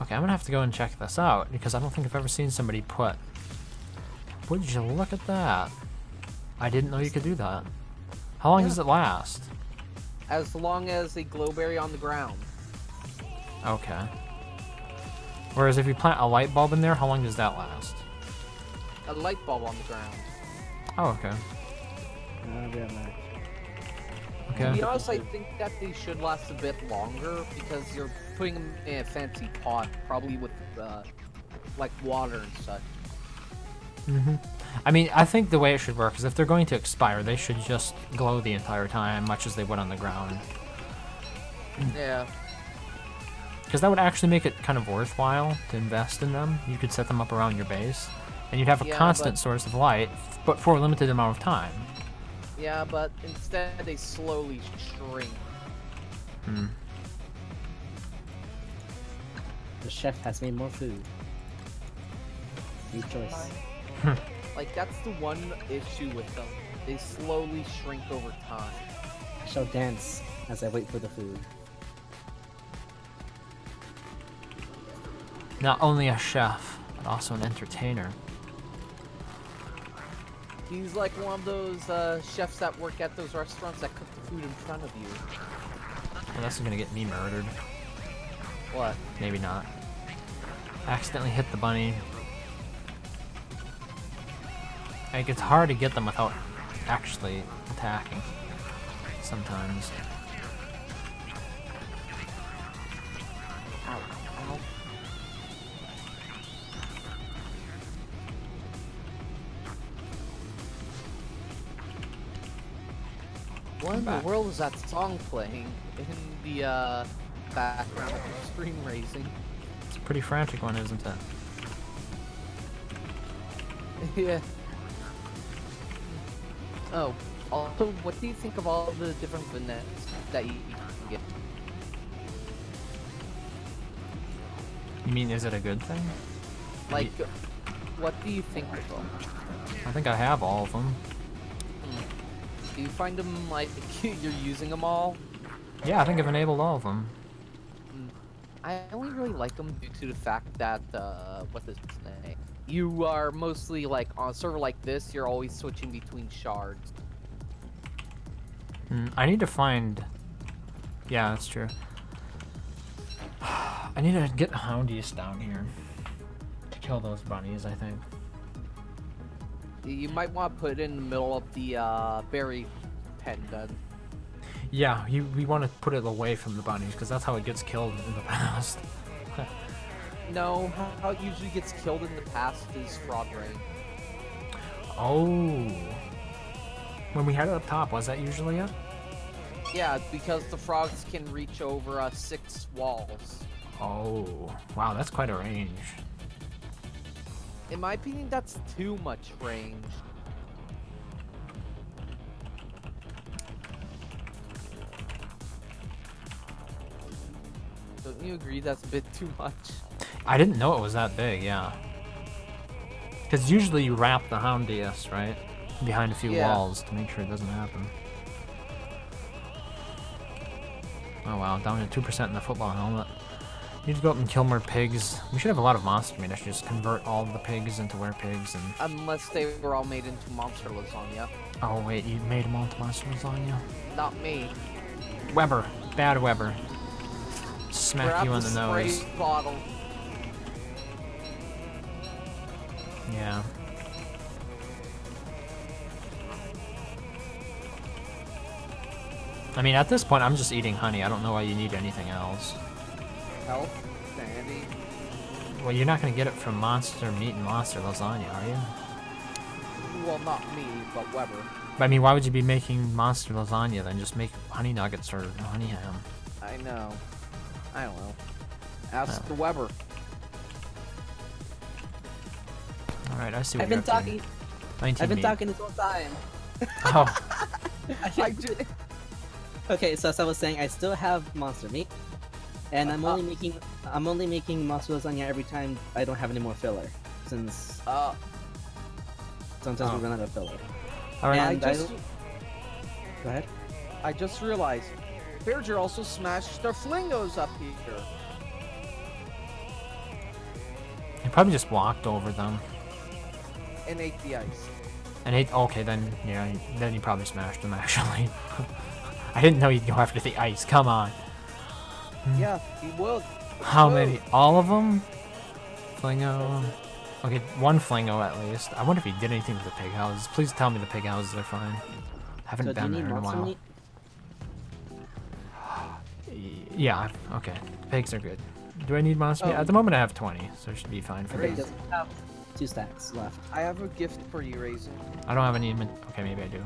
Okay, I'm gonna have to go and check this out because I don't think I've ever seen somebody put. Would you look at that? I didn't know you could do that. How long Yeah. does it last? As long as a glowberry on the ground. Okay. Whereas if you plant a light bulb in there, how long does that last? A light bulb on the ground. Oh, okay. I'll be right back. To Okay. be honest, I think that they should last a bit longer because you're putting them in a fancy pot, probably with like water and such. I mean, I think the way it should work is if they're going to expire, they should just glow the entire time, much as they would on the ground. Yeah. Because that would actually make it kind of worthwhile to invest in them. You could set them up around your base, and you'd have a Yeah, constant but- source of light, but for a limited amount of time. Yeah, but instead they slowly shrink. Hmm. The chef has made more food. New choice. Like, that's the one issue with them. They slowly shrink over time. I shall dance as I wait for the food. Not only a chef, but also an entertainer. He's like one of those chefs that work at those restaurants that cook the food in front of you. Well, that's gonna get me murdered. What? Maybe not. Accidentally hit the bunny. Like, it's hard to get them without actually attacking. Sometimes. Ow. Ow. What in the back. world is that song playing in the background of your screen raising? It's a pretty frantic one, isn't it? Yeah. Oh, also, what do you think of all the different vignettes that you can get? You mean, is it a good thing? Like, what do you think of them? I think I have all of them. Do you find them like you're using them all? Yeah, I think I've enabled all of them. I only really like them due to the fact that, what's his name? You are mostly like, on a server like this, you're always switching between shards. I need to find... Yeah, that's true. I need to get Houndius down here to kill those bunnies, I think. You might want to put it in the middle of the, berry pen then. Yeah, we want to put it away from the bunnies, because that's how it gets killed in the past. No, how it usually gets killed in the past is Frog Rain. Oh. When we had it up top, was that usually it? Yeah, because the frogs can reach over, 6 walls. Oh. Wow, that's quite a range. In my opinion, that's too much range. Don't you agree that's a bit too much? I didn't know it was that big, yeah. Because usually you wrap the Houndius, right? Behind a few Yeah. walls to make sure it doesn't happen. Oh wow, down to 2% in the football helmet. Need to go up and kill more pigs. We should have a lot of monster meat. I should just convert all the pigs into were-pigs and... Unless they were all made into monster lasagna. Oh wait, you made them onto monster lasagna? Not me. Weber. Bad Weber. Smack Grab you on the the spray nose. bottle. Yeah. I mean, at this point, I'm just eating honey. I don't know why you need anything else. Health. Sanity. Well, you're not gonna get it from monster meat and monster lasagna, are you? Well, not me, but Weber. But I mean, why would you be making monster lasagna then? Just make honey nuggets or honey ham. I know. I don't know. Ask Oh. the Weber. Alright, I see what I've you're been up to. talking. 19 I've been meat. talking this whole time. Oh, I ju- Okay, so as I was saying, I still have monster meat, and I'm only making monster lasagna every time I don't have any more filler, since sometimes Oh. we run out of filler. alright. And I just, Go ahead. I just realized, Berger also smashed their flingos up here. You probably just walked over them. And ate the ice. And ate. Okay, then yeah, then you probably smashed them actually. I didn't know you'd go after the ice. Come on. Yeah, he will. How Whoa. many? All of them? Flingo. Okay, one Flingo at least. I wonder if he did anything to the pig houses. Please tell me the pig houses are fine. Haven't So do you been need there in a monster while. meat? Yeah, okay. Pigs are good. Do I need monster meat? Oh. At the moment I have 20, so it should be fine for Okay, these. just have 2 stacks left. I have a gift for you, Raisin. I don't have any okay, maybe I do.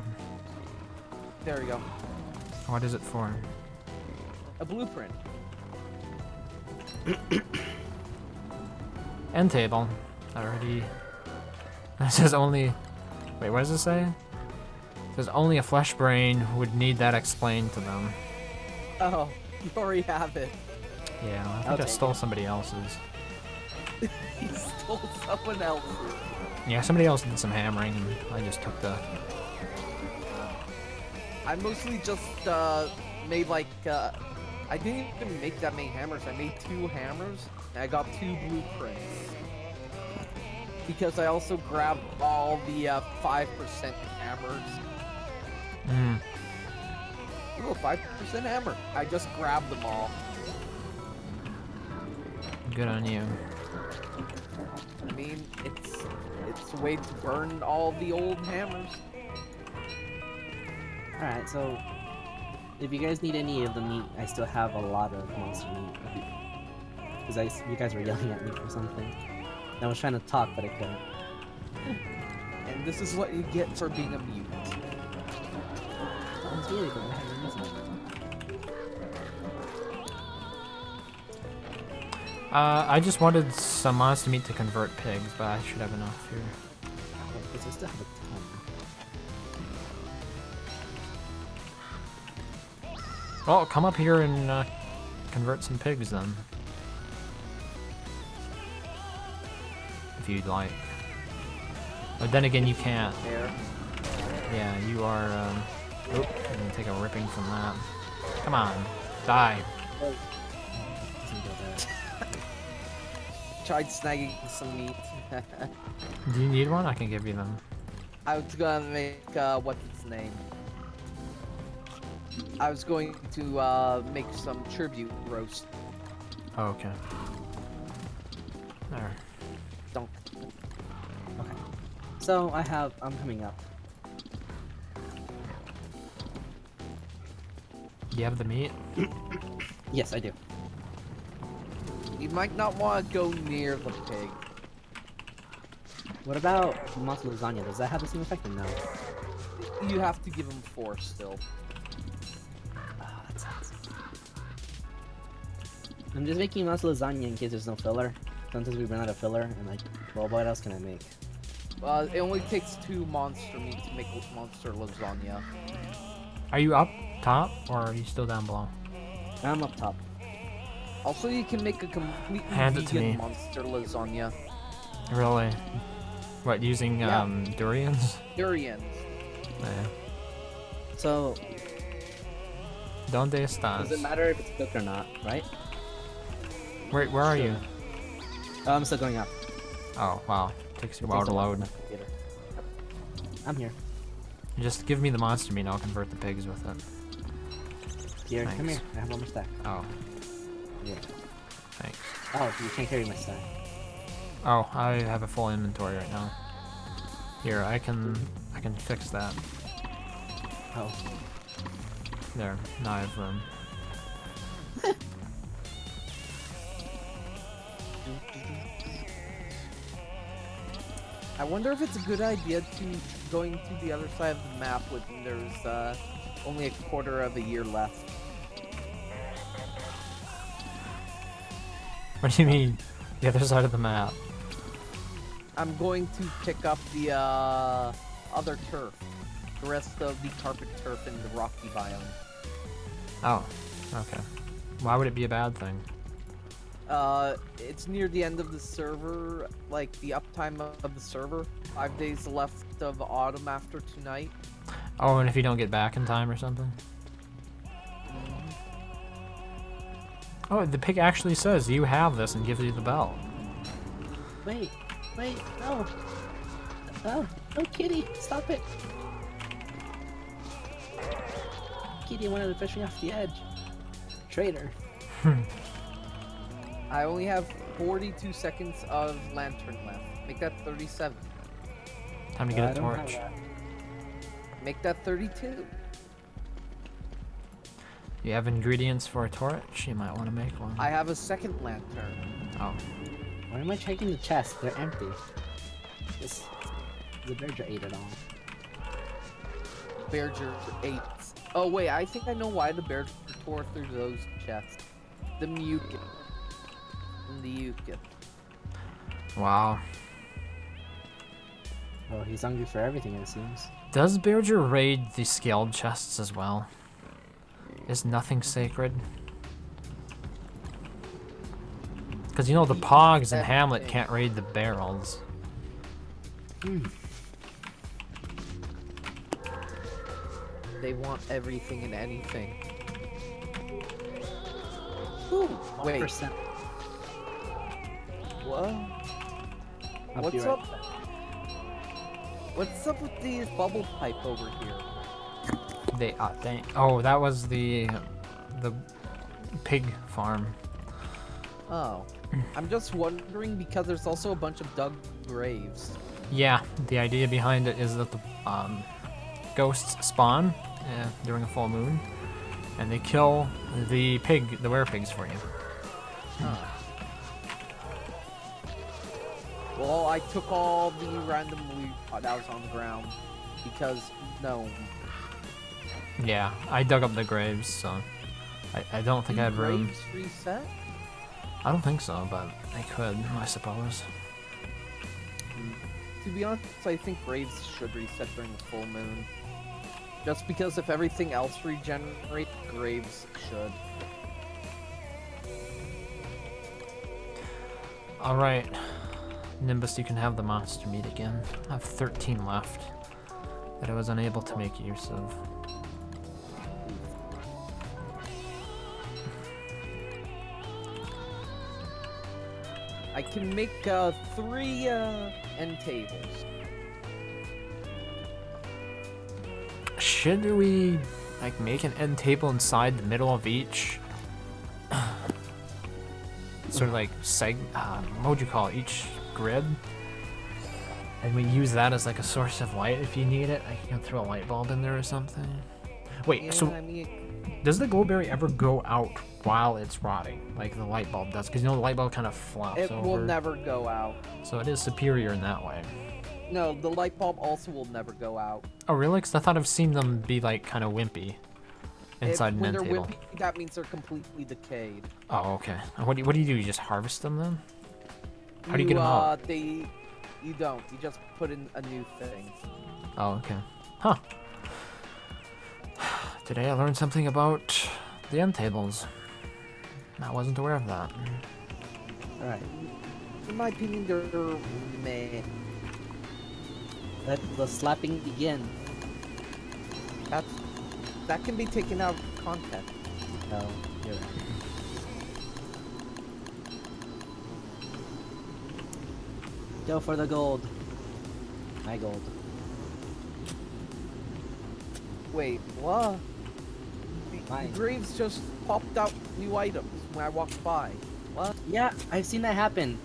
There we go. What is it for? A blueprint. End table. Already. It says only. Wait, what does it say? Because only a flesh brain would need that explained to them. Oh, you already have it. Yeah, I I'll think I take stole it. somebody else's. He stole someone else's. Yeah, somebody else did some hammering, and I just took the... I mostly just made like I didn't even make that many hammers. I made 2 hammers and I got 2 blueprints. Because I also grabbed all the 5% hammers. Mm. Ooh, 5% hammer. I just grabbed them all. Good on you. I mean, it's a way to burn all the old hammers. Alright, so if you guys need any of the meat, I still have a lot of monster meat. Because you guys were yelling at me for something. I was trying to talk, but I couldn't. And this is what you get for being a mutant. It's really good. I have no reason. I just wanted some monster meat to convert pigs, but I should have enough here. Because I still have a ton. Well, come up here and convert some pigs then. If you'd like. But then again, you can't. There. Yeah, you are, oop, I'm gonna take a ripping from that. Come on, die. Doesn't go there. Tried snagging some meat. Do you need one? I can give you them. I was gonna make what's its name? I was going to make some tribute roast. Oh, okay. There. Don't. Okay. So I'm coming up. You have the meat? Yes, I do. You might not want to go near the pig. What about monster lasagna? Does that have the same effect or no? You have to give him 4 still. Oh, that sucks. I'm just making monster lasagna in case there's no filler. Sometimes we run out of filler, and like, well, what else can I make? It only takes 2 monster meat to make monster lasagna. Are you up top, or are you still down below? I'm up top. Also, you can make a completely Hand it to vegan me. monster lasagna. Really? What, using, Yeah. durians? Durians. Yeah. So, Donde estás? does it matter if it's cooked or not, right? Wait, where are you? Oh, I'm still going up. Oh, wow. Takes you a It while takes to a while load. on my computer. I'm here. Just give me the monster meat and I'll convert the pigs with it. Here, come Thanks. here. I have one more stack. Oh, Yeah. thanks. Oh, you can't carry my stack. Oh, I have a full inventory right now. Here, I can fix that. Oh. There, now I have room. I wonder if it's a good idea to going to the other side of the map when there's only a quarter of a year left. What do you mean? The other side of the map. I'm going to pick up the other turf. The rest of the carpet turf in the rocky biome. Oh, okay. Why would it be a bad thing? It's near the end of the server, like the uptime of the server. 5 days left of autumn after tonight. Oh, and if you don't get back in time or something? Oh, the pig actually says you have this and gives you the belt. Wait, no. Oh, no, kitty, stop it. Kitty wanted to fish me off the edge. Traitor. I only have 42 seconds of lantern left. Make that 37. Time to I get a don't have torch. that. Make that 32. You have ingredients for a torch? You might want to make one. I have a second lantern. Oh. Why am I checking the chest? They're empty. The Berger ate it all. Berger 8. Oh wait, I think I know why the Berger tore through those chests. The mucus. And the mucus. Wow. Oh, he's hungry for everything, it seems. Does Bearger raid the scaled chests as well? Is nothing sacred? Because you know the Pogs and Hamlet can't raid the barrels. They want everything and anything. Ooh, wait. 1%. What? I'll be What's right up? What's up with these bubble pipe over here? They oh, that was the pig farm. Oh, I'm just wondering because there's also a bunch of dug graves. Yeah, the idea behind it is that the ghosts spawn during a full moon, and they kill the were-pigs for you. Well, I took all the random loot that was on the ground because no. Yeah, I dug up the graves, so I don't think I had room. Graves reset? I don't think so, but I could, I suppose. To be honest, I think graves should reset during the full moon. Just because if everything else regenerates, graves should. Alright, Nimbus, you can have the monster meat again. I have 13 left that I was unable to make use of. I can make 3 end tables. Should we like make an end table inside the middle of each? Sort of like what would you call it? Each grid? And we use that as like a source of light if you need it. Like you can throw a light bulb in there or something. Wait, Yeah, so I mean, does the glowberry ever go out while it's rotting, like the light bulb does? Because you know the light bulb kind of flops it over. will never go out. So it is superior in that way. No, the light bulb also will never go out. Oh really? Because I thought I've seen them be like kind of wimpy inside an When end they're table. wimpy, that means they're completely decayed. Oh okay. What do you do? You just harvest them then? How do you get them out? You don't. You just put in a new thing. Oh okay. Huh. Today I learned something about the end tables. I wasn't aware of that. Alright, In my opinion, they're meh. let the slapping begin. That can be taken out of context. No, you're right. Go for the gold. My gold. Wait, what? Mine. The graves just popped out new items when I walked by. What? Yeah, I've seen that happen.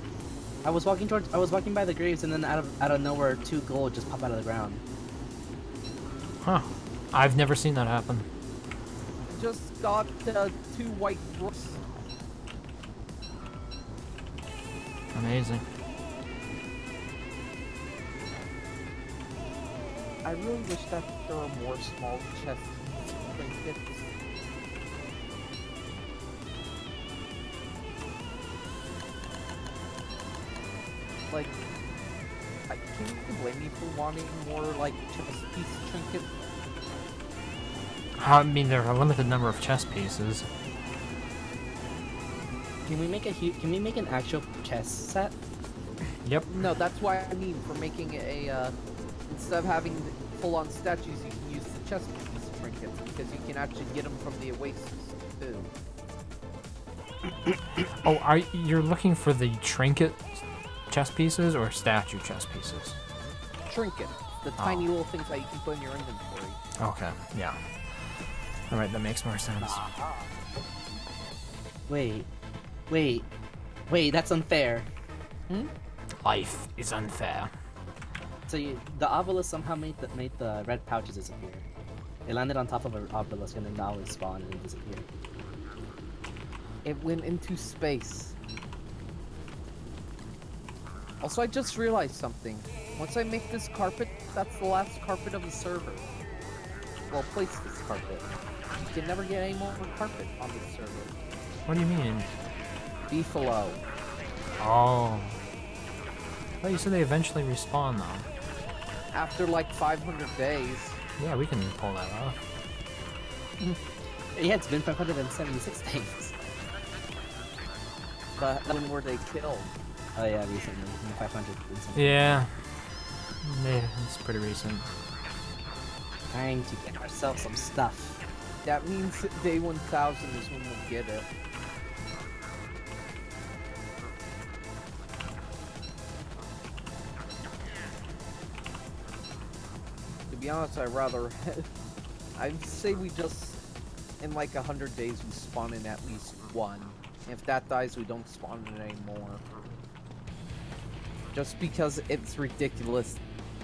I was walking by the graves, and then out of nowhere, 2 gold just pop out of the ground. Huh. I've never seen that happen. Just got 2 white brooks. Amazing. I really wish that there were more small chests trinkets. Like, can you blame me for wanting more like chest piece trinkets? I mean, there are a limited number of chess pieces. Can we make an actual chess set? Yep. No, that's why I mean for making a instead of having full-on statues, you can use the chest piece trinkets because you can actually get them from the Oasis too. Oh, you're looking for the trinket chess pieces or statue chess pieces? Trinket, the tiny little things that you can put in your inventory. Okay, yeah. Alright, that makes more sense. Wait, that's unfair. Life is unfair. So the obelisk somehow made the red pouches disappear. It landed on top of an obelisk and then now it spawned and it disappeared. It went into space. Also, I just realized something. Once I make this carpet, that's the last carpet of the server. Well, place this carpet. You can never get any more carpet on this server. What do you mean? Beefalo. Oh. Well, you said they eventually respawn though. After like 500 days. Yeah, we can pull that off. Yeah, it's been 576 days. But when were they killed? Oh yeah, recently. 500 and something. Yeah. Yeah, it's pretty recent. Trying to get ourselves some stuff. That means that day 1000 is when we'll get it. To be honest, I'd say we just, in like 100 days, we spawn in at least one. If that dies, we don't spawn in anymore. Just because it's ridiculous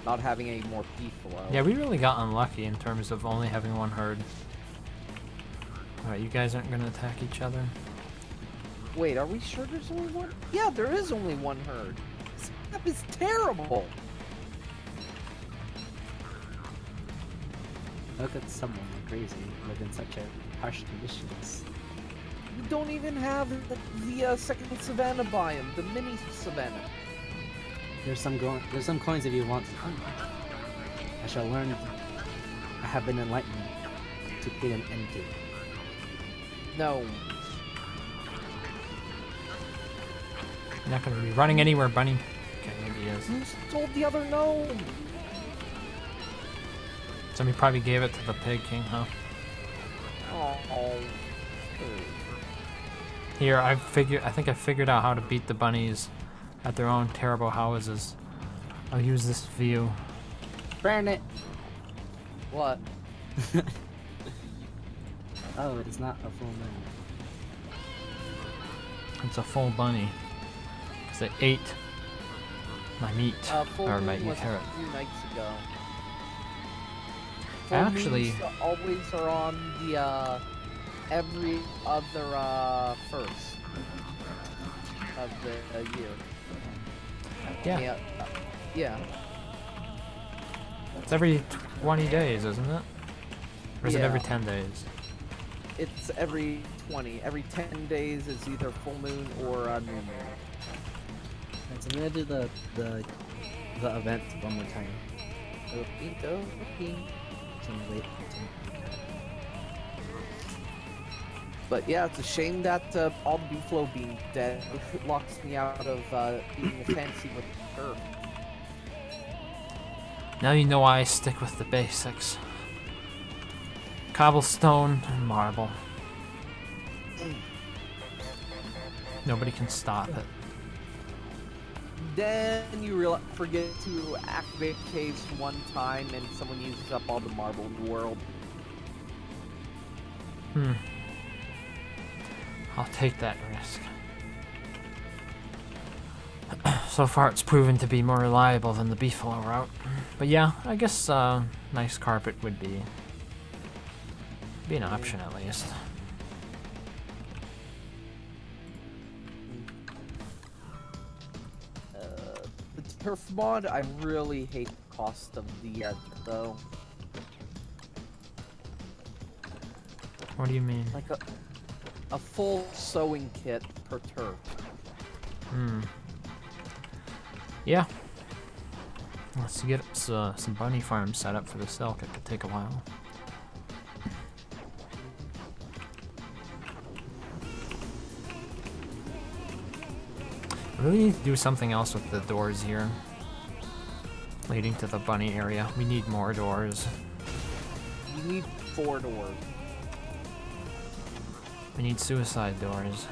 not having any more P-flow. Yeah, we really got unlucky in terms of only having one herd. Alright, you guys aren't gonna attack each other? Wait, are we sure there's only one? Yeah, there is only one herd. This map is terrible. Look at someone crazy live in such a harsh conditions. We don't even have the second savannah biome, the mini savannah. There's some coins if you want them. I shall learn. I have been enlightened to pay an end to. No. You're not gonna be running anywhere, bunny. Okay, maybe he is. Who stole the other gnome? Somebody probably gave it to the pig king, huh? Oh. Here, I think I figured out how to beat the bunnies at their own terrible houses. I'll use this view. Burn it! What? Oh, it is not a full moon. It's a full bunny. 'Cause they ate my meat. Full or my moon was carrot. a few nights ago. I Full actually- moons always are on the every other first of the year. Yeah, Yeah. it's every 20 days, isn't it? Or is it every Yeah. 10 days? It's every 20. Every 10 days is either full moon or a new moon. Alright, so I'm gonna do the event one more time. Okay. Can you wait? But yeah, it's a shame that all the B-Flow being dead locks me out of being fancy with turf. Now you know why I stick with the basics. Cobblestone and marble. Nobody can stop it. Then you forget to activate caves one time and someone uses up all the marble in the world. I'll take that risk. So far it's proven to be more reliable than the Beefalo route. But yeah, I guess nice carpet would be an option at least. The turf mod, I really hate the cost of the though. What do you mean? Like a full sewing kit per turf. Yeah. Let's get some bunny farms set up for the silk. It could take a while. I really need to do something else with the doors here, leading to the bunny area. We need more doors. You need 4 doors. We need suicide doors.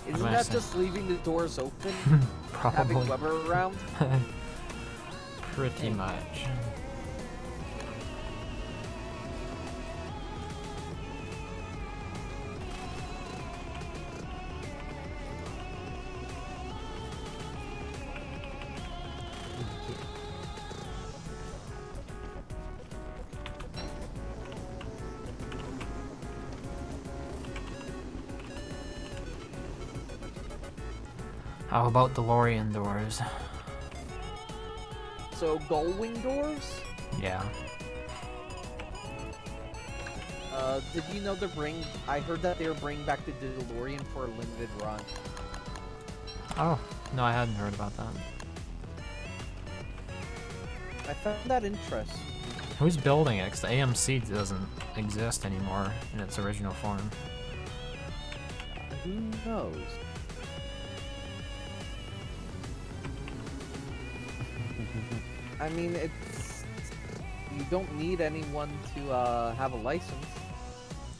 Isn't I that say? just leaving the doors open? Probably. Having Weber around? Pretty much. How about DeLorean doors? So Gullwing doors? Yeah. Did you know I heard that they were bringing back the DeLorean for a limited run. Oh, no, I hadn't heard about that. I found that interesting. Who's building it? Because the AMC doesn't exist anymore in its original form. Who knows? I mean, it's you don't need anyone to have a license.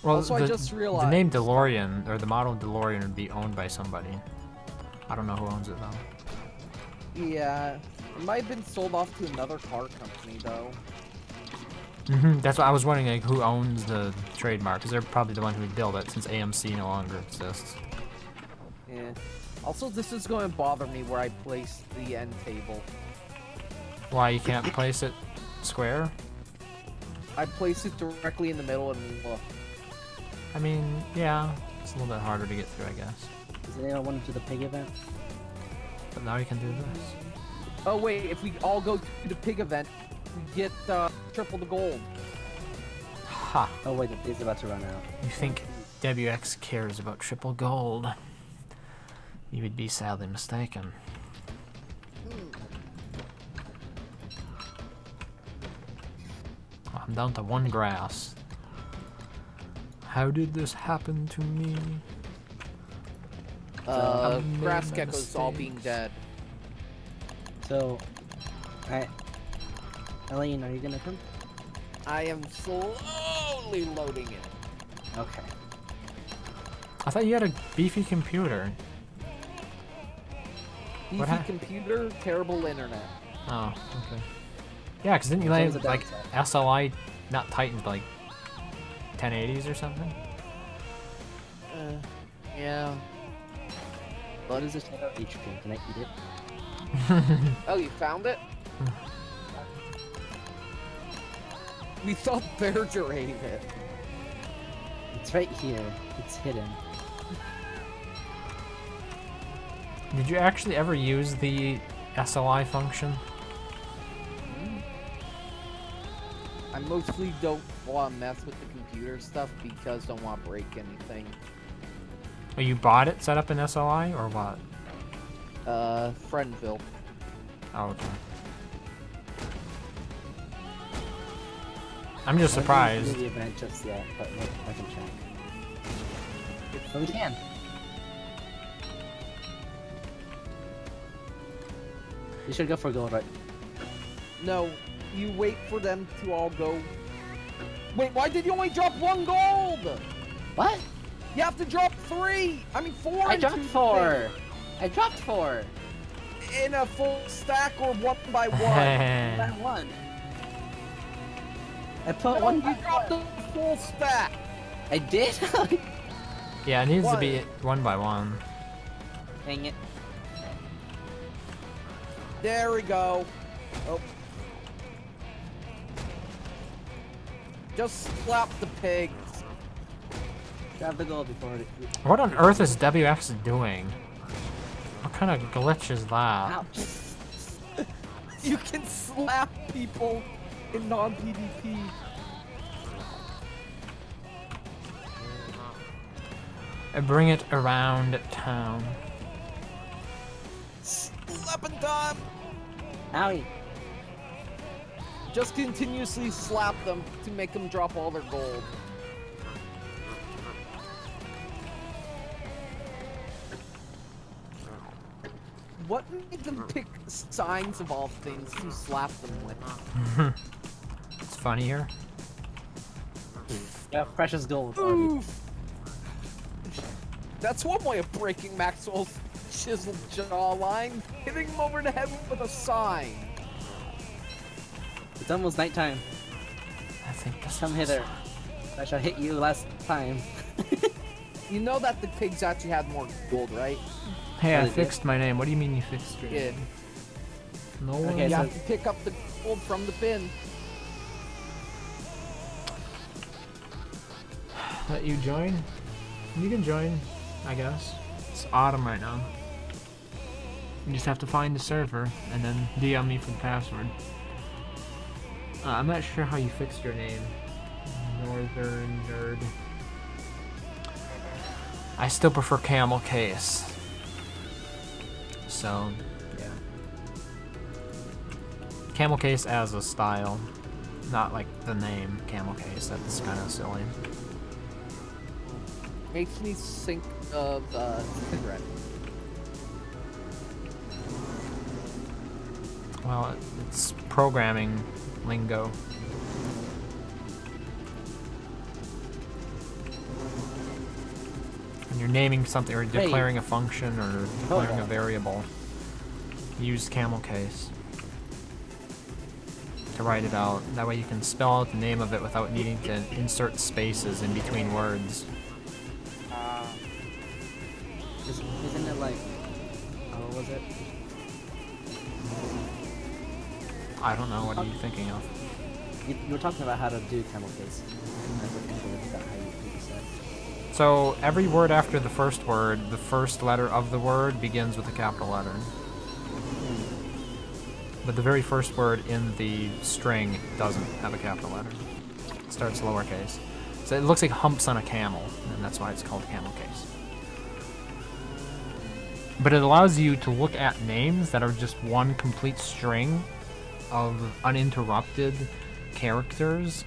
Well, Also, I just the realized name DeLorean, or the model DeLorean, would be owned by somebody. I don't know who owns it though. Yeah, it might have been sold off to another car company though. That's what I was wondering, like, who owns the trademark, because they're probably the one who would build it, since AMC no longer exists. Yeah. Also, this is going to bother me where I place the end table. Why, you can't place it square? I place it directly in the middle and look. I mean, yeah, it's a little bit harder to get through, I guess. Does anyone want to do the pig event? But now you can do this. Oh wait, if we all go to the pig event, we get triple the gold. Ha! Oh wait, the day's about to run out. You think WX cares about triple gold? You would be sadly mistaken. I'm down to 1 grass. How did this happen to me? I made Grass my geckos all being mistakes. dead. So, Elaine, are you gonna come? I am slowly loading it. Okay. I thought you had a beefy computer. Beefy hap- computer, terrible internet. Oh, okay. Yeah, because didn't you That was like, a like SLI, not Titans, but like 1080s or something? Yeah. What is the shadow HP? Can I eat it? Oh, you found it? We thought Berger ate it. It's right here. It's hidden. Did you actually ever use the SLI function? I mostly don't want to mess with the computer stuff because I don't want to break anything. Oh, you bought it set up in SLI or what? Friendville. Oh, okay. I'm just I haven't surprised. do the event just yet, but look, I can check. Oh, we can. You should go for gold, right? No, you wait for them to all go. Wait, why did you only drop 1 gold? What? You have to drop 3. I mean 4. I in dropped 2 4. I dropped 4. things. In a full stack or 1 by 1. By 1. I put No, one. you dropped the full stack. I did. Yeah, it needs to What? be 1 by 1. Dang it. There we go. Oh. Just slap the pigs. Grab the gold before it. What on earth is WX doing? What kind of glitch is that? Ouch. You can slap people in non-PvP. Bring it around town. Slapping time. Owie. Just continuously slap them to make them drop all their gold. What made them pick signs of all things to slap them with? It's funnier. Yeah, precious gold. Oof! That's one way of breaking Maxwell's chiseled jawline. Hitting him over the head with a sign. It's almost nighttime. I think this Come is- hither. I shall hit you last time. You know that the pigs actually had more gold, right? Hey, I Really, fixed my name. What do you mean you fixed your Yeah. name? No one. Okay, You so- have to pick up the gold from the bin. Let you join? You can join, I guess. It's autumn right now. You just have to find the server and then DM me for the password. I'm not sure how you fixed your name. Northern Nerd. I still prefer Camel Case. So, yeah. camel case as a style, not like the name camel case. That's kind of silly. Makes me think of cigarette. Well, it's programming lingo. When you're naming something or declaring a function or declaring a variable, use camel case to write it out. That way you can spell out the name of it without needing to insert spaces in between words. Isn't it like, what was it? I don't know, what are you thinking of? You were talking about how to do camel case. I forgot how you said. So every word after the first word, the first letter of the word begins with a capital letter. But the very first word in the string doesn't have a capital letter. It starts lowercase. So it looks like humps on a camel, and that's why it's called camel case. But it allows you to look at names that are just one complete string of uninterrupted characters,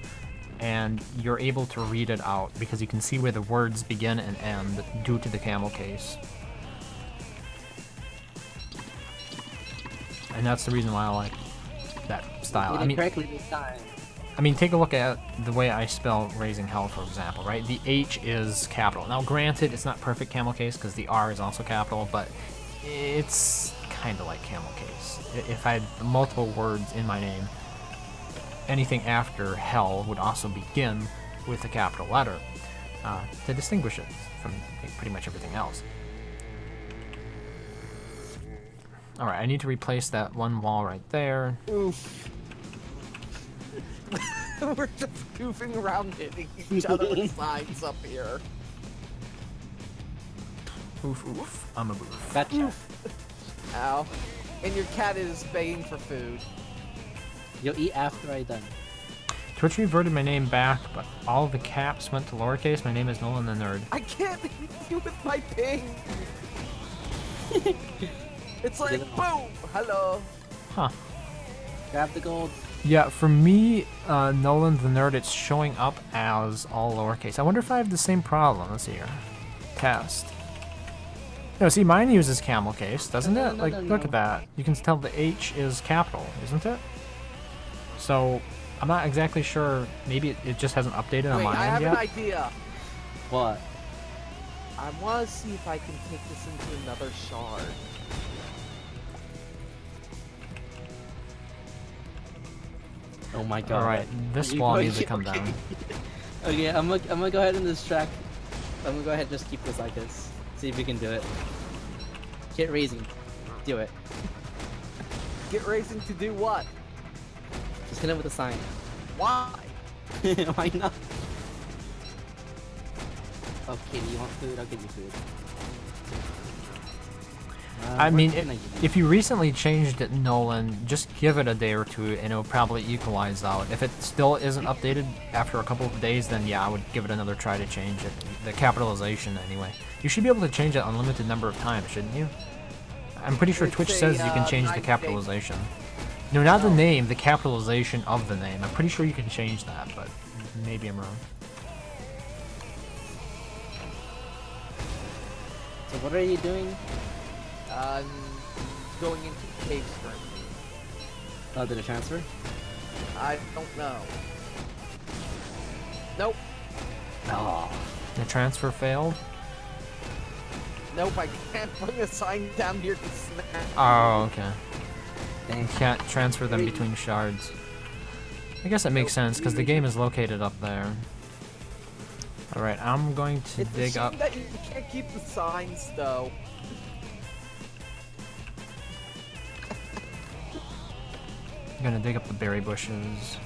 and you're able to read it out because you can see where the words begin and end due to the camel case. And that's the reason why I like that style. You did correctly this time. I mean, take a look at the way I spell raising hell, for example, right? The H is capital. Now, granted, it's not perfect camel case because the R is also capital, but it's kind of like camel case. If I had multiple words in my name, anything after hell would also begin with a capital letter to distinguish it from pretty much everything else. Alright, I need to replace that one wall right there. Oof. We're just goofing around hitting each other with signs up here. Oof, oof. I'm a boof. Gotcha. Ow. And your cat is begging for food. You'll eat after I done. Twitch reverted my name back, but all the caps went to lowercase. My name is Nolan the Nerd. I can't hit you with my ping! It's like, boom! Hello! Huh. Grab the gold. Yeah, for me, Nolan the Nerd, it's showing up as all lowercase. I wonder if I have the same problem. Let's see here. Test. No, see, mine uses camel case, doesn't it? Like, look at that. You can tell the H is capital, isn't it? So, I'm not exactly sure. Maybe it just hasn't updated on Wait, my I end have yet. an idea. What? I want to see if I can take this into another shard. Oh my god. Alright, this You- wall okay, needs to come okay. down. Okay, I'm gonna go ahead and distract. I'm gonna go ahead and just keep this like this. See if we can do it. Get raising. Do it. Get racing to do what? Just hit him with a sign. Why? Why not? Oh, Kitty, you want food? I'll give you food. I what mean, can I give you? if you recently changed it, Nolan, just give it a day or two and it'll probably equalize out. If it still isn't updated after a couple of days, then yeah, I would give it another try to change it. The capitalization, anyway. You should be able to change it unlimited number of times, shouldn't you? I'm pretty sure It's Twitch a, says you can change the 90 day. capitalization. No, not the No. name, the capitalization of the name. I'm pretty sure you can change that, but maybe I'm wrong. So what are you doing? I'm going into cave strength. Oh, did it transfer? I don't know. Nope. Oh. The transfer failed? Nope, I can't bring a sign down here to snap. Oh, okay. Dang. You can't transfer them between shards. I guess that makes sense, because the game is located up there. Alright, I'm going to It's a dig shame up... that you can't keep the signs, though. I'm gonna dig up the berry bushes.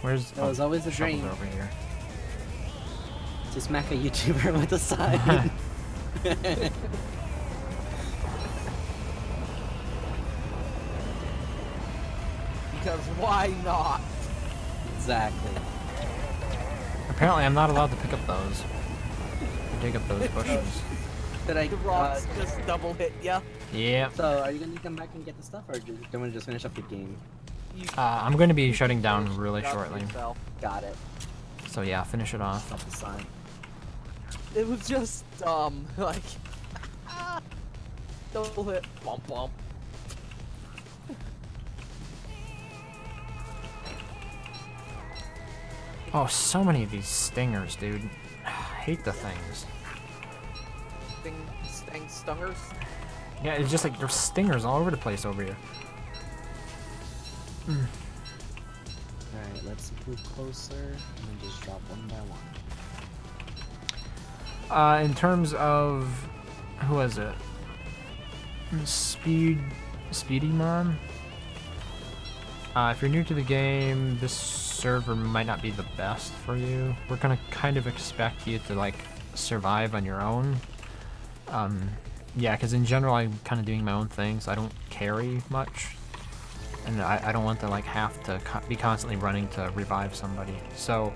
Where's... That was always a shovel's dream. over here. To smack a YouTuber with a sign. Because why not? Exactly. Apparently I'm not allowed to pick up those. Or dig up those bushes. Did I? The rocks just double hit ya. Yep. So, are you gonna come back and get the stuff, or do you want to just finish up your game? You I'm going to be shutting down finish really it up shortly. yourself. Got it. So yeah, finish it off. Stop the sign. It was just dumb. Like, double hit, bump bump. Oh, so many of these stingers, dude. I hate the things. Stungers. Yeah, it's just like there's stingers all over the place over here. Alright, let's move closer and then just drop one by one. In terms of who was it? Speedy Mom. If you're new to the game, this server might not be the best for you. We're gonna kind of expect you to like survive on your own. Yeah, because in general I'm kind of doing my own things. I don't carry much, and I don't want to like have to be constantly running to revive somebody. So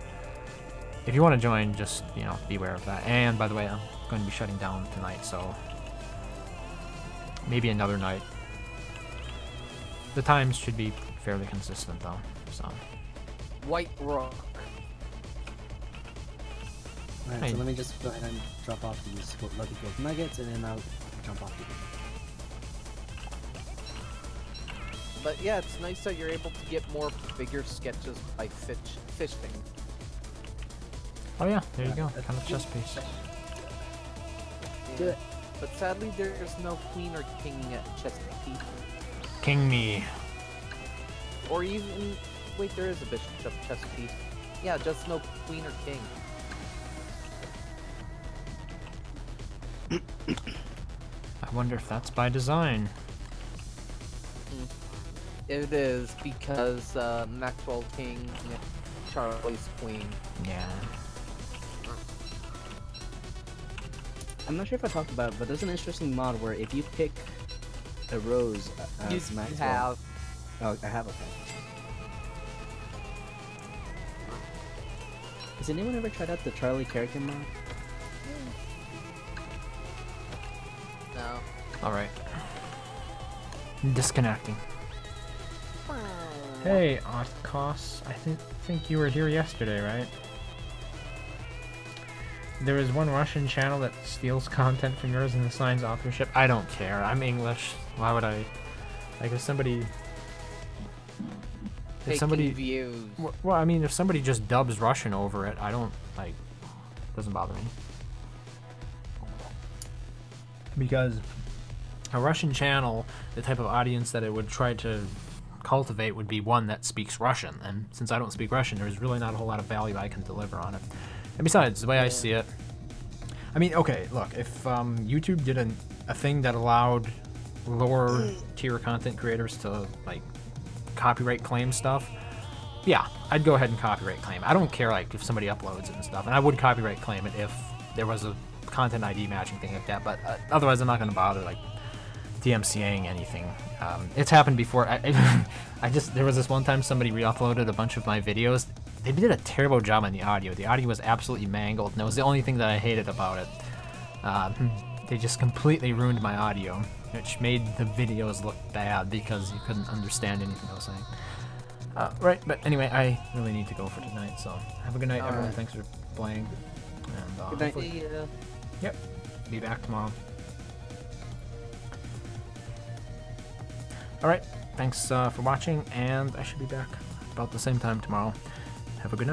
if you want to join, just beware of that. And by the way, I'm going to be shutting down tonight, so maybe another night. The times should be fairly consistent though. So White Rock. Alright, Hey. so let me just go ahead and drop off these lucky gold nuggets and then I'll jump off the But yeah, it's nice that you're able to get more bigger sketches by fishing. oh yeah, there you Yeah, go, that's kind of chess piece. Do it. But sadly, there's no queen or king chess piece. King me. Or even, wait, there is a bishop chess piece. Yeah, just no queen or king. I wonder if that's by design. It is because Maxwell King, Charlie's queen. Yeah. I'm not sure if I talked about it, but there's an interesting mod where if you pick a rose You as Maxwell. have. Oh, I have, okay. Has anyone ever tried out the Charlie character mod? No. Alright. Disconnecting. Hey, Otkos. I think you were here yesterday, right? There is one Russian channel that steals content from yours and assigns authorship. I don't care. I'm English. Why would I? Like, if somebody... If Taking somebody... views. Well, I mean, if somebody just dubs Russian over it, I don't, like... Doesn't bother me. Because a Russian channel, the type of audience that it would try to cultivate would be one that speaks Russian, and since I don't speak Russian, there's really not a whole lot of value I can deliver on it. And besides, the way I see it, I mean, okay, look, if YouTube did a thing that allowed lower tier content creators to like copyright claim stuff, yeah, I'd go ahead and copyright claim. I don't care like if somebody uploads it and stuff, and I would copyright claim it if there was a content ID matching thing like that, but otherwise I'm not going to bother like DMCAing anything. It's happened before. There was this one time somebody re-uploaded a bunch of my videos. They did a terrible job on the audio. The audio was absolutely mangled, and it was the only thing that I hated about it. They just completely ruined my audio, which made the videos look bad because you couldn't understand anything I was saying. Right, but anyway, I really need to go for tonight, so have a good night, everyone. Alright. Thanks for playing. And Good night. hopefully- Yep, be back tomorrow. Alright, thanks for watching, and I should be back about the same time tomorrow. Have a good night.